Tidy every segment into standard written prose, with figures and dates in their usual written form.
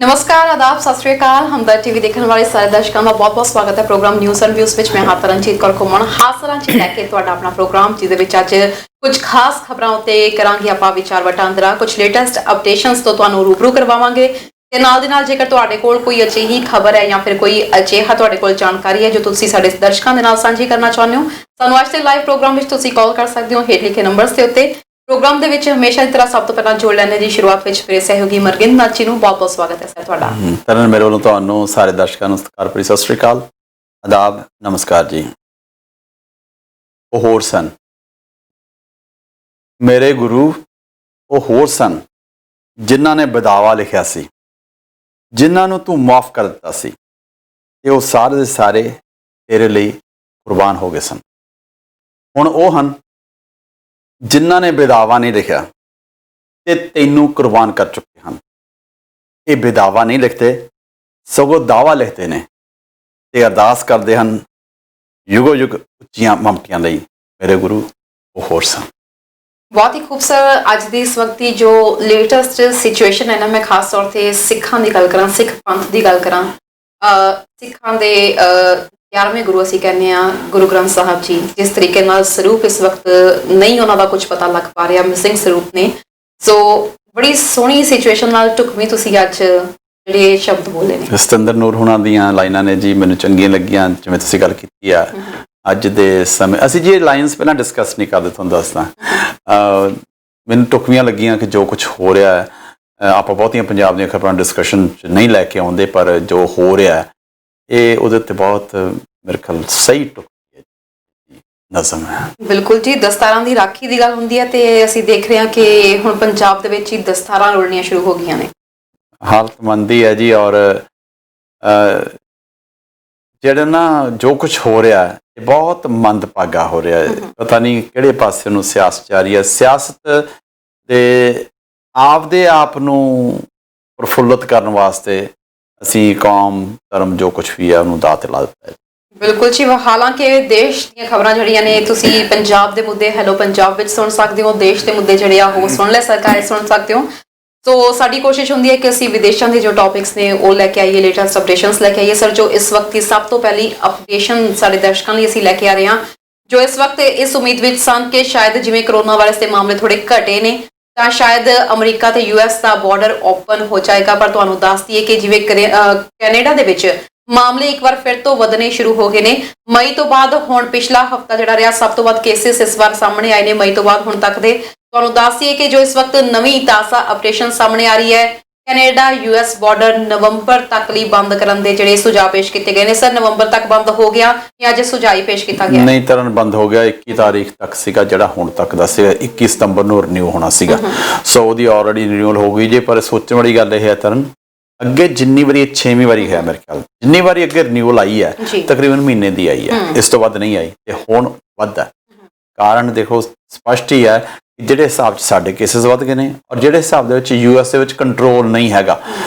नमस्कार आदाब सत श्री अकाल हमदर्द टीवी देखने वाले सारे दर्शकों का बहुत बहुत स्वागत है प्रोग्राम न्यूज़ एंड व्यूज़ में। मैं हां तरनजीत कौर घुमन हासरां च लैके तुहाडा अपना प्रोग्राम जिहदे विच अज कुछ खास खबरां उत्ते करांगे आपां विचार वटांदरा, कुछ लेटेस्ट अपडेशनस तो तुहानूं रूबरू करवावांगे ते नाल दी नाल जेकर तुहाडे कोल कोई अजिही खबर है या फिर कोई अजिहा तुहाडे कोल जानकारी है जो तुसीं साडे दर्शकां दे नाल साझी करना चाहुंदे हो, सानूं अज दे लाइव प्रोग्राम विच तुसीं कॉल कर सकदे हो हेठ लिखे नंबर्स दे उत्ते। प्रोग्राम दे विच हमेशा की तरह सब तो पहला जोड़ लैने दी शुरुआत विच मेरे सहयोगी मरगिंद नाची नूं बहुत बहुत स्वागत है सर तुहाडा। तरन मेरे वालों ਤੁਹਾਨੂੰ ਸਾਰੇ ਦਰਸ਼ਕਾਂ ਨੂੰ ਸਤਿਕਾਰ ਭਰੀ ਸਤਿ ਸ਼੍ਰੀ ਅਕਾਲ, ਆਦਾਬ, ਨਮਸਕਾਰ ਜੀ। ਉਹ ਹੋਰ ਸਨ ਮੇਰੇ ਗੁਰੂ, ਉਹ ਹੋਰ ਸਨ ਜਿਨ੍ਹਾਂ ਨੇ ਬਦਾਵਾ ਲਿਖਿਆ ਸੀ, ਜਿਨ੍ਹਾਂ ਨੂੰ ਤੂੰ ਮਾਫ ਕਰ ਦਿੱਤਾ ਸੀ ਤੇ ਉਹ ਸਾਰੇ ਦੇ ਸਾਰੇ ਤੇਰੇ ਲਈ ਕੁਰਬਾਨ ਹੋ ਗਏ ਸਨ। ਹੁਣ ਉਹ ਹਨ ਜਿਨ੍ਹਾਂ ਨੇ ਬਦਾਵਾ ਨਹੀਂ ਲਿਖਿਆ ਤੇ ਤੈਨੂੰ ਕੁਰਬਾਨ ਕਰ ਚੁੱਕੇ ਹਨ। ਇਹ ਬਦਾਵਾ ਨਹੀਂ ਲਿਖਦੇ ਸਗੋਂ ਦਾਵਾ ਲਿਖਦੇ ਨੇ ਤੇ ਅਰਦਾਸ ਕਰਦੇ ਹਨ ਯੁਗੋ ਯੁਗ ਉੱਚੀਆਂ ਮਮਤੀਆਂ ਲਈ ਮੇਰੇ ਗੁਰੂ ਉਹ ਹੋਰ ਸਨ। बहुत ही खूबसूरत अज की इस वक्त की जो लेटेस्ट सिचुएशन है ना, मैं खास तौर पर सिखां की गल करा, सिख पंथ की गल करा। सिखां दे 11वें गुरु असीं कहने गुरु ग्रंथ साहब जी जिस तरीके नाल स्वरूप इस वक्त नहीं उन्हों का कुछ पता लग पा रहा, मिसिंग स्वरूप ने। सो बड़ी सोहनी सिचुएशन नाल ढुकवीं तुसीं अज ਜਿਹੜੇ शब्द बोले ने। ਸਤਿੰਦਰ ਨੂਰ ਹੁਣਾਂ ਦੀਆਂ ਲਾਈਨਾਂ ਨੇ ਜੀ ਮੈਨੂੰ ਚੰਗੀਆਂ ਲੱਗੀਆਂ, ਜਿਵੇਂ ਤੁਸੀਂ ਗੱਲ ਕੀਤੀ ਆ। ਅੱਜ ਦੇ ਸਮੇਂ ਅਸੀਂ ਜੀ ਲਾਈਨਸ ਪਹਿਲਾਂ ਡਿਸਕਸ ਨਹੀਂ ਕਰਦੇ, ਤੁਹਾਨੂੰ ਦੱਸਦਾ। ਮੈਨੂੰ ਟੁਕਵੀਆਂ ਲੱਗੀਆਂ ਕਿ ਜੋ ਕੁਝ ਹੋ ਰਿਹਾ ਹੈ, ਆਪਾਂ ਬਹੁਤੀਆਂ ਪੰਜਾਬ ਦੀਆਂ ਖਬਰਾਂ ਡਿਸਕਸ਼ਨ 'ਚ ਨਹੀਂ ਲੈ ਕੇ ਆਉਂਦੇ, ਪਰ ਜੋ ਹੋ ਰਿਹਾ ਇਹ ਉਹਦੇ ਉੱਤੇ ਬਹੁਤ ਮੇਰੇ ਖਿਆਲ ਸਹੀ ਟੁਕਵੀ ਹੈ, ਨਜ਼ਮ ਹੈ। ਬਿਲਕੁਲ ਜੀ, ਦਸਤਾਰਾਂ ਦੀ ਰਾਖੀ ਦੀ ਗੱਲ ਹੁੰਦੀ ਹੈ ਤੇ ਅਸੀਂ ਦੇਖ ਰਹੇ ਹਾਂ ਕਿ ਹੁਣ ਪੰਜਾਬ ਦੇ ਵਿੱਚ ਹੀ ਦਸਤਾਰਾਂ ਰੋਲਣੀਆਂ ਸ਼ੁਰੂ ਹੋ ਗਈਆਂ ਨੇ। ਹਾਲਤਮੰਦੀ ਹੈ ਜੀ। ਔਰ ਜਿਹੜਾ ਨਾ ਜੋ ਕੁਝ ਹੋ ਰਿਹਾ ਹੈ ਇਹ ਬਹੁਤ ਮੰਦਭਾਗਾ ਹੋ ਰਿਹਾ ਹੈ। ਪਤਾ ਨਹੀਂ ਕਿਹੜੇ ਪਾਸੇ ਨੂੰ ਸਿਆਸਤ ਜਾ ਰਹੀ ਹੈ। ਸਿਆਸਤ ਦੇ ਆਪਦੇ ਆਪ ਨੂੰ ਪ੍ਰਫੁੱਲਤ ਕਰਨ ਵਾਸਤੇ ਅਸੀਂ ਕੌਮ ਧਰਮ ਜੋ ਕੁਝ ਵੀ ਹੈ ਉਹਨੂੰ ਦਾਅ ਤੇ ਲਾ ਦਿੱਤਾ ਹੈ। ਬਿਲਕੁਲ ਜੀ, ਹਾਲਾਂਕਿ ਦੇਸ਼ ਦੀਆਂ ਖਬਰਾਂ ਜਿਹੜੀਆਂ ਨੇ ਤੁਸੀਂ ਪੰਜਾਬ ਦੇ ਮੁੱਦੇ ਹੈਲੋ ਪੰਜਾਬ ਵਿੱਚ ਸੁਣ ਸਕਦੇ ਹੋ, ਦੇਸ਼ ਦੇ ਮੁੱਦੇ ਜਿਹੜੇ ਆ ਉਹ ਸੁਣ ਲੈ ਸਰਕਾਰੇ ਸੁਣ ਸਕਦੇ ਹੋ। ਸੋ ਸਾਡੀ ਕੋਸ਼ਿਸ਼ ਹੁੰਦੀ ਹੈ ਕਿ ਅਸੀਂ ਵਿਦੇਸ਼ਾਂ ਦੇ ਜੋ ਟੌਪਿਕਸ ਨੇ ਉਹ ਲੈ ਕੇ ਆਈਏ, ਲੇਟੈਸਟ ਅਪਡੇਸ਼ਨਸ ਲੈ ਕੇ ਆਈਏ। ਸਰ, ਜੋ ਇਸ ਵਕਤ ਦੀ ਸਭ ਤੋਂ ਪਹਿਲੀ ਅਪਡੇਸ਼ਨ ਸਾਡੇ ਦਰਸ਼ਕਾਂ ਲਈ ਅਸੀਂ ਲੈ ਕੇ ਆ ਰਹੇ ਹਾਂ, ਜੋ ਇਸ ਵਕਤ ਇਸ ਉਮੀਦ ਵਿੱਚ ਸਨ ਕਿ ਸ਼ਾਇਦ ਜਿਵੇਂ ਕਰੋਨਾ ਵਾਇਰਸ ਦੇ ਮਾਮਲੇ ਥੋੜੇ ਘਟੇ ਨੇ ਤਾਂ ਸ਼ਾਇਦ ਅਮਰੀਕਾ ਤੇ US ਦਾ ਬਾਰਡਰ ਓਪਨ ਹੋ ਜਾਏਗਾ, ਪਰ ਤੁਹਾਨੂੰ ਦੱਸ ਦਈਏ ਕਿ ਜਿਵੇਂ ਕੈਨੇਡਾ ਦੇ ਵਿੱਚ ਮਾਮਲੇ ਇੱਕ ਵਾਰ ਫਿਰ ਤੋਂ ਵਧਣੇ ਸ਼ੁਰੂ ਹੋ ਗਏ ਨੇ। ਮਈ ਤੋਂ ਬਾਅਦ ਹੁਣ ਪਿਛਲਾ ਹਫਤਾ ਜਿਹੜਾ ਰਿਹਾ ਸਭ ਤੋਂ ਵੱਧ ਕੇਸਿਸ ਇਸ ਵਾਰ ਸਾਹਮਣੇ ਆਏ ਨੇ ਮਈ ਤੋਂ ਬਾਅਦ ਹੁਣ ਤੱਕ ਦੇ। ਤੁਹਾਨੂੰ ਦੱਸ ਦਈਏ ਕਿ ਜੋ ਇਸ ਵਕਤ ਨਵੀਂ ਤਾਜ਼ਾ ਅਪਡੇਸ਼ਨ ਸਾਹਮਣੇ ਆ ਰਹੀ ਹੈ, ਕੈਨੇਡਾ US ਬਾਰਡਰ ਨਵੰਬਰ ਤੱਕ ਲਈ ਬੰਦ ਕਰਨ ਦੇ ਜਿਹੜੇ ਸੁਝਾਅ ਪੇਸ਼ ਕੀਤੇ ਗਏ ਨੇ। ਸਰ, ਨਵੰਬਰ ਤੱਕ ਬੰਦ ਹੋ ਗਿਆ ਜਾਂ ਅਜੇ ਸੁਝਾਅ ਪੇਸ਼ ਕੀਤਾ ਗਿਆ? ਨਹੀਂ ਤਰਨ, ਬੰਦ ਹੋ ਗਿਆ। 21 ਤਾਰੀਖ ਤੱਕ ਸੀਗਾ ਜਿਹੜਾ ਹੁਣ ਤੱਕ ਦਾ ਸੀਗਾ, 21 ਸਤੰਬਰ ਨੂੰ ਰਿਨਿਊ ਹੋਣਾ ਸੀਗਾ। ਸੋ ਉਹਦੀ ਆਲਰੇਡੀ ਰਿਨਿਊਅਲ ਹੋ ਗਈ ਜੇ। ਪਰ ਸੋਚਣ ਵਾਲੀ ਗੱਲ ਇਹ ਹੈ ਤਰਨ, ਅੱਗੇ ਜਿੰਨੀ ਵਾਰੀ 6ਵੀਂ ਵਾਰੀ ਹੈ ਮੇਰੇ ਖਿਆਲ, ਜਿੰਨੀ ਵਾਰੀ ਅੱਗੇ ਰਿਨਿਊਅਲ ਆਈ ਹੈ ਤਕਰੀਬਨ ਮਹੀਨੇ ਦੀ ਆਈ ਹੈ, ਇਸ ਤੋਂ ਵੱਧ ਨਹੀਂ ਆਈ ਤੇ ਹੁਣ ਵੱਧ ਹੈ। ਕਾਰਨ ਦੇਖੋ ਸਪਸ਼ਟ ਹੀ ਹੈ ਕਿ ਜਿਹੜੇ ਹਿਸਾਬ 'ਚ ਸਾਡੇ ਕੇਸਿਸ ਵੱਧ ਗਏ ਨੇ ਔਰ ਜਿਹੜੇ ਹਿਸਾਬ ਦੇ ਵਿੱਚ US ਦੇ ਵਿੱਚ ਕੰਟਰੋਲ ਨਹੀਂ ਹੈਗਾ।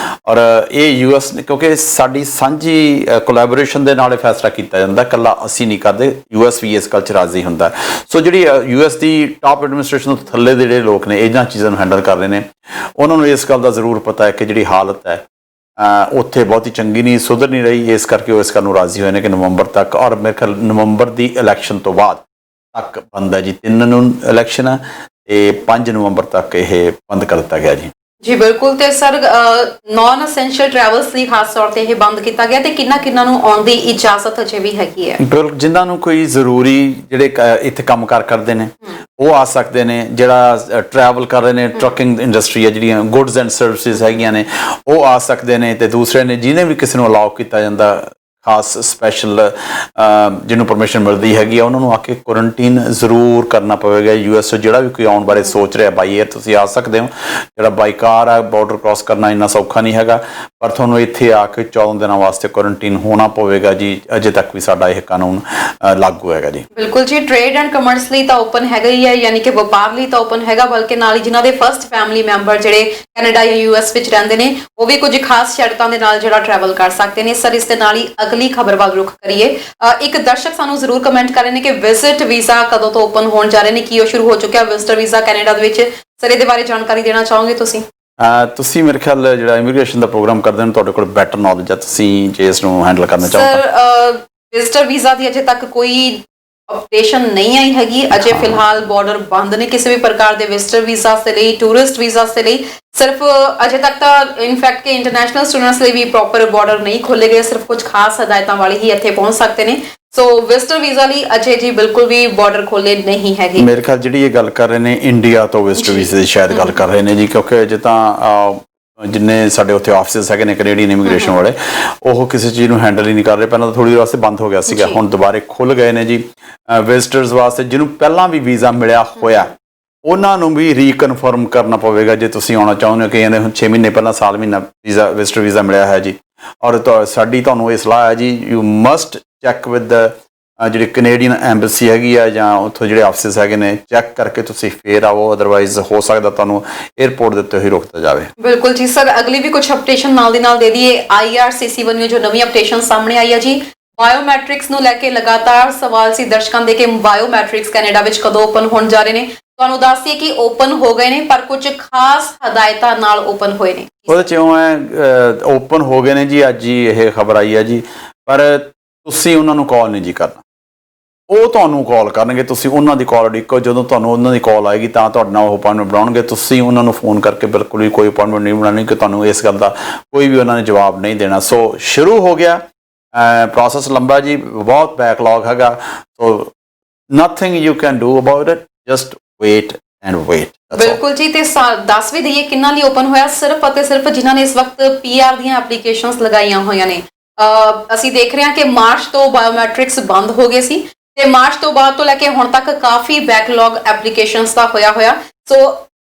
ਔਰ ਇਹ US ਕਿਉਂਕਿ ਸਾਡੀ ਸਾਂਝੀ ਕੋਲੈਬੋਰੇਸ਼ਨ ਦੇ ਨਾਲ ਇਹ ਫੈਸਲਾ ਕੀਤਾ ਜਾਂਦਾ, ਇਕੱਲਾ ਅਸੀਂ ਨਹੀਂ ਕਰਦੇ, US ਵੀ ਇਸ ਗੱਲ 'ਚ ਰਾਜ਼ੀ ਹੁੰਦਾ। ਸੋ ਜਿਹੜੀ US ਦੀ ਟਾਪ ਐਡਮਿਨਿਸਟ੍ਰੇਸ਼ਨ ਤੋਂ ਥੱਲੇ ਦੇ ਜਿਹੜੇ ਲੋਕ ਨੇ ਇਹਨਾਂ ਚੀਜ਼ਾਂ ਨੂੰ ਹੈਂਡਲ ਕਰ ਰਹੇ ਨੇ, ਉਹਨਾਂ ਨੂੰ ਇਸ ਗੱਲ ਦਾ ਜ਼ਰੂਰ ਪਤਾ ਹੈ ਕਿ ਜਿਹੜੀ ਹਾਲਤ ਹੈ ਉੱਥੇ ਬਹੁਤੀ ਚੰਗੀ ਨਹੀਂ, ਸੁਧਰ ਨਹੀਂ ਰਹੀ। ਇਸ ਕਰਕੇ ਉਹ ਇਸ ਗੱਲ ਨੂੰ ਰਾਜ਼ੀ ਹੋਏ ਨੇ ਕਿ ਨਵੰਬਰ ਤੱਕ, ਔਰ ਮੇਰੇ ਖਿਆਲ ਨਵੰਬਰ ਦੀ ਇਲੈਕਸ਼ਨ ਤੋਂ ਬਾਅਦ ਤੱਕ ਬੰਦ ਹੈ ਜੀ। 3 ਨੂੰ ਇਲੈਕਸ਼ਨ ਹੈ ਤੇ 5 ਨਵੰਬਰ ਤੱਕ ਇਹ ਬੰਦ ਕਰ ਦਿੱਤਾ ਗਿਆ ਜੀ। ਜੀ ਬਿਲਕੁਲ। ਤੇ ਸਰ, ਨਾਨ ਅਸੈਂਸ਼ੀਅਲ ਟਰੈਵਲਸ ਲਈ ਖਾਸ ਤੌਰ ਤੇ ਇਹ ਬੰਦ ਕੀਤਾ ਗਿਆ ਤੇ ਕਿੰਨਾ ਨੂੰ ਆਉਣ ਦੀ ਇਜਾਜ਼ਤ ਅਜੇ ਵੀ ਹੈਗੀ ਹੈ? ਬਿਲਕੁਲ, ਜਿਨ੍ਹਾਂ ਨੂੰ ਕੋਈ ਜ਼ਰੂਰੀ ਜਿਹੜੇ ਇੱਥੇ ਕੰਮਕਾਰ ਕਰਦੇ ਨੇ ਉਹ ਆ ਸਕਦੇ ਨੇ। ਜਿਹੜਾ ਟਰੈਵਲ ਕਰ ਰਹੇ ਨੇ, ਟਰੱਕਿੰਗ ਇੰਡਸਟਰੀ ਹੈ, ਜਿਹੜੀਆਂ ਗੁੱਡਸ ਐਂਡ ਸਰਵਿਸਿਜ਼ ਹੈਗੀਆਂ ਨੇ ਉਹ ਆ ਸਕਦੇ ਨੇ। ਤੇ ਦੂਸਰੇ ਨੇ ਜਿਹਨੇ ਵੀ ਕਿਸੇ ਨੂੰ ਅਲਾਉ ਕੀਤਾ ਜਾਂਦਾ ਖਾਸ ਸਪੈਸ਼ਲ ਜਿਹਨੂੰ ਪਰਮਿਸ਼ਨ ਮਿਲਦੀ ਹੈਗੀ ਆ, ਉਹਨਾਂ ਨੂੰ ਆ ਕੇ ਕੁਆਰੰਟੀਨ ਜ਼ਰੂਰ ਕਰਨਾ ਪਵੇਗਾ। US ਜਿਹੜਾ ਵੀ ਕੋਈ ਆਉਣ ਬਾਰੇ ਸੋਚ ਰਿਹਾ ਬਾਈ ਏਅਰ ਤੁਸੀਂ ਆ ਸਕਦੇ ਹੋ। ਜਿਹੜਾ ਬਾਈ ਕਾਰ ਆ ਬਾਰਡਰ ਕ੍ਰਾਸ ਕਰਨਾ ਇੰਨਾ ਸੌਖਾ ਨਹੀਂ ਹੈਗਾ, ਪਰ ਤੁਹਾਨੂੰ ਇੱਥੇ ਆ ਕੇ 14 ਦਿਨਾਂ ਵਾਸਤੇ ਕੁਆਰੰਟੀਨ ਹੋਣਾ ਪਵੇਗਾ ਜੀ। ਅਜੇ ਤੱਕ ਵੀ ਸਾਡਾ ਇਹ ਕਾਨੂੰਨ ਲਾਗੂ ਹੈਗਾ ਜੀ। ਬਿਲਕੁਲ ਜੀ, ਟ੍ਰੇਡ ਐਂਡ ਕਮਰਸ ਲਈ ਤਾਂ ਓਪਨ ਹੈਗਾ ਹੀ ਹੈ, ਯਾਨੀ ਕਿ ਵਪਾਰ ਲਈ ਤਾਂ ਓਪਨ ਹੈਗਾ, ਬਲਕਿ ਨਾਲ ਹੀ ਜਿਨ੍ਹਾਂ ਦੇ ਫਸਟ ਫੈਮਿਲੀ ਮੈਂਬਰ ਜਿਹੜੇ ਕੈਨੇਡਾ ਜਾਂ US ਵਿੱਚ ਰਹਿੰਦੇ ਨੇ ਉਹ ਵੀ ਕੁਝ ਖਾਸ ਸ਼ਰਤਾਂ ਦੇ ਨਾਲ ਜਿਹੜਾ ਟਰੈਵਲ ਕਰ ਸਕਦੇ ਨੇ। ਸਰ, ਇਸ ਦੇ ਨਾਲ ਹੀ ਅਗਲੀ ਖਬਰ ਵੱਲ ਰੁਖ ਕਰੀਏ। ਇੱਕ ਦਰਸ਼ਕ ਸਾਨੂੰ ਜ਼ਰੂਰ ਕਮੈਂਟ ਕਰ ਰਹੇ ਨੇ ਕਿ ਵਿਜ਼ਿਟ ਵੀਜ਼ਾ ਕਦੋਂ ਤੋਂ ਓਪਨ ਹੋਣ ਜਾ ਰਹੇ ਨੇ, ਕੀ ਉਹ ਸ਼ੁਰੂ ਹੋ ਚੁੱਕਿਆ ਵਿਜ਼ਿਟਰ ਵੀਜ਼ਾ ਕੈਨੇਡਾ ਦੇ ਵਿੱਚ? ਸਰ, ਇਹਦੇ ਬਾਰੇ ਜਾਣਕਾਰੀ ਦੇਣਾ ਚਾਹੋਗੇ ਤੁਸੀਂ? ਤੁਸੀਂ ਮੇਰੇ ਖਿਆਲ ਜਿਹੜਾ ਇਮੀਗ੍ਰੇਸ਼ਨ ਦਾ ਪ੍ਰੋਗਰਾਮ ਕਰਦੇ ਹੋ ਤੁਹਾਡੇ ਕੋਲ ਬੈਟਰ ਨੌਲੇਜ ਹੈ, ਤੁਸੀਂ ਜੇ ਇਸ ਨੂੰ ਹੈਂਡਲ ਕਰਨਾ ਚਾਹੋ ਤਾਂ। ਸਰ ਵਿਜ਼ਟਰ ਵੀਜ਼ਾ ਦੀ ਅਜੇ ਤੱਕ ਕੋਈ ਅਪਡੇਸ਼ਨ ਨਹੀਂ ਆਈ ਹੈਗੀ। ਅਜੇ ਫਿਲਹਾਲ ਬਾਰਡਰ ਬੰਦ ਨੇ ਕਿਸੇ ਵੀ ਪ੍ਰਕਾਰ ਦੇ ਵਿਜ਼ਟਰ ਵੀਜ਼ਾ ਦੇ ਲਈ, ਟੂਰਿਸਟ ਵੀਜ਼ਾ ਦੇ ਲਈ। ਸਿਰਫ ਅਜੇ ਤੱਕ ਤਾਂ ਇਨਫੈਕਟ ਕਿ ਇੰਟਰਨੈਸ਼ਨਲ ਸਟੂਡੈਂਟਸ ਲਈ ਵੀ ਪ੍ਰੋਪਰ ਬਾਰਡਰ ਨਹੀਂ ਖੋਲੇ ਗਏ, ਸਿਰਫ ਕੁਝ ਖਾਸ ਹਦਾਇਤਾਂ ਵਾਲੇ ਹੀ ਇੱਥੇ ਪਹੁੰਚ ਸਕਦੇ ਨੇ। ਸੋ ਵਿਜ਼ਟਰ ਵੀਜ਼ਾ ਲਈ ਅਜੇ ਜੀ ਬਿਲਕੁਲ ਵੀ ਬਾਰਡਰ ਖੋਲੇ ਨਹੀਂ ਹੈਗੇ। ਮੇਰੇ ਖਿਆਲ ਜਿਹੜੀ ਇਹ ਗੱਲ ਕਰ ਰਹੇ ਨੇ ਇੰਡੀਆ ਤੋਂ ਵਿਜ਼ਟਰ ਵੀਜ਼ੇ ਦੀ ਸ਼ਾਇਦ ਗੱਲ ਕਰ ਰਹੇ ਨੇ ਜੀ, ਕਿਉਂਕਿ ਜੇ ਤਾਂ ਜਿੰਨੇ ਸਾਡੇ ਉੱਥੇ ਆਫਿਸਿਸ ਹੈਗੇ ਨੇ ਕੈਨੇਡੀਅਨ ਇਮੀਗ੍ਰੇਸ਼ਨ ਵਾਲੇ, ਉਹ ਕਿਸੇ ਚੀਜ਼ ਨੂੰ ਹੈਂਡਲ ਹੀ ਨਹੀਂ ਕਰ ਰਹੇ। ਪਹਿਲਾਂ ਤਾਂ ਥੋੜੀ ਦੇਰ ਵਾਸਤੇ ਬੰਦ ਹੋ ਗਿਆ ਸੀਗਾ, ਹੁਣ ਦੁਬਾਰੇ ਖੁੱਲ ਗਏ ਨੇ ਜੀ ਵਿਜ਼ਟਰਸ ਵਾਸਤੇ। ਜਿਹਨੂੰ ਪਹਿਲਾਂ ਵੀ ਵੀਜ਼ਾ ਮਿਲਿਆ ਹੋਇਆ ਉਹਨਾਂ ਨੂੰ ਵੀ ਰੀਕਨਫਰਮ ਕਰਨਾ ਪਵੇਗਾ ਜੇ ਤੁਸੀਂ ਆਉਣਾ ਚਾਹੁੰਦੇ ਹੋ। ਕਿ ਇਹਨੇ ਹੁਣ 6 ਮਹੀਨੇ ਪਹਿਲਾਂ ਸਾਲ ਮਹੀਨਾ ਵੀਜ਼ਾ ਵਿਜ਼ਟਰ ਵੀਜ਼ਾ ਮਿਲਿਆ ਹੈ ਜੀ। ਔਰ ਸਾਡੀ ਤੁਹਾਨੂੰ ਇਹ ਸਲਾਹ ਹੈ ਜੀ, ਯੂ ਮਸਟ ਚੈੱਕ ਵਿਦ ਜਿਹੜੀ ਕੈਨੇਡੀਅਨ ਐਮਬੈਸੀ ਹੈਗੀ ਆ ਜਾਂ ਉੱਥੋਂ ਜਿਹੜੇ ਆਫਿਸਿਸ ਹੈਗੇ ਨੇ, ਚੈੱਕ ਕਰਕੇ ਤੁਸੀਂ ਫੇਰ ਆਵੋ, ਅਦਰਵਾਈਜ਼ ਹੋ ਸਕਦਾ ਤੁਹਾਨੂੰ 에ਅਰਪੋਰਟ ਦੇ ਉੱਤੇ ਹੀ ਰੋਕਤਾ ਜਾਵੇ। ਬਿਲਕੁਲ ਜੀ ਸਰ, ਅਗਲੀ ਵੀ ਕੁਝ ਅਪਡੇਸ਼ਨ ਨਾਲ ਦੀ ਨਾਲ ਦੇ ਦਈਏ। IRCC ਵੱਲੋਂ ਜੋ ਨਵੀਂ ਅਪਡੇਸ਼ਨ ਸਾਹਮਣੇ ਆਈ ਹੈ ਜੀ, ਬਾਇਓਮੈਟ੍ਰਿਕਸ ਨੂੰ ਲੈ ਕੇ ਲਗਾਤਾਰ ਸਵਾਲ ਸੀ ਦਰਸ਼ਕਾਂ ਦੇ ਕਿ ਬਾਇਓਮੈਟ੍ਰਿਕਸ ਕੈਨੇਡਾ ਵਿੱਚ ਕਦੋਂ ਓਪਨ ਹੋਣ ਜਾ ਰਹੇ ਨੇ। ਤੁਹਾਨੂੰ ਦੱਸ ਦਈਏ ਕਿ ਓਪਨ ਹੋ ਗਏ ਨੇ, ਪਰ ਕੁਝ ਖਾਸ ਹਦਾਇਤਾਂ ਨਾਲ ਓਪਨ ਹੋਏ ਨੇ। ਉਹਦੇ ਚ ਇਉਂ ਹੈ, ਓਪਨ ਹੋ ਗਏ ਨੇ ਜੀ, ਅੱਜ ਹੀ ਇਹ ਖਬਰ ਆਈ ਹੈ ਜੀ, ਪਰ ਤੁਸੀਂ ਉਹਨਾਂ ਨੂੰ ਕਾਲ ਨਹੀਂ ਜੀ ਕਰਨਾ, ਉਹ ਤੁਹਾਨੂੰ ਕਾਲ ਕਰਨਗੇ। ਤੁਸੀਂ ਉਹਨਾਂ ਦੀ ਕਾਲ ਉਡੀਕੋ, ਜਦੋਂ ਤੁਹਾਨੂੰ ਉਹਨਾਂ ਦੀ ਕਾਲ ਆਏਗੀ ਤਾਂ ਤੁਹਾਡੇ ਨਾਲ ਉਹ ਅਪਾਇੰਟਮੈਂਟ ਬਣਾਉਣਗੇ। ਤੁਸੀਂ ਉਹਨਾਂ ਨੂੰ ਫੋਨ ਕਰਕੇ ਬਿਲਕੁਲ ਵੀ ਕੋਈ ਅਪਾਇੰਟਮੈਂਟ ਨਹੀਂ ਬਣਾਉਣੀ, ਕਿ ਤੁਹਾਨੂੰ ਇਸ ਗੱਲ ਦਾ ਕੋਈ ਵੀ ਉਹਨਾਂ ਨੇ ਜਵਾਬ ਨਹੀਂ ਦੇਣਾ। ਸੋ ਸ਼ੁਰੂ ਹੋ ਗਿਆ ਪ੍ਰੋਸੈਸ, ਲੰਬਾ ਜੀ, ਬਹੁਤ ਬੈਕਲੌਗ ਹੈਗਾ। So nothing you can do about it, just wait and wait. ਬਿਲਕੁਲ ਜੀ, ਤੇ ਦੱਸ ਵੀ ਦਈਏ ਕਿੰਨਾਂ ਲਈ ਓਪਨ ਹੋਇਆ। ਸਿਰਫ ਅਤੇ ਸਿਰਫ ਜਿਨ੍ਹਾਂ ਨੇ ਇਸ ਵਕਤ PR ਦੀਆਂ ਐਪਲੀਕੇਸ਼ਨਸ ਲਗਾਈਆਂ ਹੋਈਆਂ ਨੇ। ਅਸੀਂ ਦੇਖ ਰਹੇ ਹਾਂ ਕਿ ਮਾਰਚ ਤੋਂ ਬਾਇਓਮੈਟ੍ਰਿਕਸ ਬੰਦ ਹੋ ਗਏ ਸੀ ਤੇ ਮਾਰਚ ਤੋਂ ਬਾਅਦ ਤੋਂ ਲੈ ਕੇ ਹੁਣ ਤੱਕ ਕਾਫੀ ਬੈਕਲੌਗ ਐਪਲੀਕੇਸ਼ਨਸ ਦਾ ਹੋਇਆ। ਸੋ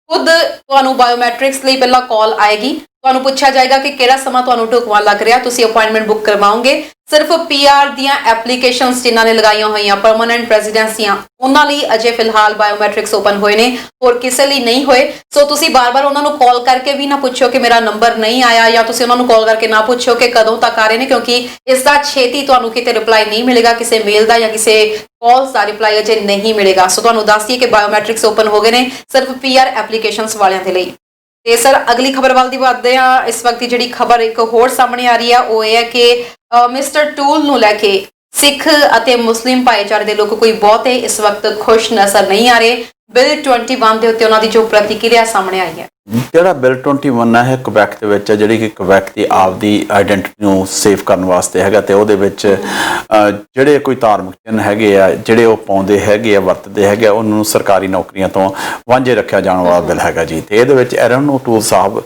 ਖੁਦ ਤੁਹਾਨੂੰ ਬਾਇਓਮੈਟ੍ਰਿਕਸ ਲਈ ਪਹਿਲਾਂ ਕਾਲ ਆਏਗੀ, ਤੁਹਾਨੂੰ ਪੁੱਛਿਆ ਜਾਏਗਾ ਕਿ ਕਿਹੜਾ ਸਮਾਂ ਤੁਹਾਨੂੰ ਢੁਕਵਾਂ ਲੱਗ ਰਿਹਾ, ਤੁਸੀਂ ਅਪਾਇੰਟਮੈਂਟ ਬੁੱਕ ਕਰਵਾਓਗੇ। ਸਿਰਫ PR ਦੀਆਂ ਐਪਲੀਕੇਸ਼ਨਸ ਜਿਨ੍ਹਾਂ ਨੇ ਲਗਾਈਆਂ ਹੋਈਆਂ, ਪਰਮਾਨੈਂਟ ਰੈਜ਼ੀਡੈਂਸੀਆਂ, ਉਹਨਾਂ ਲਈ ਅਜੇ ਫਿਲਹਾਲ ਬਾਇਓਮੈਟ੍ਰਿਕਸ ਓਪਨ ਹੋਏ ਨੇ, ਹੋਰ ਕਿਸੇ ਲਈ ਨਹੀਂ ਹੋਏ। ਸੋ ਤੁਸੀਂ ਬਾਰ-ਬਾਰ ਉਹਨਾਂ ਨੂੰ ਕਾਲ ਕਰਕੇ ਵੀ ਨਾ ਪੁੱਛੋ ਕਿ ਮੇਰਾ ਨੰਬਰ ਨਹੀਂ ਆਇਆ, ਜਾਂ ਤੁਸੀਂ ਉਹਨਾਂ ਨੂੰ ਕਾਲ ਕਰਕੇ ਨਾ ਪੁੱਛੋ ਕਿ ਕਦੋਂ ਤੱਕ ਆ ਰਹੇ ਨੇ, ਕਿਉਂਕਿ ਇਸ ਦਾ ਛੇਤੀ ਤੁਹਾਨੂੰ ਕਿਤੇ ਰਿਪਲਾਈ ਨਹੀਂ ਮਿਲੇਗਾ, ਕਿਸੇ ਮੇਲ ਦਾ ਜਾਂ ਕਿਸੇ ਕਾਲਸ ਦਾ ਰਿਪਲਾਈ ਅਜੇ ਨਹੀਂ ਮਿਲੇਗਾ। ਸੋ ਤੁਹਾਨੂੰ ਦੱਸ ਦਈਏ ਕਿ ਬਾਇਓਮੈਟ੍ਰਿਕਸ ਓਪਨ ਹੋ ਗਏ ਨੇ ਸਿਰਫ PR ਐਪਲੀਕੇਸ਼ਨਸ ਵਾਲਿਆਂ ਦੇ ਲਈ। ਤੇ ਸਰ ਅਗਲੀ ਖਬਰ ਵੱਲ ਦੀ ਵਧਦੇ ਆ। ਇਸ ਵਕਤ ਦੀ ਜਿਹੜੀ ਖਬਰ ਇੱਕ ਹੋਰ ਸਾਹਮਣੇ ਆ ਰਹੀ ਹੈ ਉਹ ਇਹ ਹੈ ਕਿ ਮਿਸਟਰ ਟੂਲ ਨੂੰ ਲੈ ਕੇ ਸਿੱਖ ਅਤੇ ਮੁਸਲਿਮ ਭਾਈਚਾਰੇ ਦੇ ਲੋਕ ਕੋਈ ਬਹੁਤੇ ਇਸ ਵਕਤ ਖੁਸ਼ ਨਜ਼ਰ ਨਹੀਂ ਆ ਰਹੇ। ਬਿੱਲ 21 ਦੇ ਉੱਤੇ ਉਹਨਾਂ ਦੀ ਜੋ ਪ੍ਰਤੀਕਿਰਿਆ ਸਾਹਮਣੇ ਆਈ ਹੈ। ਜਿਹੜਾ ਬਿੱਲ 21 ਹੈ ਕੁਬੈਕ ਦੇ ਵਿੱਚ ਹੈ, ਜਿਹੜੀ ਕਿ ਕੁਬੈਕ ਦੀ ਆਪਦੀ ਆਈਡੈਂਟੀਟੀ ਨੂੰ ਸੇਵ ਕਰਨ ਵਾਸਤੇ ਹੈਗਾ। ਤੇ ਉਹਦੇ ਵਿੱਚ ਜਿਹੜੇ ਕੋਈ ਧਾਰਮਿਕ ਚਿੰਨ੍ਹ ਹੈਗੇ ਆ, ਜਿਹੜੇ ਉਹ ਪਾਉਂਦੇ ਹੈਗੇ ਆ, ਵਰਤਦੇ ਹੈਗੇ ਆ, ਉਹਨਾਂ ਨੂੰ ਸਰਕਾਰੀ ਨੌਕਰੀਆਂ ਤੋਂ ਵਾਂਝੇ ਰੱਖਿਆ ਜਾਣ ਵਾਲਾ ਬਿੱਲ ਹੈਗਾ ਜੀ। ਤੇ ਇਹਦੇ ਵਿੱਚ ਐਰਨ ਓਟੂਲ ਸਾਹਿਬ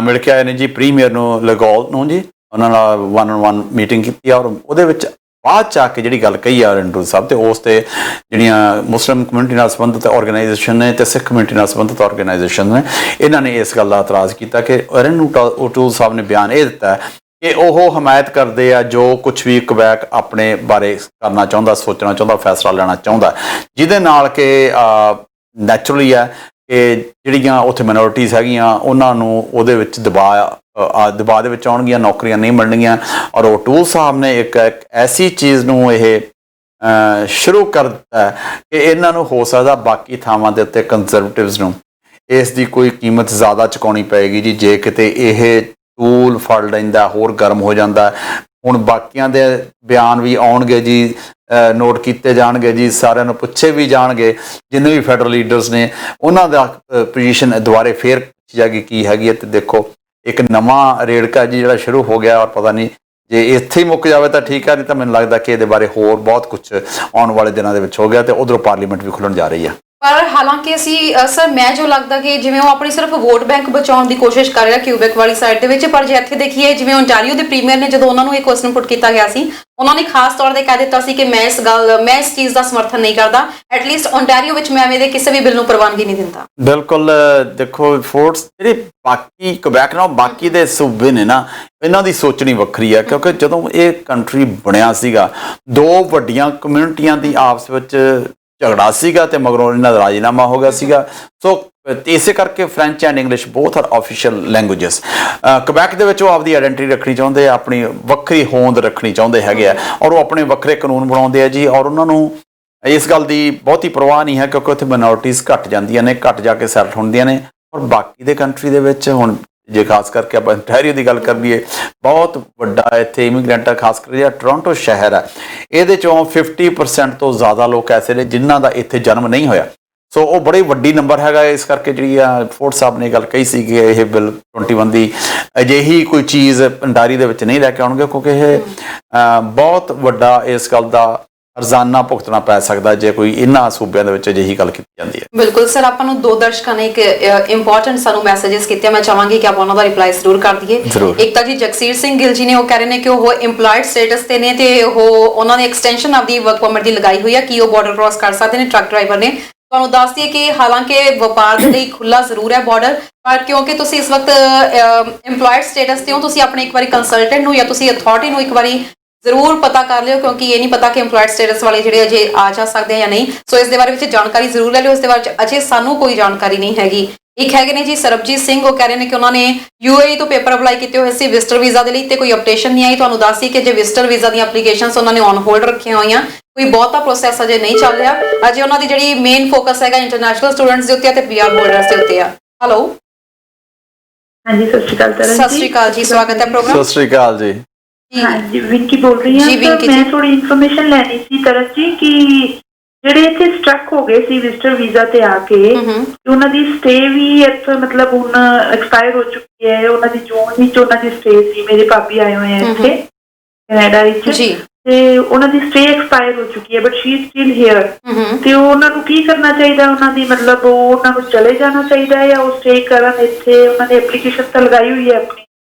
ਮਿਲ ਕੇ ਆਏ ਨੇ ਜੀ ਪ੍ਰੀਮੀਅਰ ਨੂੰ, ਲਗੌਲ ਨੂੰ ਜੀ। ਉਹਨਾਂ ਨਾਲ 1-on-1 ਮੀਟਿੰਗ ਕੀਤੀ ਔਰ ਉਹਦੇ ਵਿੱਚ ਬਾਅਦ ਚ ਆ ਕੇ ਜਿਹੜੀ ਗੱਲ ਕਹੀ ਆ ਰੰਡੂ ਸਾਹਿਬ, ਤੇ ਉਸ ਤੇ ਜਿਹੜੀਆਂ ਮੁਸਲਿਮ ਕਮਿਊਨਿਟੀ ਨਾਲ ਸੰਬੰਧਿਤ ਆਰਗੇਨਾਈਜੇਸ਼ਨ ਨੇ ਤੇ ਸਿੱਖ ਕਮਿਊਨਿਟੀ ਨਾਲ ਸੰਬੰਧਿਤ ਆਰਗੇਨਾਈਜੇਸ਼ਨ ਨੇ, ਇਹਨਾਂ ਨੇ ਇਸ ਗੱਲ ਦਾ ਇਤਰਾਜ਼ ਕੀਤਾ ਕਿ ਅਰਨ ਓਟੂਲ ਸਾਹਿਬ ਨੇ ਬਿਆਨ ਇਹ ਦਿੱਤਾ ਕਿ ਉਹ ਹਮਾਇਤ ਕਰਦੇ ਆ ਜੋ ਕੁਝ ਵੀ ਕੁਬੈਕ ਆਪਣੇ ਬਾਰੇ ਕਰਨਾ ਚਾਹੁੰਦਾ, ਸੋਚਣਾ ਚਾਹੁੰਦਾ, ਫੈਸਲਾ ਲੈਣਾ ਚਾਹੁੰਦਾ, ਜਿਹਦੇ ਨਾਲ ਕਿ ਨੈਚੁਰਲੀ ਹੈ ਕਿ ਜਿਹੜੀਆਂ ਉੱਥੇ ਮਾਈਨੋਰਿਟੀਜ਼ ਹੈਗੀਆਂ ਉਹਨਾਂ ਨੂੰ ਉਹਦੇ ਵਿੱਚ ਦਬਾਅ ਦੇ ਵਿੱਚ ਆਉਣਗੀਆਂ, ਨੌਕਰੀਆਂ ਨਹੀਂ ਮਿਲਣਗੀਆਂ। ਔਰ ਓਟੂਲ ਸਾਹਿਬ ਨੇ ਇੱਕ ਐਸੀ ਚੀਜ਼ ਨੂੰ ਇਹ ਸ਼ੁਰੂ ਕਰ ਦਿੱਤਾ ਕਿ ਇਹਨਾਂ ਨੂੰ ਹੋ ਸਕਦਾ ਬਾਕੀ ਥਾਵਾਂ ਦੇ ਉੱਤੇ ਕੰਜ਼ਰਵੇਟਿਵਸ ਨੂੰ ਇਸ ਦੀ ਕੋਈ ਕੀਮਤ ਜ਼ਿਆਦਾ ਚੁਕਾਉਣੀ ਪਏਗੀ ਜੀ, ਜੇ ਕਿਤੇ ਇਹ ਟੂਲ ਫੜ ਲੈਂਦਾ, ਹੋਰ ਗਰਮ ਹੋ ਜਾਂਦਾ। ਹੁਣ ਬਾਕੀਆਂ ਦੇ ਬਿਆਨ ਵੀ ਆਉਣਗੇ ਜੀ, ਨੋਟ ਕੀਤੇ ਜਾਣਗੇ ਜੀ, ਸਾਰਿਆਂ ਨੂੰ ਪੁੱਛੇ ਵੀ ਜਾਣਗੇ, ਜਿੰਨੇ ਵੀ ਫੈਡਰਲ ਲੀਡਰਸ ਨੇ ਉਹਨਾਂ ਦਾ ਪੋਜੀਸ਼ਨ ਦੁਬਾਰੇ ਫੇਰ ਪੁੱਛੀ ਜਾਏਗੀ ਕੀ ਹੈਗੀ ਹੈ। ਤੇ ਦੇਖੋ ਇੱਕ ਨਵਾਂ ਰੇੜਕਾ ਜੀ ਜਿਹੜਾ ਸ਼ੁਰੂ ਹੋ ਗਿਆ, ਔਰ ਪਤਾ ਨਹੀਂ ਜੇ ਇੱਥੇ ਹੀ ਮੁੱਕ ਜਾਵੇ ਤਾਂ ਠੀਕ ਆ, ਨਹੀਂ ਤਾਂ ਮੈਨੂੰ ਲੱਗਦਾ ਕਿ ਇਹਦੇ ਬਾਰੇ ਹੋਰ ਬਹੁਤ ਕੁਝ ਆਉਣ ਵਾਲੇ ਦਿਨਾਂ ਦੇ ਵਿੱਚ ਹੋ ਗਿਆ। ਤੇ ਉਧਰੋਂ ਪਾਰਲੀਮੈਂਟ ਵੀ ਖੁੱਲਣ ਜਾ ਰਹੀ ਆ। ਪਰ ਹਾਲਾਂਕਿ ਅਸੀਂ ਸਰ ਮੈਂ ਜੋ ਲੱਗਦਾ ਕਿ ਜਿਵੇਂ ਉਹ ਆਪਣੀ ਸਿਰਫ ਵੋਟ ਬੈਂਕ ਬਚਾਉਣ ਦੀ ਕੋਸ਼ਿਸ਼ ਕਰ ਰਿਹਾ ਕਿਊਬੈਕ ਵਾਲੀ ਸਾਈਡ ਦੇ ਵਿੱਚ, ਪਰ ਜੇ ਇੱਥੇ ਦੇਖੀਏ ਜਿਵੇਂ ਓਨਟਾਰੀਓ ਦੇ ਪ੍ਰੀਮੀਅਰ ਨੇ ਜਦੋਂ ਉਹਨਾਂ ਨੂੰ ਇਹ ਕੁਐਸਚਨ ਪੁੱਟ ਕੀਤਾ ਗਿਆ ਸੀ, ਉਹਨਾਂ ਨੇ ਖਾਸ ਤੌਰ ਤੇ ਕਹਿ ਦਿੱਤਾ ਸੀ ਕਿ ਮੈਂ ਇਸ ਚੀਜ਼ ਦਾ ਸਮਰਥਨ ਨਹੀਂ ਕਰਦਾ। ਐਟਲੀਸਟ ਓਨਟਾਰੀਓ ਵਿੱਚ ਮੈਂ ਐਵੇਂ ਦੇ ਕਿਸੇ ਵੀ ਬਿੱਲ ਨੂੰ ਪ੍ਰਵਾਨਗੀ ਨਹੀਂ ਦਿੰਦਾ। ਬਿਲਕੁਲ, ਦੇਖੋ ਫੋਰਸ ਜਿਹੜੇ ਬਾਕੀ ਕੁਬੈਕ ਨਾਲ ਬਾਕੀ ਦੇ ਸੂਬੇ ਨੇ ਨਾ, ਇਹਨਾਂ ਦੀ ਸੋਚਣੀ ਵੱਖਰੀ ਆ। ਕਿਉਂਕਿ ਜਦੋਂ ਇਹ ਕੰਟਰੀ ਬਣਿਆ ਸੀਗਾ, ਦੋ ਵੱਡੀਆਂ ਕਮਿਊਨਿਟੀਆਂ ਦੀ ਆਪਸ ਵਿੱਚ ਝਗੜਾ ਸੀਗਾ ਤੇ ਮਗਰੋਂ ਇਹਨਾਂ ਦਾ ਰਾਜੀਨਾਮਾ ਹੋ ਗਿਆ ਸੀਗਾ। ਸੋ ਇਸੇ ਕਰਕੇ French and English both are official languages. Quebec ਦੇ ਵਿੱਚ ਉਹ ਆਪਦੀ ਆਇਡੈਂਟੀਟੀ ਰੱਖਣੀ ਚਾਹੁੰਦੇ ਆ, ਆਪਣੀ ਵੱਖਰੀ ਹੋਂਦ ਰੱਖਣੀ ਚਾਹੁੰਦੇ ਹੈਗੇ ਆ, ਔਰ ਉਹ ਆਪਣੇ ਵੱਖਰੇ ਕਾਨੂੰਨ ਬਣਾਉਂਦੇ ਆ ਜੀ। ਔਰ ਉਹਨਾਂ ਨੂੰ ਇਸ ਗੱਲ ਦੀ ਬਹੁਤੀ ਪਰਵਾਹ ਨਹੀਂ ਹੈ ਕਿਉਂਕਿ ਉੱਥੇ ਮਾਈਨੋਰਿਟੀਜ਼ ਘੱਟ ਜਾਂਦੀਆਂ ਨੇ, ਘੱਟ ਜਾ ਕੇ ਸੈਟਲ ਹੁੰਦੀਆਂ ਨੇ। ਔਰ ਬਾਕੀ ਦੇ ਕੰਟਰੀ ਦੇ ਵਿੱਚ ਹੁਣ ਜੇ ਖਾਸ ਕਰਕੇ ਆਪਾਂ ontario ਦੀ ਗੱਲ ਕਰ ਲਈਏ, ਬਹੁਤ ਵੱਡਾ ਇੱਥੇ ਇਮੀਗ੍ਰੈਂਟ ਆ, ਖਾਸ ਕਰ ਜਿਹੜਾ ਟੋਰਾਂਟੋ ਸ਼ਹਿਰ ਹੈ ਇਹਦੇ ਚੋਂ 50% ਤੋਂ ਜ਼ਿਆਦਾ ਲੋਕ ਐਸੇ ਨੇ ਜਿਨ੍ਹਾਂ ਦਾ ਇੱਥੇ ਜਨਮ ਨਹੀਂ ਹੋਇਆ। ਸੋ ਉਹ ਬੜੀ ਵੱਡੀ ਨੰਬਰ ਹੈਗਾ। ਇਸ ਕਰਕੇ ਜਿਹੜੀ ਆ ਫੋਰਡ ਸਾਹਿਬ ਨੇ ਗੱਲ ਕਹੀ ਸੀ ਕਿ ਇਹ ਬਿੱਲ 21 ਦੀ ਅਜਿਹੀ ਕੋਈ ਚੀਜ਼ ਭੰਡਾਰੀ ਦੇ ਵਿੱਚ ਨਹੀਂ ਲੈ ਕੇ ਆਉਣਗੇ, ਕਿਉਂਕਿ ਇਹ ਬਹੁਤ ਵੱਡਾ ਇਸ ਗੱਲ ਦਾ ਰੋਜ਼ਾਨਾ ਭੁਗਤਣਾ ਪੈ ਸਕਦਾ ਜੇ ਕੋਈ ਇਹਨਾਂ ਸੂਬਿਆਂ ਦੇ ਵਿੱਚ ਅਜਿਹੀ ਗੱਲ ਕੀਤੀ ਜਾਂਦੀ ਹੈ। ਬਿਲਕੁਲ ਸਰ, ਆਪਾਂ ਨੂੰ ਦੋ ਦਰਸ਼ਕਾਂ ਨੇ ਇੱਕ ਇੰਪੋਰਟੈਂਟ ਸਾਨੂੰ ਮੈਸੇजेस ਕੀਤੇ, ਮੈਂ ਚਾਹਾਂਗੀ ਕਿ ਆਪਾਂ ਉਹਨਾਂ ਦਾ ਰਿਪਲਾਈ ਜ਼ਰੂਰ ਕਰ ਦਈਏ। ਇੱਕ ਤਾਂ ਜੀ ਜਗਸੀਰ ਸਿੰਘ ਗਿੱਲ ਜੀ ਨੇ, ਉਹ ਕਹਿ ਰਹੇ ਨੇ ਕਿ ਉਹ EMPLOYED ਸਟੇਟਸ ਤੇ ਨੇ ਤੇ ਉਹਨਾਂ ਨੇ ਐਕਸਟੈਂਸ਼ਨ ਆਪਦੀ ਵਰਕ ਪਰਮਿਟ ਦੀ ਲਗਾਈ ਹੋਈ ਹੈ ਕਿ ਉਹ ਬਾਰਡਰ ਕ੍ਰਾਸ ਕਰ ਸਕਦੇ ਨੇ, ਟਰੱਕ ਡਰਾਈਵਰ ਨੇ। ਤੁਹਾਨੂੰ ਦੱਸ ਦਈਏ ਕਿ ਹਾਲਾਂਕਿ ਵਪਾਰ ਦੇ ਲਈ ਖੁੱਲਾ ਜ਼ਰੂਰ ਹੈ ਬਾਰਡਰ, ਪਰ ਕਿਉਂਕਿ ਤੁਸੀਂ ਇਸ ਵਕਤ EMPLOYED ਸਟੇਟਸ ਤੇ ਹੋ, ਤੁਸੀਂ ਆਪਣੇ ਇੱਕ ਵਾਰੀ ਕੰਸਲਟੈਂਟ ਨੂੰ ਜਾਂ ਤੁਸੀਂ ਅਥਾਰਟੀ ਨੂੰ ਇੱਕ ਵਾਰੀ ਜ਼ਰੂਰ ਪਤਾ ਕਰ ਲਿਓ, ਕਿਉਂਕਿ ਇਹ ਨਹੀਂ ਪਤਾ ਕਿ EMPLOYED ਸਟੇਟਸ ਵਾਲੇ ਜਿਹੜੇ ਅਜੇ ਆ ਜਾ ਸਕਦੇ ਆ ਜਾਂ ਨਹੀਂ। ਸੋ ਇਸ ਦੇ ਬਾਰੇ ਵਿੱਚ ਜਾਣਕਾਰੀ ਜ਼ਰੂਰ ਲੈ ਲਿਓ, ਇਸ ਦੇ ਬਾਰੇ ਅਜੇ ਸਾਨੂੰ ਕੋਈ ਜਾਣਕਾਰੀ ਨਹੀਂ ਹੈਗੀ। ਇੱਕ ਹੈਗੇ ਨੇ ਜੀ ਸਰਬਜੀਤ ਸਿੰਘ, ਉਹ ਕਹਿ ਰਹੇ ਨੇ ਕਿ ਉਹਨਾਂ ਨੇ UAE ਤੋਂ ਪੇਪਰ ਅਪਲਾਈ ਕੀਤੇ ਹੋਏ ਸੀ ਵਿਜ਼ਟਰ ਵੀਜ਼ਾ ਦੇ ਲਈ ਤੇ ਕੋਈ ਅਪਡੇਸ਼ਨ ਨਹੀਂ ਆਈ। ਤੁਹਾਨੂੰ ਦੱਸ ਦਈਏ ਕਿ ਜੇ ਵਿਜ਼ਟਰ ਵੀਜ਼ਾ ਦੀਆਂ ਐਪਲੀਕੇਸ਼ਨਸ ਉਹਨਾਂ ਨੇ ਔਨ ਹੋਲਡ ਰੱਖੀਆਂ ਹੋਈਆਂ, ਕੋਈ ਬਹੁਤਾ ਪ੍ਰੋਸੈਸ ਅਜੇ ਨਹੀਂ ਚੱਲ ਰਿਹਾ। ਅਜੇ ਉਹਨਾਂ ਦੀ ਜਿਹੜੀ ਮੇਨ ਫੋਕਸ ਹੈਗਾ ਇੰਟਰਨੈਸ਼ਨਲ ਸਟੂਡੈਂਟਸ ਦੇ ਉੱਤੇ ਤੇ PR ਹੋਲਡਰਸ ਦੇ ਉੱਤੇ ਆ। ਹੈਲੋ, ਹਾਂਜੀ, ਸਤਿ ਸ਼੍ਰੀ ਅਕਾਲ ਤਰਨ ਜੀ। ਸਤਿ ਸ਼੍ਰੀ ਅਕਾਲ ਜੀ, ਸਵਾਗਤ ਹੈ ਪ੍ਰੋਗਰਾਮ। ਸਤਿ ਸ਼੍ਰੀ ਅਕਾਲ ਜੀ। ਹਾਂਜੀ, ਵਿੰਕੀ ਬੋਲ ਰਹੀ ਹਾਂ। ਮੈਂ ਥੋੜੀ ਇਨਫੋਰਮੇਸ਼ਨ ਲੈਣੀ ਸੀ ਤਰਨ ਜੀ ਕਿ ਜਿਹੜੇ ਇੱਥੇ ਸਟਰਕ ਹੋ ਗਏ ਸੀ ਵਿਜ਼ਟਰ ਵੀਜ਼ਾ ਤੇ ਆ ਕੇ, ਉਹਨਾਂ ਦੀ ਸਟੇ ਵੀ ਇੱਥੇ ਮਤਲਬ ਹੁਣ ਐਕਸਪਾਇਰ ਹੋ ਚੁੱਕੀ ਹੈ। ਉਹਨਾਂ ਦੀ ਜੂਨ ਵਿੱਚ ਉਹਨਾਂ ਦੀ ਸਟੇ ਸੀ, ਮੇਰੇ ਭਾਬੀ ਆਏ ਹੋਏ ਆ ਇੱਥੇ ਕੈਨੇਡਾ ਵਿੱਚ ਤੇ ਉਹਨਾਂ ਦੀ ਸਟੇ ਐਕਸਪਾਇਰ ਹੋ ਚੁੱਕੀ ਹੈ, but she is still here. ਤੇ ਉਹਨਾਂ ਨੂੰ ਕੀ ਕਰਨਾ ਚਾਹੀਦਾ? ਉਹਨਾਂ ਦੀ ਮਤਲਬ ਉਹਨਾਂ ਨੂੰ ਚਲੇ ਜਾਣਾ ਚਾਹੀਦਾ ਹੈ ਜਾਂ ਉਹ ਸਟੇ ਕਰਨ ਇੱਥੇ? ਉਹਨਾਂ ਨੇ ਐਪਲੀਕੇਸ਼ਨ ਤਾਂ ਲਗਾਈ ਹੋਈ ਹੈ ਆਪਣੀ।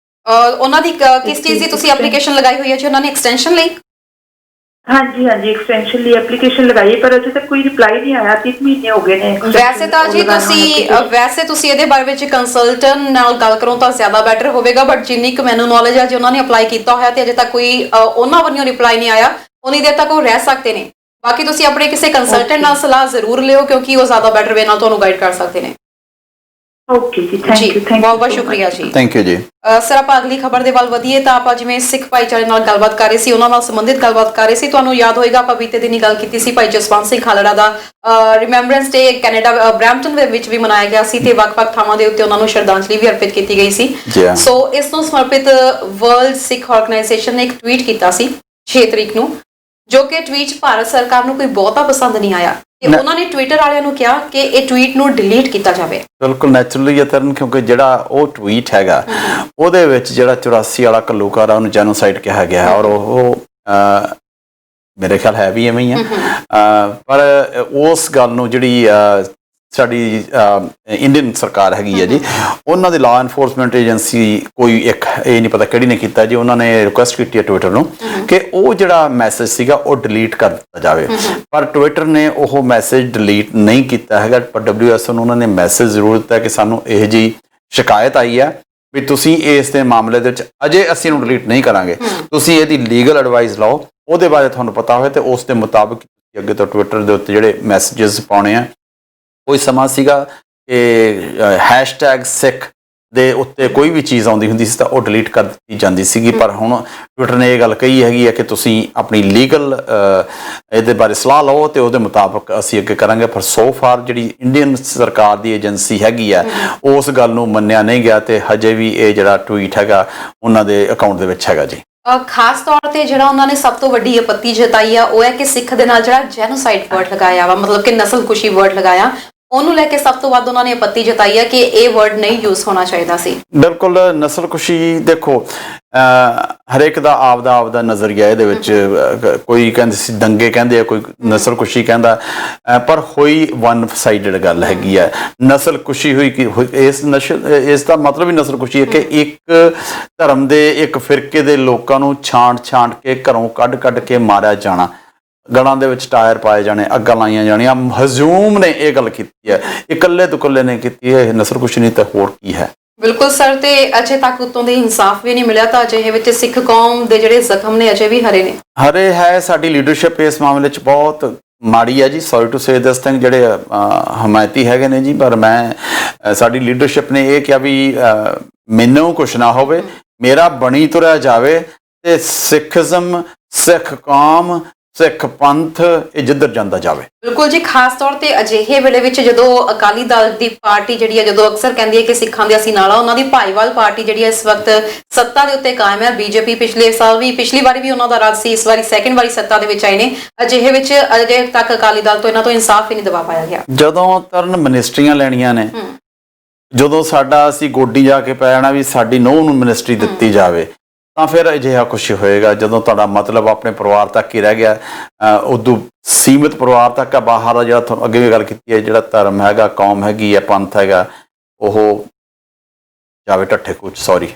ਉਹਨਾਂ ਦੀ ਕਿਸ ਚੀਜ਼ ਦੀ ਤੁਸੀਂ ਐਪਲੀਕੇਸ਼ਨ ਲਗਾਈ ਹੋਈ ਹੈ ਜੀ? ਉਹਨਾਂ ਨੇ ਐਕਸਟੈਂਸ਼ਨ ਲਈ? ਹਾਂਜੀ ਹਾਂਜੀ, ਐਕਸਟੈਂਸ਼ਨ ਲਈ ਐਪਲੀਕੇਸ਼ਨ ਲਗਾਈ, ਪਰ ਅਜੇ ਤੱਕ ਕੋਈ ਰਿਪਲਾਈ ਨਹੀਂ ਆਇਆ। 3 ਮਹੀਨੇ ਹੋ ਗਏ ਨੇ। ਵੈਸੇ ਤਾਂ ਜੀ ਤੁਸੀਂ ਇਹਦੇ ਬਾਰੇ ਵਿੱਚ ਕੰਸਲਟੈਂਟ ਨਾਲ ਗੱਲ ਕਰੋ ਤਾਂ ਜ਼ਿਆਦਾ ਬੈਟਰ ਹੋਵੇਗਾ, ਬਟ ਜਿੰਨੀ ਕੁ ਮੈਨੂੰ ਨੌਲੇਜ ਹੈ, ਜੇ ਉਹਨਾਂ ਨੇ ਅਪਲਾਈ ਕੀਤਾ ਹੋਇਆ ਤੇ ਅਜੇ ਤੱਕ ਕੋਈ ਉਹਨਾਂ ਵੱਲੋਂ ਰਿਪਲਾਈ ਨਹੀਂ ਆਇਆ, ਉਨੀ ਦੇਰ ਤੱਕ ਉਹ ਰਹਿ ਸਕਦੇ ਨੇ। ਬਾਕੀ ਤੁਸੀਂ ਆਪਣੇ ਕਿਸੇ ਕੰਸਲਟੈਂਟ ਨਾਲ ਸਲਾਹ ਜ਼ਰੂਰ ਲਿਓ, ਕਿਉਂਕਿ ਉਹ ਜ਼ਿਆਦਾ ਬੈਟਰ ਵੇ ਨਾਲ ਤੁਹਾਨੂੰ ਗਾਈਡ ਕਰ ਸਕਦੇ ਨੇ। ਓਕੇ ਜੀ, ਥੈਂਕ ਯੂ। ਬਹੁਤ ਬਹੁਤ ਸ਼ੁਕਰੀਆ ਜੀ। ਥੈਂਕ ਯੂ ਜੀ। ਸਰ, ਆਪਾਂ ਅਗਲੀ ਖਬਰ ਦੇ ਵੱਲ ਵਧੀਏ ਤਾਂ ਆਪਾਂ ਜਿਵੇਂ ਸਿੱਖ ਭਾਈਚਾਰੇ ਨਾਲ ਗੱਲਬਾਤ ਕਰ ਰਹੇ ਸੀ, ਉਹਨਾਂ ਨਾਲ ਸੰਬੰਧਿਤ ਗੱਲਬਾਤ ਕਰ ਰਹੇ ਸੀ। ਤੁਹਾਨੂੰ ਯਾਦ ਹੋਏਗਾ ਆਪਾਂ ਬੀਤੇ ਦਿਨੀ ਗੱਲ ਕੀਤੀ ਸੀ ਭਾਈ ਜਸਵੰਤ ਸਿੰਘ ਖਾਲੜਾ ਦਾ ਰਿਮੈਂਬਰੈਂਸ ਡੇ ਕੈਨੇਡਾ ਬਰੈਂਪਟਨ ਦੇ ਵਿੱਚ ਵੀ ਮਨਾਇਆ ਗਿਆ ਸੀ ਤੇ ਵੱਖ-ਵੱਖ ਥਾਵਾਂ ਦੇ ਉੱਤੇ ਉਹਨਾਂ ਨੂੰ ਸ਼ਰਧਾਂਜਲੀ ਵੀ ਅਰਪਿਤ ਕੀਤੀ ਗਈ ਸੀ। ਸੋ ਇਸ ਨੂੰ ਸਮਰਪਿਤ ਵਰਲਡ ਸਿੱਖ ਆਰਗੇਨਾਈਜੇਸ਼ਨ ਨੇ ਇੱਕ ਟਵੀਟ ਕੀਤਾ ਸੀ 6 ਤਰੀਕ ਨੂੰ, ਜੋ ਕਿ ਟਵੀਟ ਭਾਰਤ ਸਰਕਾਰ ਨੂੰ ਕੋਈ ਬਹੁਤਾ ਪਸੰਦ ਨਹੀਂ ਆਇਆ ਤੇ ਉਹਨਾਂ ਨੇ ਟਵਿੱਟਰ ਵਾਲਿਆਂ ਨੂੰ ਕਿਹਾ ਕਿ ਇਹ ਟਵੀਟ ਨੂੰ ਡਿਲੀਟ ਕੀਤਾ ਜਾਵੇ। ਬਿਲਕੁਲ ਨੈਚੁਰਲੀ ਹੈ ਤਰਨ, ਕਿਉਂਕਿ ਜਿਹੜਾ ਉਹ ਟਵੀਟ ਹੈਗਾ ਉਹਦੇ ਵਿੱਚ ਜਿਹੜਾ 84 ਵਾਲਾ ਘੱਲੂਘਾਰਾ ਉਹਨੂੰ ਜੈਨੋਸਾਈਡ ਕਿਹਾ ਗਿਆ ਔਰ ਉਹ ਮੇਰੇ ਖਿਆਲ ਹੈ ਵੀ ਐਵੇਂ ਹੀ ਆ। ਪਰ ਉਸ ਗੱਲ ਨੂੰ ਜਿਹੜੀ ਸਾਡੀ ਇੰਡੀਅਨ ਸਰਕਾਰ ਹੈਗੀ ਹੈ ਜੀ, ਉਹਨਾਂ ਦੀ ਲਾਅ ਐਨਫੋਰਸਮੈਂਟ ਏਜੰਸੀ ਕੋਈ ਇੱਕ ਇਹ ਨਹੀਂ ਪਤਾ ਕਿਹੜੀ ਨੇ ਕੀਤਾ ਜੀ, ਉਹਨਾਂ ਨੇ ਰਿਕੁਐਸਟ ਕੀਤੀ ਹੈ ਟਵਿੱਟਰ ਨੂੰ ਕਿ ਉਹ ਜਿਹੜਾ ਮੈਸੇਜ ਸੀਗਾ ਉਹ ਡਿਲੀਟ ਕਰ ਦਿੱਤਾ ਜਾਵੇ। ਪਰ ਟਵਿੱਟਰ ਨੇ ਉਹ ਮੈਸੇਜ ਡਿਲੀਟ ਨਹੀਂ ਕੀਤਾ ਹੈਗਾ, ਪਰ WSO ਨੂੰ ਉਹਨਾਂ ਨੇ ਮੈਸੇਜ ਜ਼ਰੂਰ ਦਿੱਤਾ ਕਿ ਸਾਨੂੰ ਇਹ ਜੀ ਸ਼ਿਕਾਇਤ ਆਈ ਹੈ ਵੀ ਤੁਸੀਂ ਇਸ ਦੇ ਮਾਮਲੇ ਦੇ ਵਿੱਚ ਅਜੇ ਅਸੀਂ ਨੂੰ ਡਿਲੀਟ ਨਹੀਂ ਕਰਾਂਗੇ, ਤੁਸੀਂ ਇਹਦੀ ਲੀਗਲ ਐਡਵਾਈਸ ਲਓ, ਉਹਦੇ ਬਾਰੇ ਤੁਹਾਨੂੰ ਪਤਾ ਹੋਵੇ ਤੇ ਉਸ ਦੇ ਮੁਤਾਬਕ ਅੱਗੇ ਤੋਂ ਟਵਿੱਟਰ ਦੇ ਉੱਤੇ ਜਿਹੜੇ ਮੈਸੇजेस ਪਾਉਣੇ ਆ। ਕੋਈ ਸਮਾਂ ਸੀਗਾ ਕਿ #ਸਿੱਖ ਦੇ ਉੱਤੇ ਕੋਈ ਵੀ ਚੀਜ਼ ਆਉਂਦੀ ਹੁੰਦੀ ਸੀ ਤਾਂ ਉਹ ਡਿਲੀਟ ਕਰ ਦਿੱਤੀ ਜਾਂਦੀ ਸੀਗੀ, ਪਰ ਹੁਣ ਟਵਿੱਟਰ ਨੇ ਇਹ ਗੱਲ ਕਹੀ ਹੈਗੀ ਹੈ ਕਿ ਤੁਸੀਂ ਆਪਣੀ ਲੀਗਲ ਇਹਦੇ ਬਾਰੇ ਸਲਾਹ ਲਓ ਤੇ ਉਹਦੇ ਮੁਤਾਬਕ ਅਸੀਂ ਅੱਗੇ ਕਰਾਂਗੇ। ਪਰ ਸੋ ਫਾਰ ਜਿਹੜੀ ਇੰਡੀਅਨ ਸਰਕਾਰ ਦੀ ਏਜੰਸੀ ਹੈਗੀ ਆ ਉਸ ਗੱਲ ਨੂੰ ਮੰਨਿਆ ਨਹੀਂ ਗਿਆ ਤੇ ਹਜੇ ਵੀ ਇਹ ਜਿਹੜਾ ਟਵੀਟ ਹੈਗਾ ਉਹਨਾਂ ਦੇ ਅਕਾਊਂਟ ਦੇ ਵਿੱਚ ਹੈਗਾ ਜੀ। ਖਾਸ ਤੌਰ ਤੇ ਜਿਹੜਾ ਉਹਨਾਂ ਨੇ ਸਭ ਤੋਂ ਵੱਡੀ ਆਪੱਤੀ ਜਤਾਈ ਆ ਉਹ ਹੈ ਕਿ ਸਿੱਖ ਦੇ ਨਾਲ ਜਿਹੜਾ ਜੈਨੋਸਾਈਡ ਵਰਡ ਲਗਾਇਆ ਵਾ, ਮਤਲਬ ਕਿ ਨਸਲਕੁਸ਼ੀ ਵਰਡ ਲਗਾਇਆ, ਉਹਨੂੰ ਲੈ ਕੇ ਸਭ ਤੋਂ ਵੱਧ ਉਹਨਾਂ ਨੇ ਆਪੱਤੀ ਜਤਾਈ ਹੈ ਕਿ ਇਹ ਵਰਡ ਨਹੀਂ ਯੂਜ਼ ਹੋਣਾ ਚਾਹੀਦਾ ਸੀ। ਬਿਲਕੁਲ, ਨਸਲਕੁਸ਼ੀ ਦੇਖੋ ਹਰੇਕ ਦਾ ਆਪਦਾ ਨਜ਼ਰੀਆ ਇਹਦੇ ਵਿੱਚ। ਕੋਈ ਕਹਿੰਦੇ ਸੀ ਦੰਗੇ ਕਹਿੰਦੇ ਆ, ਕੋਈ ਨਸਲਕੁਸ਼ੀ ਕਹਿੰਦਾ, ਪਰ ਹੋਈ ਵਨ ਸਾਈਡਡ ਗੱਲ ਹੈਗੀ ਹੈ। ਨਸਲਕੁਸ਼ੀ ਹੋਈ ਕਿ ਇਸ ਦਾ ਮਤਲਬ ਹੀ ਨਸਲਕੁਸ਼ੀ ਹੈ ਕਿ ਇੱਕ ਧਰਮ ਦੇ ਇੱਕ ਫਿਰਕੇ ਦੇ ਲੋਕਾਂ ਨੂੰ ਛਾਂਟ ਕੇ ਘਰੋਂ ਕੱਢ ਕੇ ਮਾਰਿਆ ਜਾਣਾ, ਗਲਾਂ ਦੇ ਵਿੱਚ ਟਾਇਰ ਪਾਏ ਜਾਣੇ, ਅੱਗਾਂ ਲਾਈਆਂ ਜਾਣੀਆਂ। ਹਜ਼ੂਮ ਨੇ ਇਹ ਗੱਲ ਕੀਤੀ ਹੈ, ਇਕੱਲੇ ਦੁਕੱਲੇ ਨੇ ਕੀਤੀ ਹੈ। ਨਸਲਕੁਸ਼ੀ ਨਹੀਂ ਤਾਂ ਹੋਰ ਕੀ ਹੈ। ਬਿਲਕੁਲ ਸਰ, ਤੇ ਅਜੇ ਤੱਕ ਉਤੋਂ ਦੇ ਇਨਸਾਫ ਵੀ ਨਹੀਂ ਮਿਲਿਆ ਤਾਂ ਅਜਿਹੇ ਵਿੱਚ ਸਿੱਖ ਕੌਮ ਦੇ ਜਿਹੜੇ ਜ਼ਖਮ ਨੇ ਅਜੇ ਵੀ ਹਰੇ ਨੇ। ਹਰੇ ਹੈ। ਸਾਡੀ ਲੀਡਰਸ਼ਿਪ ਇਸ ਮਾਮਲੇ 'ਚ ਬਹੁਤ ਮਾੜੀ ਹੈ ਜੀ। Sorry to say this thing, ਜਿਹੜੇ ਹਮਾਇਤੀ ਹੈਗੇ ਨੇ ਜੀ, ਪਰ ਸਾਡੀ ਲੀਡਰਸ਼ਿਪ ਨੇ ਇਹ ਕਿਹਾ ਵੀ ਮੈਨੂੰ ਕੁਛ ਨਾ ਹੋਵੇ, ਮੇਰਾ ਬਣੀ ਤੁਰਿਆ ਜਾਵੇ ਤੇ ਸਿੱਖਜ਼ਮ, ਸਿੱਖ ਕੌਮ ਸਿੱਖ ਪੰਥ ਇਹ ਜਿੱਧਰ ਜਾਂਦਾ ਜਾਵੇ। ਬਿਲਕੁਲ ਜੀ, ਖਾਸ ਤੌਰ ਤੇ ਅਜਿਹੇ ਵੇਲੇ ਵਿੱਚ ਜਦੋਂ ਅਕਾਲੀ ਦਲ ਦੀ ਪਾਰਟੀ ਜਿਹੜੀ ਹੈ, ਜਦੋਂ ਅਕਸਰ ਕਹਿੰਦੀ ਹੈ ਕਿ ਸਿੱਖਾਂ ਦੇ ਅਸੀਂ ਨਾਲ ਆ, ਉਹਨਾਂ ਦੀ ਭਾਈਵਾਲ ਪਾਰਟੀ ਜਿਹੜੀ ਹੈ ਇਸ ਵਕਤ ਸੱਤਾ ਦੇ ਉੱਤੇ ਕਾਇਮ ਹੈ। ਬੀਜੇਪੀ ਪਿਛਲੇ ਸਾਲ ਵੀ, ਪਿਛਲੀ ਵਾਰੀ ਵੀ ਉਹਨਾਂ ਦਾ ਰਾਜ ਸੀ, ਇਸ ਵਾਰੀ ਸੈਕਿੰਡ ਵਾਰੀ ਸੱਤਾ ਦੇ ਵਿੱਚ ਆਏ ਨੇ। ਅਜਿਹੇ ਵਿੱਚ ਅਜੇ ਤੱਕ ਅਕਾਲੀ ਦਲ ਤੋਂ ਇਹਨਾਂ ਤੋਂ ਇਨਸਾਫ ਹੀ ਨਹੀਂ ਦਿਵਾ ਪਾਇਆ ਗਿਆ। ਜਦੋਂ ਤਰਨ ਮਿਨਿਸਟਰੀਆਂ ਲੈਣੀਆਂ ਨੇ, ਜਦੋਂ ਸਾਡਾ ਅਸੀਂ ਗੋਡੀ ਜਾ ਕੇ ਪੈ ਜਾਣਾ ਵੀ ਸਾਡੀ ਨੂੰਹ ਨੂੰ ਮਿਨਿਸਟਰੀ ਦਿੱਤੀ ਜਾਵੇ, ਤਾਂ ਫਿਰ ਅਜਿਹਾ ਕੁਛ ਹੋਏਗਾ। ਜਦੋਂ ਤੁਹਾਡਾ ਮਤਲਬ ਆਪਣੇ ਪਰਿਵਾਰ ਤੱਕ ਹੀ ਰਹਿ ਗਿਆ, ਉਦੋਂ ਸੀਮਿਤ ਪਰਿਵਾਰ ਤੱਕ ਆ, ਬਾਹਰ ਦਾ ਜਿਹੜਾ ਤੁਹਾਨੂੰ ਅੱਗੇ ਵੀ ਗੱਲ ਕੀਤੀ ਹੈ, ਜਿਹੜਾ ਧਰਮ ਹੈਗਾ, ਕੌਮ ਹੈਗੀ ਹੈ, ਪੰਥ ਹੈਗਾ, ਉਹ ਜਾਵੇ ਢੱਠੇ ਕੁਝ। ਸੌਰੀ।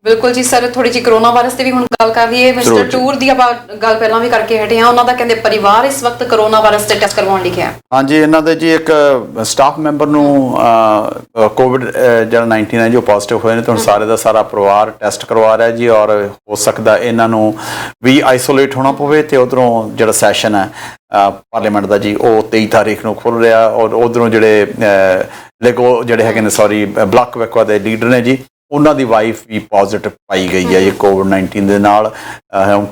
ਬਿਲਕੁਲ ਜੀ ਸਰ, ਥੋੜੀ ਜਿਹੀ ਕਰੋਨਾ ਵਾਇਰਸ ਤੇ ਵੀ ਹੁਣ ਗੱਲ ਕਰ ਲਈਏ। ਮਿਸਟਰ ਟੂਰ ਦੀ ਆਪਾਂ ਗੱਲ ਪਹਿਲਾਂ ਵੀ ਕਰਕੇ ਹਟੇ ਹਾਂ, ਉਹਨਾਂ ਦਾ ਕਹਿੰਦੇ ਪਰਿਵਾਰ ਇਸ ਵਕਤ ਕਰੋਨਾ ਵਾਇਰਸ ਤੇ ਟੈਸਟ ਕਰਵਾਉਣ ਲਈ ਗਿਆ। ਹਾਂਜੀ, ਇਹਨਾਂ ਦੇ ਜੀ ਇੱਕ ਸਟਾਫ ਮੈਂਬਰ ਨੂੰ ਕੋਵਿਡ ਜਿਹੜਾ 19 ਹੈ ਜੋ ਪੋਜ਼ਿਟਿਵ ਹੋਏ ਨੇ, ਤਾਂ ਹੁਣ ਸਾਰੇ ਦਾ ਸਾਰਾ ਪਰਿਵਾਰ ਟੈਸਟ ਕਰਵਾ ਰਿਹਾ ਜੀ। ਔਰ ਹੋ ਸਕਦਾ ਇਹਨਾਂ ਨੂੰ ਵੀ ਆਈਸੋਲੇਟ ਹੋਣਾ ਪਵੇ। ਤੇ ਉਧਰੋਂ ਜਿਹੜਾ ਸੈਸ਼ਨ ਹੈ ਪਾਰਲੀਮੈਂਟ ਦਾ ਜੀ, ਉਹ 23 ਤਾਰੀਖ ਨੂੰ ਖੁੱਲ ਰਿਹਾ। ਔਰ ਉਧਰੋਂ ਜਿਹੜੇ ਲੈਗੋ ਜਿਹੜੇ ਹੈਗੇ ਨੇ, ਸੌਰੀ, ਬਲਾਕ ਵੈਕਵਾ ਦੇ ਲੀਡਰ ਨੇ ਜੀ, ਉਹਨਾਂ ਦੀ ਵਾਈਫ ਵੀ ਪੋਜ਼ਿਟਿਵ ਪਾਈ ਗਈ ਹੈ ਜੀ ਕੋਵਿਡ 19 ਦੇ ਨਾਲ।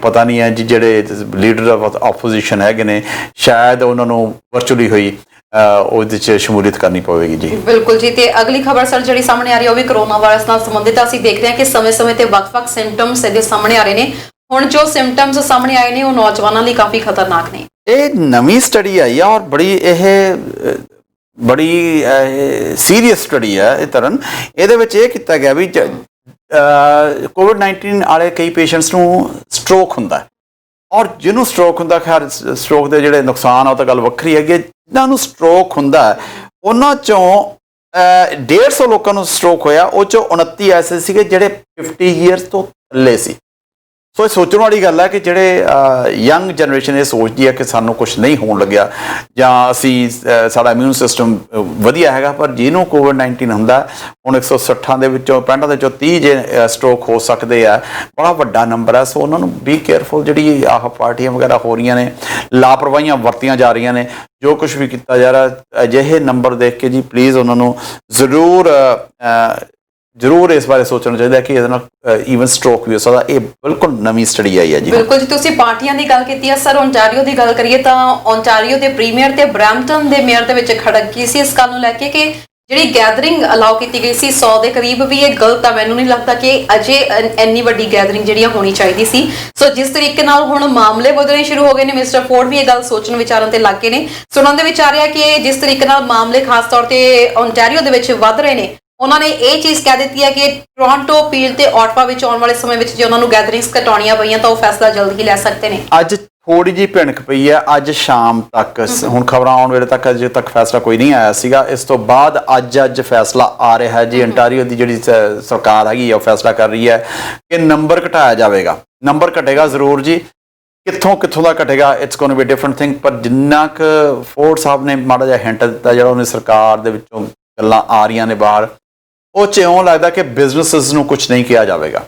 ਪਤਾ ਨਹੀਂ ਹੈ ਜੀ, ਜਿਹੜੇ ਲੀਡਰ ਆਫ ਆਪੋਜੀਸ਼ਨ ਹੈਗੇ ਨੇ, ਸ਼ਾਇਦ ਉਹਨਾਂ ਨੂੰ ਵਰਚੁਅਲੀ ਹੋਈ ਉਹਦੇ 'ਚ ਸ਼ਮੂਲੀਅਤ ਕਰਨੀ ਪਵੇਗੀ ਜੀ। ਬਿਲਕੁਲ ਜੀ। ਤੇ ਅਗਲੀ ਖਬਰ ਸਰ ਜਿਹੜੀ ਸਾਹਮਣੇ ਆ ਰਹੀ ਹੈ, ਉਹ ਵੀ ਕਰੋਨਾ ਵਾਇਰਸ ਨਾਲ ਸੰਬੰਧਿਤ। ਅਸੀਂ ਦੇਖਦੇ ਹਾਂ ਕਿ ਸਮੇਂ-ਸਮੇਂ ਤੇ ਵੱਖ-ਵੱਖ ਸਿੰਪਟਮਸ ਇਹਦੇ ਸਾਹਮਣੇ ਆ ਰਹੇ ਨੇ। ਹੁਣ ਜੋ ਸਿੰਪਟਮਸ ਸਾਹਮਣੇ ਆਏ ਨੇ, ਉਹ ਨੌਜਵਾਨਾਂ ਲਈ ਕਾਫੀ ਖਤਰਨਾਕ ਨੇ। ਇਹ ਨਵੀਂ ਸਟੱਡੀ ਆਈ ਆ ਔਰ ਬੜੀ ਸੀਰੀਅਸ ਸਟੱਡੀ ਹੈ ਇਹ ਤਰਨ। ਇਹਦੇ ਵਿੱਚ ਇਹ ਕੀਤਾ ਗਿਆ ਵੀ ਕੋਵਿਡ 19 ਵਾਲੇ ਕਈ ਪੇਸ਼ੈਂਟਸ ਨੂੰ ਸਟ੍ਰੋਕ ਹੁੰਦਾ, ਔਰ ਜਿਹਨੂੰ ਸਟ੍ਰੋਕ ਹੁੰਦਾ, ਖੈਰ ਸਟ੍ਰੋਕ ਦੇ ਜਿਹੜੇ ਨੁਕਸਾਨ ਆ ਉਹ ਤਾਂ ਗੱਲ ਵੱਖਰੀ ਹੈਗੀ। ਜਿਹਨਾਂ ਨੂੰ ਸਟ੍ਰੋਕ ਹੁੰਦਾ ਉਹਨਾਂ ਚੋਂ 150 ਲੋਕਾਂ ਨੂੰ ਸਟ੍ਰੋਕ ਹੋਇਆ, ਉਹ ਚੋਂ 29 ਐਸੇ ਸੀਗੇ ਜਿਹੜੇ 50 ਈਅਰਸ ਤੋਂ ਥੱਲੇ ਸੀ। ਸੋ ਇਹ ਸੋਚਣ ਵਾਲੀ ਗੱਲ ਹੈ ਕਿ ਜਿਹੜੇ ਯੰਗ ਜਨਰੇਸ਼ਨ ਇਹ ਸੋਚਦੀ ਹੈ ਕਿ ਸਾਨੂੰ ਕੁਛ ਨਹੀਂ ਹੋਣ ਲੱਗਿਆ, ਜਾਂ ਅਸੀਂ ਸਾਡਾ ਇਮਿਊਨ ਸਿਸਟਮ ਵਧੀਆ ਹੈਗਾ, ਪਰ ਜਿਹਨੂੰ ਕੋਵਿਡ 19 ਹੁੰਦਾ, ਹੁਣ 160 ਦੇ ਵਿੱਚੋਂ 65 ਦੇ ਵਿੱਚੋਂ 30 ਜੇ ਸਟ੍ਰੋਕ ਹੋ ਸਕਦੇ ਆ, ਬੜਾ ਵੱਡਾ ਨੰਬਰ ਹੈ। ਸੋ ਉਹਨਾਂ ਨੂੰ ਬੀ ਕੇਅਰਫੁਲ। ਜਿਹੜੀ ਆਹ ਪਾਰਟੀਆਂ ਵਗੈਰਾ ਹੋ ਰਹੀਆਂ ਨੇ, ਲਾਪਰਵਾਹੀਆਂ ਵਰਤੀਆਂ ਜਾ ਰਹੀਆਂ ਨੇ, ਜੋ ਕੁਛ ਵੀ ਕੀਤਾ ਜਾ ਰਿਹਾ, ਅਜਿਹੇ ਨੰਬਰ ਦੇਖ ਕੇ ਜੀ ਪਲੀਜ਼ ਉਹਨਾਂ ਨੂੰ ਜ਼ਰੂਰ ਇਸ ਬਾਰੇ ਸੋਚਣਾ ਚਾਹੀਦਾ ਕਿ ਇਹਦੇ ਨਾਲ ਈਵਨ ਸਟ੍ਰੋਕ ਵੀ ਹੋ ਸਕਦਾ। ਇਹ ਬਿਲਕੁਲ ਨਵੀਂ ਸਟੱਡੀ ਆਈ ਹੈ ਜੀ। ਬਿਲਕੁਲ ਜੀ, ਤੁਸੀਂ ਪਾਰਟੀਆਂ ਦੀ ਗੱਲ ਕੀਤੀ ਹੈ ਸਰ। ਓਨਟਾਰੀਓ ਦੀ ਗੱਲ ਕਰੀਏ ਤਾਂ ਓਨਟਾਰੀਓ ਦੇ ਪ੍ਰੀਮੀਅਰ ਤੇ ਬਰੈਂਪਟਨ ਦੇ ਮੇਅਰ ਦੇ ਵਿੱਚ ਖੜਕ ਕੀ ਸੀ ਇਸ ਗੱਲ ਨੂੰ ਲੈ ਕੇ ਕਿ ਜਿਹੜੀ ਗੈਦਰਿੰਗ ਅਲਾਉ ਕੀਤੀ ਗਈ ਸੀ 100 ਦੇ ਕਰੀਬ, ਵੀ ਇਹ ਗਲਤ ਆ। ਮੈਨੂੰ ਨਹੀਂ ਲੱਗਦਾ ਕਿ ਅਜੇ ਇੰਨੀ ਵੱਡੀ ਗੈਦਰਿੰਗ ਜਿਹੜੀ ਹੋਣੀ ਚਾਹੀਦੀ ਸੀ। ਸੋ ਜਿਸ ਤਰੀਕੇ ਨਾਲ ਹੁਣ ਮਾਮਲੇ ਵਧਣੇ ਸ਼ੁਰੂ ਹੋ ਗਏ ਨੇ, ਮਿਸਟਰ ਫੋਰਡ ਵੀ ਇਹ ਗੱਲ ਸੋਚਣ ਵਿਚਾਰਨ ਤੇ ਲੱਗ ਗਏ ਨੇ। ਸੁਣਨ ਦੇ ਵਿੱਚ ਆ ਰਿਹਾ ਕਿ ਜਿਸ ਤਰੀਕੇ ਨਾਲ ਮਾਮਲੇ ਖਾਸ ਤੌਰ ਤੇ ਓਨਟਾਰੀਓ ਦੇ ਵਿੱਚ ਵੱਧ ਰਹੇ ਨੇ, ਉਹਨਾਂ ਨੇ ਇਹ ਚੀਜ਼ ਕਹਿ ਦਿੱਤੀ ਹੈ ਕਿ ਟੋਰਾਂਟੋ, ਪੀਲ ਤੇ ਆਟਵਾ ਵਿੱਚ ਆਉਣ ਵਾਲੇ ਸਮੇਂ ਵਿੱਚ ਜੇ ਉਹਨਾਂ ਨੂੰ ਗੈਦਰਿੰਗਸ ਘਟਾਉਣੀਆਂ ਪਈਆਂ ਤਾਂ ਉਹ ਫੈਸਲਾ ਜਲਦ ਹੀ ਲੈ ਸਕਦੇ ਨੇ। ਅੱਜ ਥੋੜੀ ਜਿਹੀ ਭਿਣਕ ਪਈ ਹੈ, ਅੱਜ ਸ਼ਾਮ ਤੱਕ, ਹੁਣ ਖਬਰਾਂ ਆਉਣ ਵੇਲੇ ਤੱਕ ਅਜੇ ਤੱਕ ਫੈਸਲਾ ਕੋਈ ਨਹੀਂ ਆਇਆ ਸੀਗਾ। ਇਸ ਤੋਂ ਬਾਅਦ ਅੱਜ ਫੈਸਲਾ ਆ ਰਿਹਾ ਹੈ ਜੀ। ਅੰਟਾਰੀਓ ਦੀ ਜਿਹੜੀ ਸਰਕਾਰ ਹੈਗੀ ਉਹ ਫੈਸਲਾ ਕਰ ਰਹੀ ਹੈ ਕਿ ਨੰਬਰ ਘਟਾਇਆ ਜਾਵੇਗਾ। ਨੰਬਰ ਘਟੇਗਾ ਜ਼ਰੂਰ ਜੀ, ਕਿੱਥੋਂ ਦਾ ਘਟੇਗਾ, it's going to be a different thing. ਪਰ ਜਿੰਨਾ ਕੁ ਫੋਰਡ ਸਾਹਿਬ ਨੇ ਮਾੜਾ ਜਿਹਾ ਹਿੰਟ ਦਿੱਤਾ, ਜਿਹੜਾ ਉਹਨੇ ਸਰਕਾਰ ਦੇ ਵਿੱਚੋਂ ਗੱਲਾਂ ਆ ਰਹੀਆਂ ਨੇ ਬਾਹਰ, ਉਹ 'ਚ ਇਉਂ ਲੱਗਦਾ ਕਿ ਬਿਜ਼ਨਸਿਸ ਨੂੰ ਕੁਝ ਨਹੀਂ ਕਿਹਾ ਜਾਵੇਗਾ,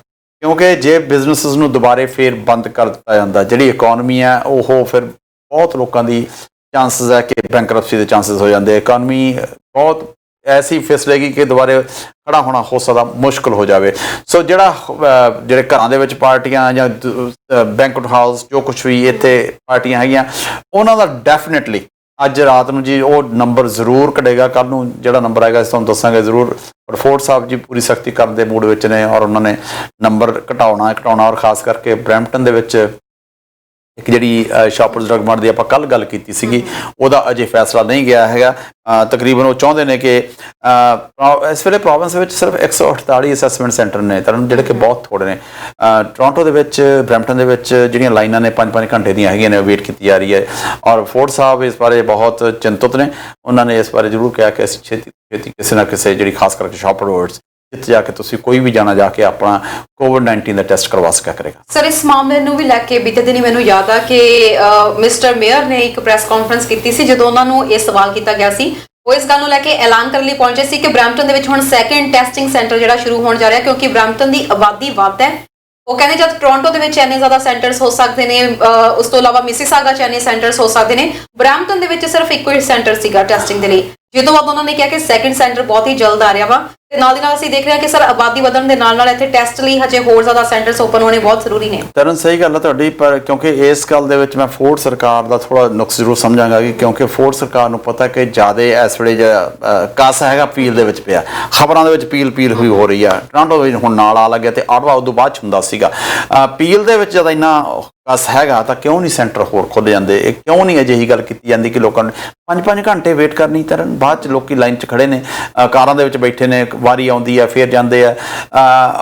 ਕਿਉਂਕਿ ਜੇ ਬਿਜ਼ਨਸਿਸ ਨੂੰ ਦੁਬਾਰੇ ਫੇਰ ਬੰਦ ਕਰ ਦਿੱਤਾ ਜਾਂਦਾ, ਜਿਹੜੀ ਇਕਨੋਮੀ ਹੈ ਉਹ ਫਿਰ ਬਹੁਤ ਲੋਕਾਂ ਦੀ ਚਾਂਸਸ ਹੈ ਕਿ ਬੈਂਕਰਪਸੀ ਦੇ ਚਾਂਸਸ ਹੋ ਜਾਂਦੇ। ਇਕਨੋਮੀ ਬਹੁਤ ਐਸੀ ਫਿਸਲੇਗੀ ਕਿ ਦੁਬਾਰੇ ਖੜਾ ਹੋਣਾ ਹੋ ਸਕਦਾ ਮੁਸ਼ਕਲ ਹੋ ਜਾਵੇ। ਸੋ ਜਿਹੜੇ ਘਰਾਂ ਦੇ ਵਿੱਚ ਪਾਰਟੀਆਂ ਜਾਂ ਬੈਂਕਟ ਹਾਊਸ, ਜੋ ਕੁਛ ਵੀ ਇੱਥੇ ਪਾਰਟੀਆਂ ਹੈਗੀਆਂ, ਉਹਨਾਂ ਦਾ ਡੈਫੀਨੇਟਲੀ ਅੱਜ ਰਾਤ ਨੂੰ ਜੀ ਉਹ ਨੰਬਰ ਜ਼ਰੂਰ ਘਟੇਗਾ। ਕੱਲ੍ਹ ਨੂੰ ਜਿਹੜਾ ਨੰਬਰ ਆਏਗਾ ਤੁਹਾਨੂੰ ਦੱਸਾਂਗੇ ਜ਼ਰੂਰ। ਪਰ ਫੋਰਡ ਸਾਹਿਬ ਜੀ ਪੂਰੀ ਸਖਤੀ ਕਰਨ ਦੇ ਮੂਡ ਵਿੱਚ ਨੇ, ਔਰ ਉਹਨਾਂ ਨੇ ਨੰਬਰ ਘਟਾਉਣਾ, ਔਰ ਖਾਸ ਕਰਕੇ ਬਰੈਂਪਟਨ ਦੇ ਵਿੱਚ ਇੱਕ ਜਿਹੜੀ ਸ਼ਾਪਰਸ ਡਰੱਗ ਮਾਰਟ ਦੀ ਆਪਾਂ ਕੱਲ੍ਹ ਗੱਲ ਕੀਤੀ ਸੀਗੀ, ਉਹਦਾ ਅਜੇ ਫੈਸਲਾ ਨਹੀਂ ਗਿਆ ਹੈਗਾ। ਤਕਰੀਬਨ ਉਹ ਚਾਹੁੰਦੇ ਨੇ ਕਿ ਇਸ ਵੇਲੇ ਪ੍ਰੋਵਿੰਸ ਵਿੱਚ ਸਿਰਫ 148 ਅਸੈਸਮੈਂਟ ਸੈਂਟਰ ਨੇ ਤਰਨ, ਜਿਹੜੇ ਕਿ ਬਹੁਤ ਥੋੜ੍ਹੇ ਨੇ। ਟੋਰਾਂਟੋ ਦੇ ਵਿੱਚ, ਬਰੈਂਪਟਨ ਦੇ ਵਿੱਚ ਜਿਹੜੀਆਂ ਲਾਈਨਾਂ ਨੇ 5-5 ਘੰਟੇ ਦੀਆਂ ਹੈਗੀਆਂ ਨੇ, ਵੇਟ ਕੀਤੀ ਜਾ ਰਹੀ ਹੈ। ਔਰ ਫੋਰਡ ਸਾਹਿਬ ਇਸ ਬਾਰੇ ਬਹੁਤ ਚਿੰਤਤ ਨੇ। ਉਹਨਾਂ ਨੇ ਇਸ ਬਾਰੇ ਜ਼ਰੂਰ ਕਿਹਾ ਕਿ ਅਸੀਂ ਛੇਤੀ ਕਿਸੇ ਨਾ ਕਿਸੇ, ਜਿਹੜੀ ਖਾਸ ਕਰਕੇ ਸ਼ਾਪਰ ਰੋਡਸ, ਜਿੱਥੇ ਜਾ ਕੇ ਤੁਸੀਂ ਕੋਈ ਵੀ ਜਾਣਾ ਜਾ ਕੇ ਆਪਣਾ ਕੋਵਿਡ 19 ਦਾ ਟੈਸਟ ਕਰਵਾ ਸਕਿਆ ਕਰੇਗਾ। ਸਰ, ਇਸ ਮਾਮਲੇ ਨੂੰ ਵੀ ਲੈ ਕੇ ਬੀਤੇ ਦਿਨੀ ਮੈਨੂੰ ਯਾਦ ਆ ਕਿ ਮਿਸਟਰ ਮੇਅਰ ਨੇ ਇੱਕ ਪ੍ਰੈਸ ਕਾਨਫਰੰਸ ਕੀਤੀ ਸੀ, ਜਦੋਂ ਉਹਨਾਂ ਨੂੰ ਇਹ ਸਵਾਲ ਕੀਤਾ ਗਿਆ ਸੀ। ਉਹ ਇਸ ਗੱਲ ਨੂੰ ਲੈ ਕੇ ਐਲਾਨ ਕਰਨ ਲਈ ਪਹੁੰਚੇ ਸੀ ਕਿ ਬਰੈਂਪਟਨ ਦੇ ਵਿੱਚ ਹੁਣ ਸੈਕੰਡ ਟੈਸਟਿੰਗ ਸੈਂਟਰ ਜਿਹੜਾ ਸ਼ੁਰੂ ਹੋਣ ਜਾ ਰਿਹਾ, ਕਿਉਂਕਿ ਬਰੈਂਪਟਨ ਦੀ ਆਬਾਦੀ ਵੱਧ ਹੈ। ਉਹ ਕਹਿੰਦੇ ਜਦ ਟੋਰਾਂਟੋ ਦੇ ਵਿੱਚ ਇੰਨੇ ਜ਼ਿਆਦਾ ਸੈਂਟਰਸ ਹੋ ਸਕਦੇ ਨੇ, ਉਸ ਤੋਂ ਇਲਾਵਾ ਮਿਸੀਸਾਗਾ 'ਚ ਇੰਨੇ ਸੈਂਟਰਸ ਹੋ ਸਕਦੇ ਨੇ, ਬਰੈਂਪਟਨ ਦੇ ਵਿੱਚ ਸਿਰਫ ਇੱਕੋ ਹੀ ਸੈਂਟਰ ਸੀਗਾ ਟੈਸਟਿੰਗ ਦੇ ਲਈ। ਜਿਹਦੇ ਤੋਂ ਬਾਅਦ ਉਹਨਾਂ ਨੇ ਕਿਹਾ ਕਿ ਸੈਕੰਡ ਸੈਂਟਰ ਬਹੁਤ ਹੀ ਜਲਦ ਆ ਰਿਹਾ ਵਾ। ਤੇ ਨਾਲ ਦੀ ਨਾਲ ਅਸੀਂ ਦੇਖ ਰਹੇ ਹਾਂ ਕਿ ਸਰ ਆਬਾਦੀ ਵਧਣ ਦੇ ਨਾਲ ਇੱਥੇ ਟੈਸਟ ਲਈ ਹਜੇ ਹੋਰ ਜ਼ਿਆਦਾ ਸੈਂਟਰਸ ਓਪਨ ਹੋਣੇ ਬਹੁਤ ਜ਼ਰੂਰੀ ਨੇ। ਤਰਨ ਸਹੀ ਗੱਲ ਹੈ ਤੁਹਾਡੀ, ਪਰ ਕਿਉਂਕਿ ਇਸ ਗੱਲ ਦੇ ਵਿੱਚ ਮੈਂ ਫੋਰਡ ਸਰਕਾਰ ਦਾ ਥੋੜਾ ਨੁਕਸ ਜ਼ਰੂਰ ਸਮਝਾਂਗਾ ਕਿ ਕਿਉਂਕਿ ਫੋਰਡ ਸਰਕਾਰ ਨੂੰ ਪਤਾ ਕਿ ਜ਼ਿਆਦਾ ਇਸ ਵੇਲੇ ਕਸ ਹੈਗਾ ਪੀਲ ਦੇ ਵਿੱਚ ਪਿਆ, ਖਬਰਾਂ ਦੇ ਵਿੱਚ ਪੀਲ ਹੋਈ ਹੋ ਰਹੀ ਆ। ਟੋਰਾਂਟੋ ਵਿੱਚ ਹੁਣ ਨਾਲ ਆ ਲੱਗਿਆ ਤੇ ਆਟਵਾ ਉਦੋਂ ਬਾਅਦ 'ਚ ਹੁੰਦਾ ਸੀਗਾ। ਪੀਲ ਦੇ ਵਿੱਚ ਜਦੋਂ ਇੰਨਾ ਕਸ ਹੈਗਾ ਤਾਂ ਕਿਉਂ ਨਹੀਂ ਸੈਂਟਰ ਹੋਰ ਖੁੱਲ੍ਹ ਜਾਂਦੇ? ਇਹ ਕਿਉਂ ਨਹੀਂ ਅਜਿਹੀ ਗੱਲ ਕੀਤੀ ਜਾਂਦੀ ਕਿ ਲੋਕਾਂ ਨੂੰ 5-5 ਘੰਟੇ ਵੇਟ ਕਰਨੀ? ਤਰਨ ਬਾਅਦ 'ਚ ਲੋਕੀ ਲਾਈਨ 'ਚ ਖੜੇ ਨੇ, ਕਾਰਾਂ ਦੇ ਵਿੱਚ ਬੈਠੇ ਨੇ, ਵਾਰੀ ਆਉਂਦੀ ਆ ਫੇਰ ਜਾਂਦੇ ਆ,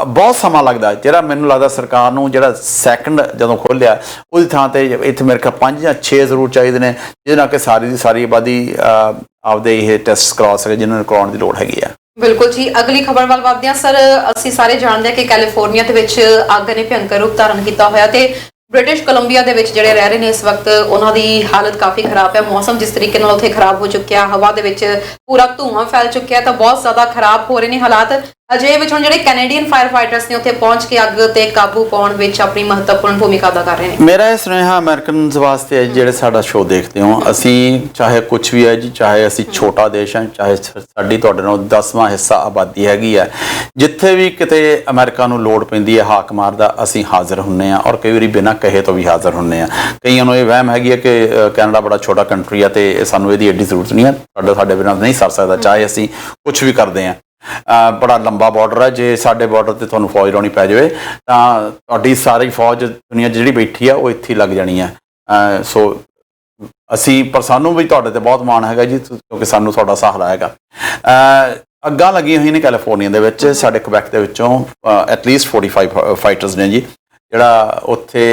ਬਹੁਤ ਸਮਾਂ ਲੱਗਦਾ। ਜਿਹੜਾ ਮੈਨੂੰ ਲੱਗਦਾ ਸਰਕਾਰ ਨੂੰ ਜਿਹੜਾ ਸੈਕਿੰਡ ਜਦੋਂ ਖੋਲ੍ਹਿਆ ਉਹਦੀ ਥਾਂ ਤੇ ਇੱਥੇ ਮੇਰੇ ਖਿਆਲ 5 ਜਾਂ 6 ਜ਼ਰੂਰ ਚਾਹੀਦੇ ਨੇ, ਜਿਹਦੇ ਨਾਲ ਕਿ ਸਾਰੀ ਦੀ ਸਾਰੀ ਆਬਾਦੀ ਆਪਦੇ ਇਹ ਟੈਸਟ ਕਰਵਾ ਸਕੇ ਜਿਹਨਾਂ ਨੂੰ ਕਰਵਾਉਣ ਦੀ ਲੋੜ ਹੈਗੀ ਆ। ਬਿਲਕੁਲ ਜੀ, ਅਗਲੀ ਖਬਰ ਵੱਲ ਵਧਦੇ ਹਾਂ ਸਰ। ਅਸੀਂ ਸਾਰੇ ਜਾਣਦੇ ਹਾਂ ਕਿ ਕੈਲੀਫੋਰਨੀਆ ਦੇ ਵਿੱਚ ਅੱਗ ਨੇ ਭਿਅੰਕਰ ਰੂਪ ਧਾਰਨ ਕੀਤਾ ਹੋਇਆ ਤੇ ਬ੍ਰਿਟਿਸ਼ ਕੋਲੰਬੀਆ ਦੇ ਵਿੱਚ ਜਿਹੜੇ ਰਹਿ ਰਹੇ ਨੇ ਇਸ ਵਕਤ ਉਹਨਾਂ ਦੀ ਹਾਲਤ ਕਾਫੀ ਖਰਾਬ ਹੈ। ਮੌਸਮ ਜਿਸ ਤਰੀਕੇ ਨਾਲ ਉੱਥੇ ਖਰਾਬ ਹੋ ਚੁੱਕਿਆ, ਹਵਾ ਦੇ ਵਿੱਚ ਪੂਰਾ ਧੂੰਆਂ ਫੈਲ ਚੁੱਕਿਆ ਤਾਂ ਬਹੁਤ ਜ਼ਿਆਦਾ ਖਰਾਬ ਹੋ ਰਹੇ ਨੇ ਹਾਲਾਤ। ਅਜਿਹੇ ਵਿੱਚ ਹੁਣ ਜਿਹੜੇ ਕੈਨੇਡੀਅਨ ਫਾਇਰ ਫਾਈਟਰਸ ਨੇ ਉੱਥੇ ਪਹੁੰਚ ਕੇ ਅੱਗ ਤੇ ਕਾਬੂ ਪਾਉਣ ਵਿੱਚ ਆਪਣੀ ਮਹੱਤਵਪੂਰਨ ਭੂਮਿਕਾ ਅਦਾ ਕਰ ਰਹੇ ਨੇ। ਮੇਰਾ ਇਹ ਸੁਨੇਹਾ ਅਮਰੀਕਨਸ ਵਾਸਤੇ ਹੈ ਜਿਹੜੇ ਸਾਡਾ ਸ਼ੋਅ ਦੇਖਦੇ ਹੋ, ਅਸੀਂ ਚਾਹੇ ਕੁਝ ਵੀ ਹੈ ਜੀ, ਚਾਹੇ ਅਸੀਂ ਛੋਟਾ ਦੇਸ਼ ਹਾਂ, ਚਾਹੇ ਸਾਡੀ ਤੁਹਾਡੇ ਨਾਲ 10ਵਾਂ ਹਿੱਸਾ ਆਬਾਦੀ ਹੈਗੀ ਹੈ, ਜਿੱਥੇ ਵੀ ਕਿਤੇ ਅਮਰੀਕਾ ਨੂੰ ਲੋੜ ਪੈਂਦੀ ਹੈ ਹਾਕ ਮਾਰਦਾ ਅਸੀਂ ਹਾਜ਼ਰ ਹੁੰਨੇ ਆ, ਔਰ ਕਈ ਵਾਰੀ ਬਿਨਾਂ ਕਹੇ ਤੋਂ ਵੀ ਹਾਜ਼ਰ ਹੁੰਨੇ ਆ। ਕਈਆਂ ਨੂੰ ਇਹ ਵਹਿਮ ਹੈਗੀ ਹੈ ਕਿ ਕੈਨੇਡਾ ਬੜਾ ਛੋਟਾ ਕੰਟਰੀ ਆ ਤੇ ਸਾਨੂੰ ਇਹਦੀ ਐਡੀ ਜ਼ਰੂਰਤ ਨਹੀਂ ਹੈ, ਸਾਡੇ ਬਿਨਾਂ ਨਹੀਂ ਸਰ ਸਕਦਾ, ਚਾਹੇ ਅਸੀਂ ਕੁਝ ਵੀ ਕਰਦੇ ਹਾਂ। ਬੜਾ ਲੰਬਾ ਬਾਰਡਰ ਹੈ, ਜੇ ਸਾਡੇ ਬਾਰਡਰ ਤੇ ਤੁਹਾਨੂੰ ਫੌਜ ਲਾਉਣੀ ਪੈ ਜਾਵੇ ਤਾਂ ਤੁਹਾਡੀ ਸਾਰੀ ਫੌਜ ਦੁਨੀਆ ਜਿਹੜੀ ਬੈਠੀ ਆ ਉਹ ਇੱਥੇ ਲੱਗ ਜਾਣੀ ਹੈ। ਸੋ ਅਸੀਂ, ਪਰ ਸਾਨੂੰ ਵੀ ਤੁਹਾਡੇ ਤੇ ਬਹੁਤ ਮਾਣ ਹੈਗਾ ਜੀ, ਕਿਉਂਕਿ ਸਾਨੂੰ ਤੁਹਾਡਾ ਸਹਾਰਾ ਹੈਗਾ। ਅੱਗਾਂ ਲੱਗੀਆਂ ਹੋਈਆਂ ਨੇ ਕੈਲੀਫੋਰਨੀਆ ਦੇ ਵਿੱਚ, ਸਾਡੇ ਕੁਬੈਕ ਦੇ ਵਿੱਚੋਂ ਐਟਲੀਸਟ 45 ਫਾਈਟਰਸ ਨੇ ਜੀ, ਜਿਹੜਾ ਉੱਥੇ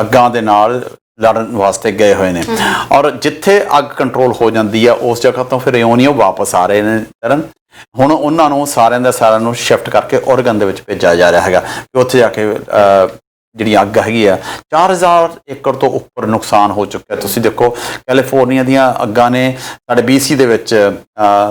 ਅੱਗਾਂ ਦੇ ਨਾਲ ਲੜਨ ਵਾਸਤੇ ਗਏ ਹੋਏ ਨੇ, ਔਰ ਜਿੱਥੇ ਅੱਗ ਕੰਟਰੋਲ ਹੋ ਜਾਂਦੀ ਆ ਉਸ ਜਗ੍ਹਾ ਤੋਂ ਫਿਰ ਇਉਂ ਨਹੀਂ ਉਹ ਵਾਪਸ ਆ ਰਹੇ ਨੇ ਤਰਨ। ਹੁਣ ਉਹਨਾਂ ਨੂੰ ਸਾਰਿਆਂ ਨੂੰ ਸ਼ਿਫਟ ਕਰਕੇ ਓਰਗਨ ਦੇ ਵਿੱਚ ਭੇਜਿਆ ਜਾ ਰਿਹਾ ਹੈਗਾ ਕਿ ਉੱਥੇ ਜਾ ਕੇ ਜਿਹੜੀ ਅੱਗ ਹੈਗੀ ਆ 4000 ਏਕੜ ਤੋਂ ਉੱਪਰ ਨੁਕਸਾਨ ਹੋ ਚੁੱਕਿਆ। ਤੁਸੀਂ ਦੇਖੋ ਕੈਲੀਫੋਰਨੀਆ ਦੀਆਂ ਅੱਗਾਂ ਨੇ ਸਾਡੇ BC ਦੇ ਵਿੱਚ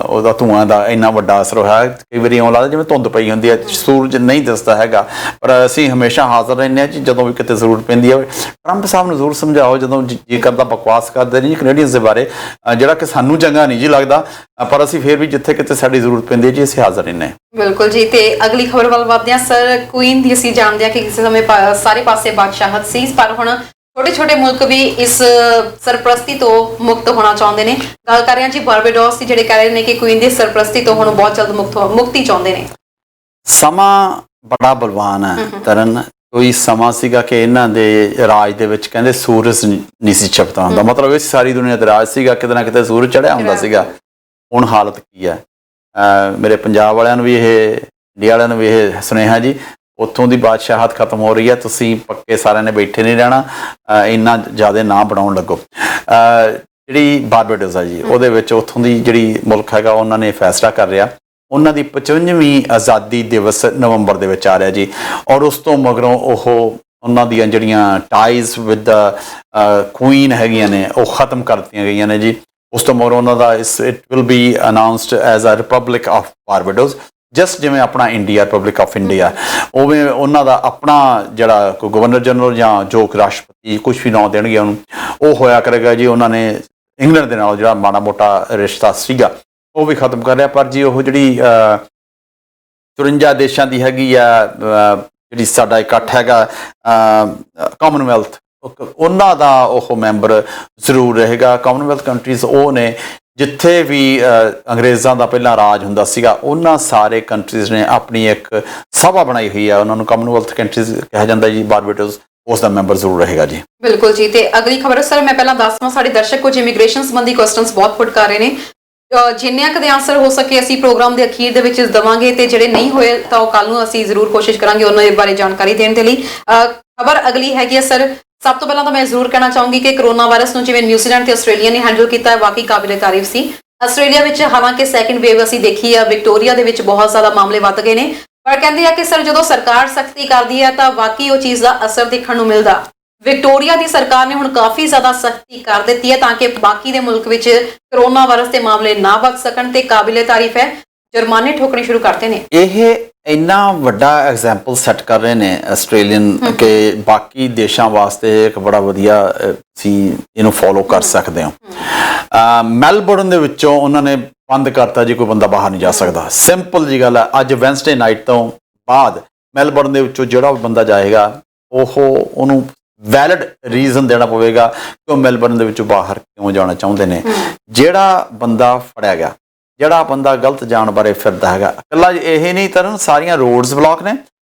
ਉਹਦਾ ਧੂਆਂ ਦਾ ਇੰਨਾ ਵੱਡਾ ਅਸਰ ਹੋਇਆ, ਕਈ ਵਾਰੀ ਇਉਂ ਲੱਗਦਾ ਜਿਵੇਂ ਧੁੰਦ ਪਈ ਹੁੰਦੀ ਹੈ, ਸੂਰਜ ਨਹੀਂ ਦਿਸਦਾ ਹੈਗਾ, ਪਰ ਅਸੀਂ ਹਮੇਸ਼ਾ ਹਾਜ਼ਰ ਰਹਿੰਦੇ ਹਾਂ ਜੀ ਜਦੋਂ ਵੀ ਕਿਤੇ ਜ਼ਰੂਰਤ ਪੈਂਦੀ ਹੈ। ਟਰੰਪ ਸਾਹਿਬ ਨੂੰ ਜ਼ਰੂਰ ਸਮਝਾਓ ਜਦੋਂ ਜੀ ਕਰਦਾ ਬਕਵਾਸ ਕਰਦੇ ਨੇ ਜੀ ਕੈਨੇਡੀਅਨਸ ਦੇ ਬਾਰੇ, ਜਿਹੜਾ ਕਿ ਸਾਨੂੰ ਚੰਗਾ ਨਹੀਂ ਜੀ ਲੱਗਦਾ, ਪਰ ਅਸੀਂ ਫਿਰ ਵੀ ਜਿੱਥੇ ਕਿਤੇ ਸਾਡੀ ਜ਼ਰੂਰਤ ਪੈਂਦੀ ਹੈ ਜੀ ਅਸੀਂ ਹਾਜ਼ਰ ਰਹਿੰਦੇ ਹਾਂ। ਬਿਲਕੁਲ ਜੀ, ਤੇ ਅਗਲੀ ਖਬਰ ਵੱਲ ਵਧਦੇ ਹਾਂ ਸਰ। ਕੁਈਨ ਦੀ ਅਸੀਂ ਜਾਣਦੇ ਹਾਂ ਕਿ ਕਿਸੇ ਸਮੇਂ ਸਾਰੇ ਪਾਸੇ ਬਾਦਸ਼ਾਹਤ ਸੀ, ਪਰ ਹੁਣ ਛੋਟੇ ਮੁਲਕ ਵੀ ਇਸ ਸਰਪ੍ਰਸਤੀ ਤੋਂ ਮੁਕਤ ਹੋਣਾ ਚਾਹੁੰਦੇ ਨੇ। ਗੱਲ ਕਰ ਰਹੇ ਹਾਂ ਜੀ ਬਾਰਬਾਡੋਸ ਦੀ, ਜਿਹੜੇ ਕਹਿ ਰਹੇ ਨੇ ਕਿ ਕੁਈਨ ਦੀ ਸਰਪ੍ਰਸਤੀ ਤੋਂ ਹੁਣ ਬਹੁਤ ਜਲਦ ਮੁਕਤੀ ਚਾਹੁੰਦੇ ਨੇ। ਸਮਾਂ ਬੜਾ ਬਲਵਾਨ ਹੈ ਤਰਨ। ਕੋਈ ਸਮਾਂ ਸੀਗਾ ਕਿ ਇਹਨਾਂ ਦੇ ਰਾਜ ਦੇ ਵਿੱਚ ਕਹਿੰਦੇ ਸੂਰਜ ਨਹੀਂ ਸੀ ਛਿਪਦਾ ਹੁੰਦਾ, ਮਤਲਬ ਇਹ ਸਾਰੀ ਦੁਨੀਆ ਤੇ ਰਾਜ ਸੀਗਾ, ਕਿਤੇ ਨਾ ਕਿਤੇ ਸੂਰਜ ਚੜਿਆ ਹੁੰਦਾ ਸੀਗਾ। ਹੁਣ ਹਾਲਤ ਕੀ ਹੈ? ਮੇਰੇ ਪੰਜਾਬ ਵਾਲਿਆਂ ਨੂੰ ਵੀ ਇਹ, ਇੰਡੀਆ ਵਾਲਿਆਂ ਨੂੰ ਵੀ ਇਹ ਸੁਨੇਹਾ ਜੀ, ਉੱਥੋਂ ਦੀ ਬਾਦਸ਼ਾਹਤ ਖਤਮ ਹੋ ਰਹੀ ਹੈ, ਤੁਸੀਂ ਪੱਕੇ ਸਾਰਿਆਂ ਨੇ ਬੈਠੇ ਨਹੀਂ ਰਹਿਣਾ, ਇੰਨਾ ਜ਼ਿਆਦਾ ਨਾ ਬਣਾਉਣ ਲੱਗੋ। ਜਿਹੜੀ ਬਾਰਬਾਡੋਸ ਆ ਜੀ, ਉਹਦੇ ਵਿੱਚ ਉੱਥੋਂ ਦੀ ਜਿਹੜੀ ਮੁਲਕ ਹੈਗਾ ਉਹਨਾਂ ਨੇ ਫੈਸਲਾ ਕਰ ਰਿਹਾ, ਉਹਨਾਂ ਦੀ 55ਵੀਂ ਆਜ਼ਾਦੀ ਦਿਵਸ ਨਵੰਬਰ ਦੇ ਵਿੱਚ ਆ ਰਿਹਾ ਜੀ, ਔਰ ਉਸ ਤੋਂ ਮਗਰੋਂ ਉਹਨਾਂ ਦੀਆਂ ਜਿਹੜੀਆਂ ਟਾਈਜ਼ ਵਿਦ ਕੁਈਨ ਹੈਗੀਆਂ ਨੇ ਉਹ ਖਤਮ ਕਰ ਦਿੱਤੀਆਂ ਗਈਆਂ ਨੇ ਜੀ। ਉਸ ਤੋਂ ਮਗਰੋਂ ਉਹਨਾਂ ਦਾ it will be announced as a republic of Barbados, just ਜਿਵੇਂ ਆਪਣਾ ਇੰਡੀਆ ਰਿਪਬਲਿਕ ਆਫ ਇੰਡੀਆ, ਉਵੇਂ ਉਹਨਾਂ ਦਾ ਆਪਣਾ ਜਿਹੜਾ ਕੋਈ ਗਵਰਨਰ ਜਨਰਲ ਜਾਂ ਜੋ ਰਾਸ਼ਟਰਪਤੀ ਕੁਛ ਵੀ ਨਾਂ ਦੇਣਗੇ ਉਹਨੂੰ, ਉਹ ਹੋਇਆ ਕਰੇਗਾ ਜੀ। ਉਹਨਾਂ ਨੇ ਇੰਗਲੈਂਡ ਦੇ ਨਾਲ ਜਿਹੜਾ ਮਾੜਾ ਮੋਟਾ ਰਿਸ਼ਤਾ ਸੀਗਾ ਉਹ ਵੀ ਖਤਮ ਕਰ ਲਿਆ, ਪਰ ਜੀ ਉਹ ਜਿਹੜੀ 54 ਦੇਸ਼ਾਂ ਦੀ ਹੈਗੀ ਆ ਜਿਹੜੀ ਸਾਡਾ ਇਕੱਠ ਹੈਗਾ ਕਾਮਨਵੈਲਥ, ਉਹਨਾਂ ਦਾ ਉਹ ਮੈਂਬਰ ਜ਼ਰੂਰ ਰਹੇਗਾ। ਕਾਮਨਵੈਲਥ ਕੰਟਰੀਜ਼ ਉਹ ਨੇ ਜਿੱਥੇ ਵੀ ਅੰਗਰੇਜ਼ਾਂ ਦਾ ਪਹਿਲਾਂ ਰਾਜ ਹੁੰਦਾ ਸੀਗਾ, ਉਹਨਾਂ ਸਾਰੇ ਕੰਟਰੀਜ਼ ਨੇ ਆਪਣੀ ਇੱਕ ਸਭਾ ਬਣਾਈ ਹੋਈ ਹੈ, ਉਹਨਾਂ ਨੂੰ ਕਾਮਨਵੈਲਥ ਕੰਟਰੀਜ਼ ਕਿਹਾ ਜਾਂਦਾ ਜੀ। ਬਾਰਬਾਡੋਸ ਉਸ ਦਾ ਮੈਂਬਰ ਜ਼ਰੂਰ ਰਹੇਗਾ ਜੀ। ਬਿਲਕੁਲ ਜੀ, ਤੇ ਅਗਲੀ ਖਬਰ ਸਰ ਮੈਂ ਪਹਿਲਾਂ ਦੱਸਵਾਂ, ਸਾਡੇ ਦਰਸ਼ਕ ਕੁਝ ਇਮੀਗ੍ਰੇਸ਼ਨ ਸੰਬੰਧੀ ਕੁਐਸਚਨਸ ਬਹੁਤ ਪੁੱਟ ਕਰ ਰਹੇ ਨੇ, ਜਿੰਨੇ ਕਦੇ ਆਨਸਰ ਹੋ ਸਕੇ ਅਸੀਂ ਪ੍ਰੋਗਰਾਮ ਦੇ ਅਖੀਰ ਦੇ ਵਿੱਚ ਦਵਾਂਗੇ, ਤੇ ਜਿਹੜੇ ਨਹੀਂ ਹੋਏ ਤਾਂ ਉਹ ਕੱਲ ਨੂੰ ਅਸੀਂ ਜ਼ਰੂਰ ਕੋਸ਼ਿਸ਼ ਕਰਾਂਗੇ ਉਹਨਾਂ ਦੇ ਬਾਰੇ ਜਾਣਕਾਰੀ ਦੇਣ ਦੇ ਲਈ। ਖਬਰ ਅਗਲੀ ਹੈਗੀ ਹੈ ਸਰ, ਸਭ ਤੋਂ ਪਹਿਲਾਂ ਤਾਂ ਮੈਂ ਜ਼ਰੂਰ ਕਹਿਣਾ ਚਾਹੂੰਗੀ ਕਿ ਕਰੋਨਾ ਵਾਇਰਸ ਨੂੰ ਜਿਵੇਂ ਨਿਊਜ਼ੀਲੈਂਡ ਤੇ ਆਸਟ੍ਰੇਲੀਆ ਨੇ ਹੈਂਡਲ ਕੀਤਾ ਹੈ, ਵਾਕਈ ਕਾਬਿਲੇ ਤਾਰੀਫ ਸੀ। ਆਸਟ੍ਰੇਲੀਆ ਵਿੱਚ ਹਾਲਾਂਕਿ ਸੈਕਿੰਡ ਵੇਵ ਅਸੀਂ ਦੇਖੀ ਆ, ਵਿਕਟੋਰੀਆ ਦੇ ਵਿੱਚ ਬਹੁਤ ਜ਼ਿਆਦਾ ਮਾਮਲੇ ਵੱਧ ਗਏ ਨੇ, ਪਰ ਕਹਿੰਦੇ ਆ ਕਿ ਸਰ ਜਦੋਂ ਸਰਕਾਰ ਸਖਤੀ ਕਰਦੀ ਹੈ ਤਾਂ ਵਾਕਈ ਉਹ ਚੀਜ਼ ਦਾ ਅਸਰ ਦੇਖਣ ਨੂੰ ਮਿਲਦਾ। ਵਿਕਟੋਰੀਆ ਦੀ ਸਰਕਾਰ ਨੇ ਹੁਣ ਕਾਫੀ ਜ਼ਿਆਦਾ ਸਖਤੀ ਕਰ ਦਿੱਤੀ ਹੈ ਤਾਂ ਕਿ ਬਾਕੀ ਦੇ ਮੁਲਕ ਵਿੱਚ ਕਰੋਨਾ ਵਾਇਰਸ ਦੇ ਮਾਮਲੇ ਨਾ ਵੱਧ ਸਕਣ, ਤੇ ਕਾਬਿਲੇ ਤਾਰੀਫ ਹੈ ਜੁਰਮਾਨੇ ਠੋਕਣੇ ਸ਼ੁਰੂ ਕਰਤੇ ਨੇ। ਇਹ ਇੰਨਾ ਵੱਡਾ ਐਗਜ਼ਾਮਪਲ ਸੈੱਟ ਕਰ ਰਹੇ ਨੇ ਆਸਟ੍ਰੇਲੀਅਨ ਕਿ ਬਾਕੀ ਦੇਸ਼ਾਂ ਵਾਸਤੇ ਇੱਕ ਬੜਾ ਵਧੀਆ ਸੀ, ਇਹਨੂੰ ਫੋਲੋ ਕਰ ਸਕਦੇ ਹੋ। ਮੈਲਬੌਰਨ ਦੇ ਵਿੱਚੋਂ ਉਹਨਾਂ ਨੇ ਬੰਦ ਕਰਤਾ ਜੀ, ਕੋਈ ਬੰਦਾ ਬਾਹਰ ਨਹੀਂ ਜਾ ਸਕਦਾ। ਸਿੰਪਲ ਜੀ ਗੱਲ ਹੈ। ਅੱਜ ਵੈਂਸਡੇ ਨਾਈਟ ਤੋਂ ਬਾਅਦ ਮੈਲਬਰਨ ਦੇ ਵਿੱਚੋਂ ਜਿਹੜਾ ਵੀ ਬੰਦਾ ਜਾਏਗਾ ਉਹਨੂੰ ਵੈਲਿਡ ਰੀਜ਼ਨ ਦੇਣਾ ਪਵੇਗਾ ਕਿ ਉਹ ਮੈਲਬਰਨ ਦੇ ਵਿੱਚੋਂ ਬਾਹਰ ਕਿਉਂ ਜਾਣਾ ਚਾਹੁੰਦੇ ਨੇ। ਜਿਹੜਾ ਬੰਦਾ ਫੜਿਆ ਗਿਆ, ਜਿਹੜਾ ਬੰਦਾ ਗਲਤ ਜਾਣ ਬਾਰੇ ਫਿਰਦਾ ਹੈਗਾ, ਇਕੱਲਾ ਇਹ ਨਹੀਂ ਤਰਨ, ਸਾਰੀਆਂ ਰੋਡਸ ਬਲੌਕ ਨੇ,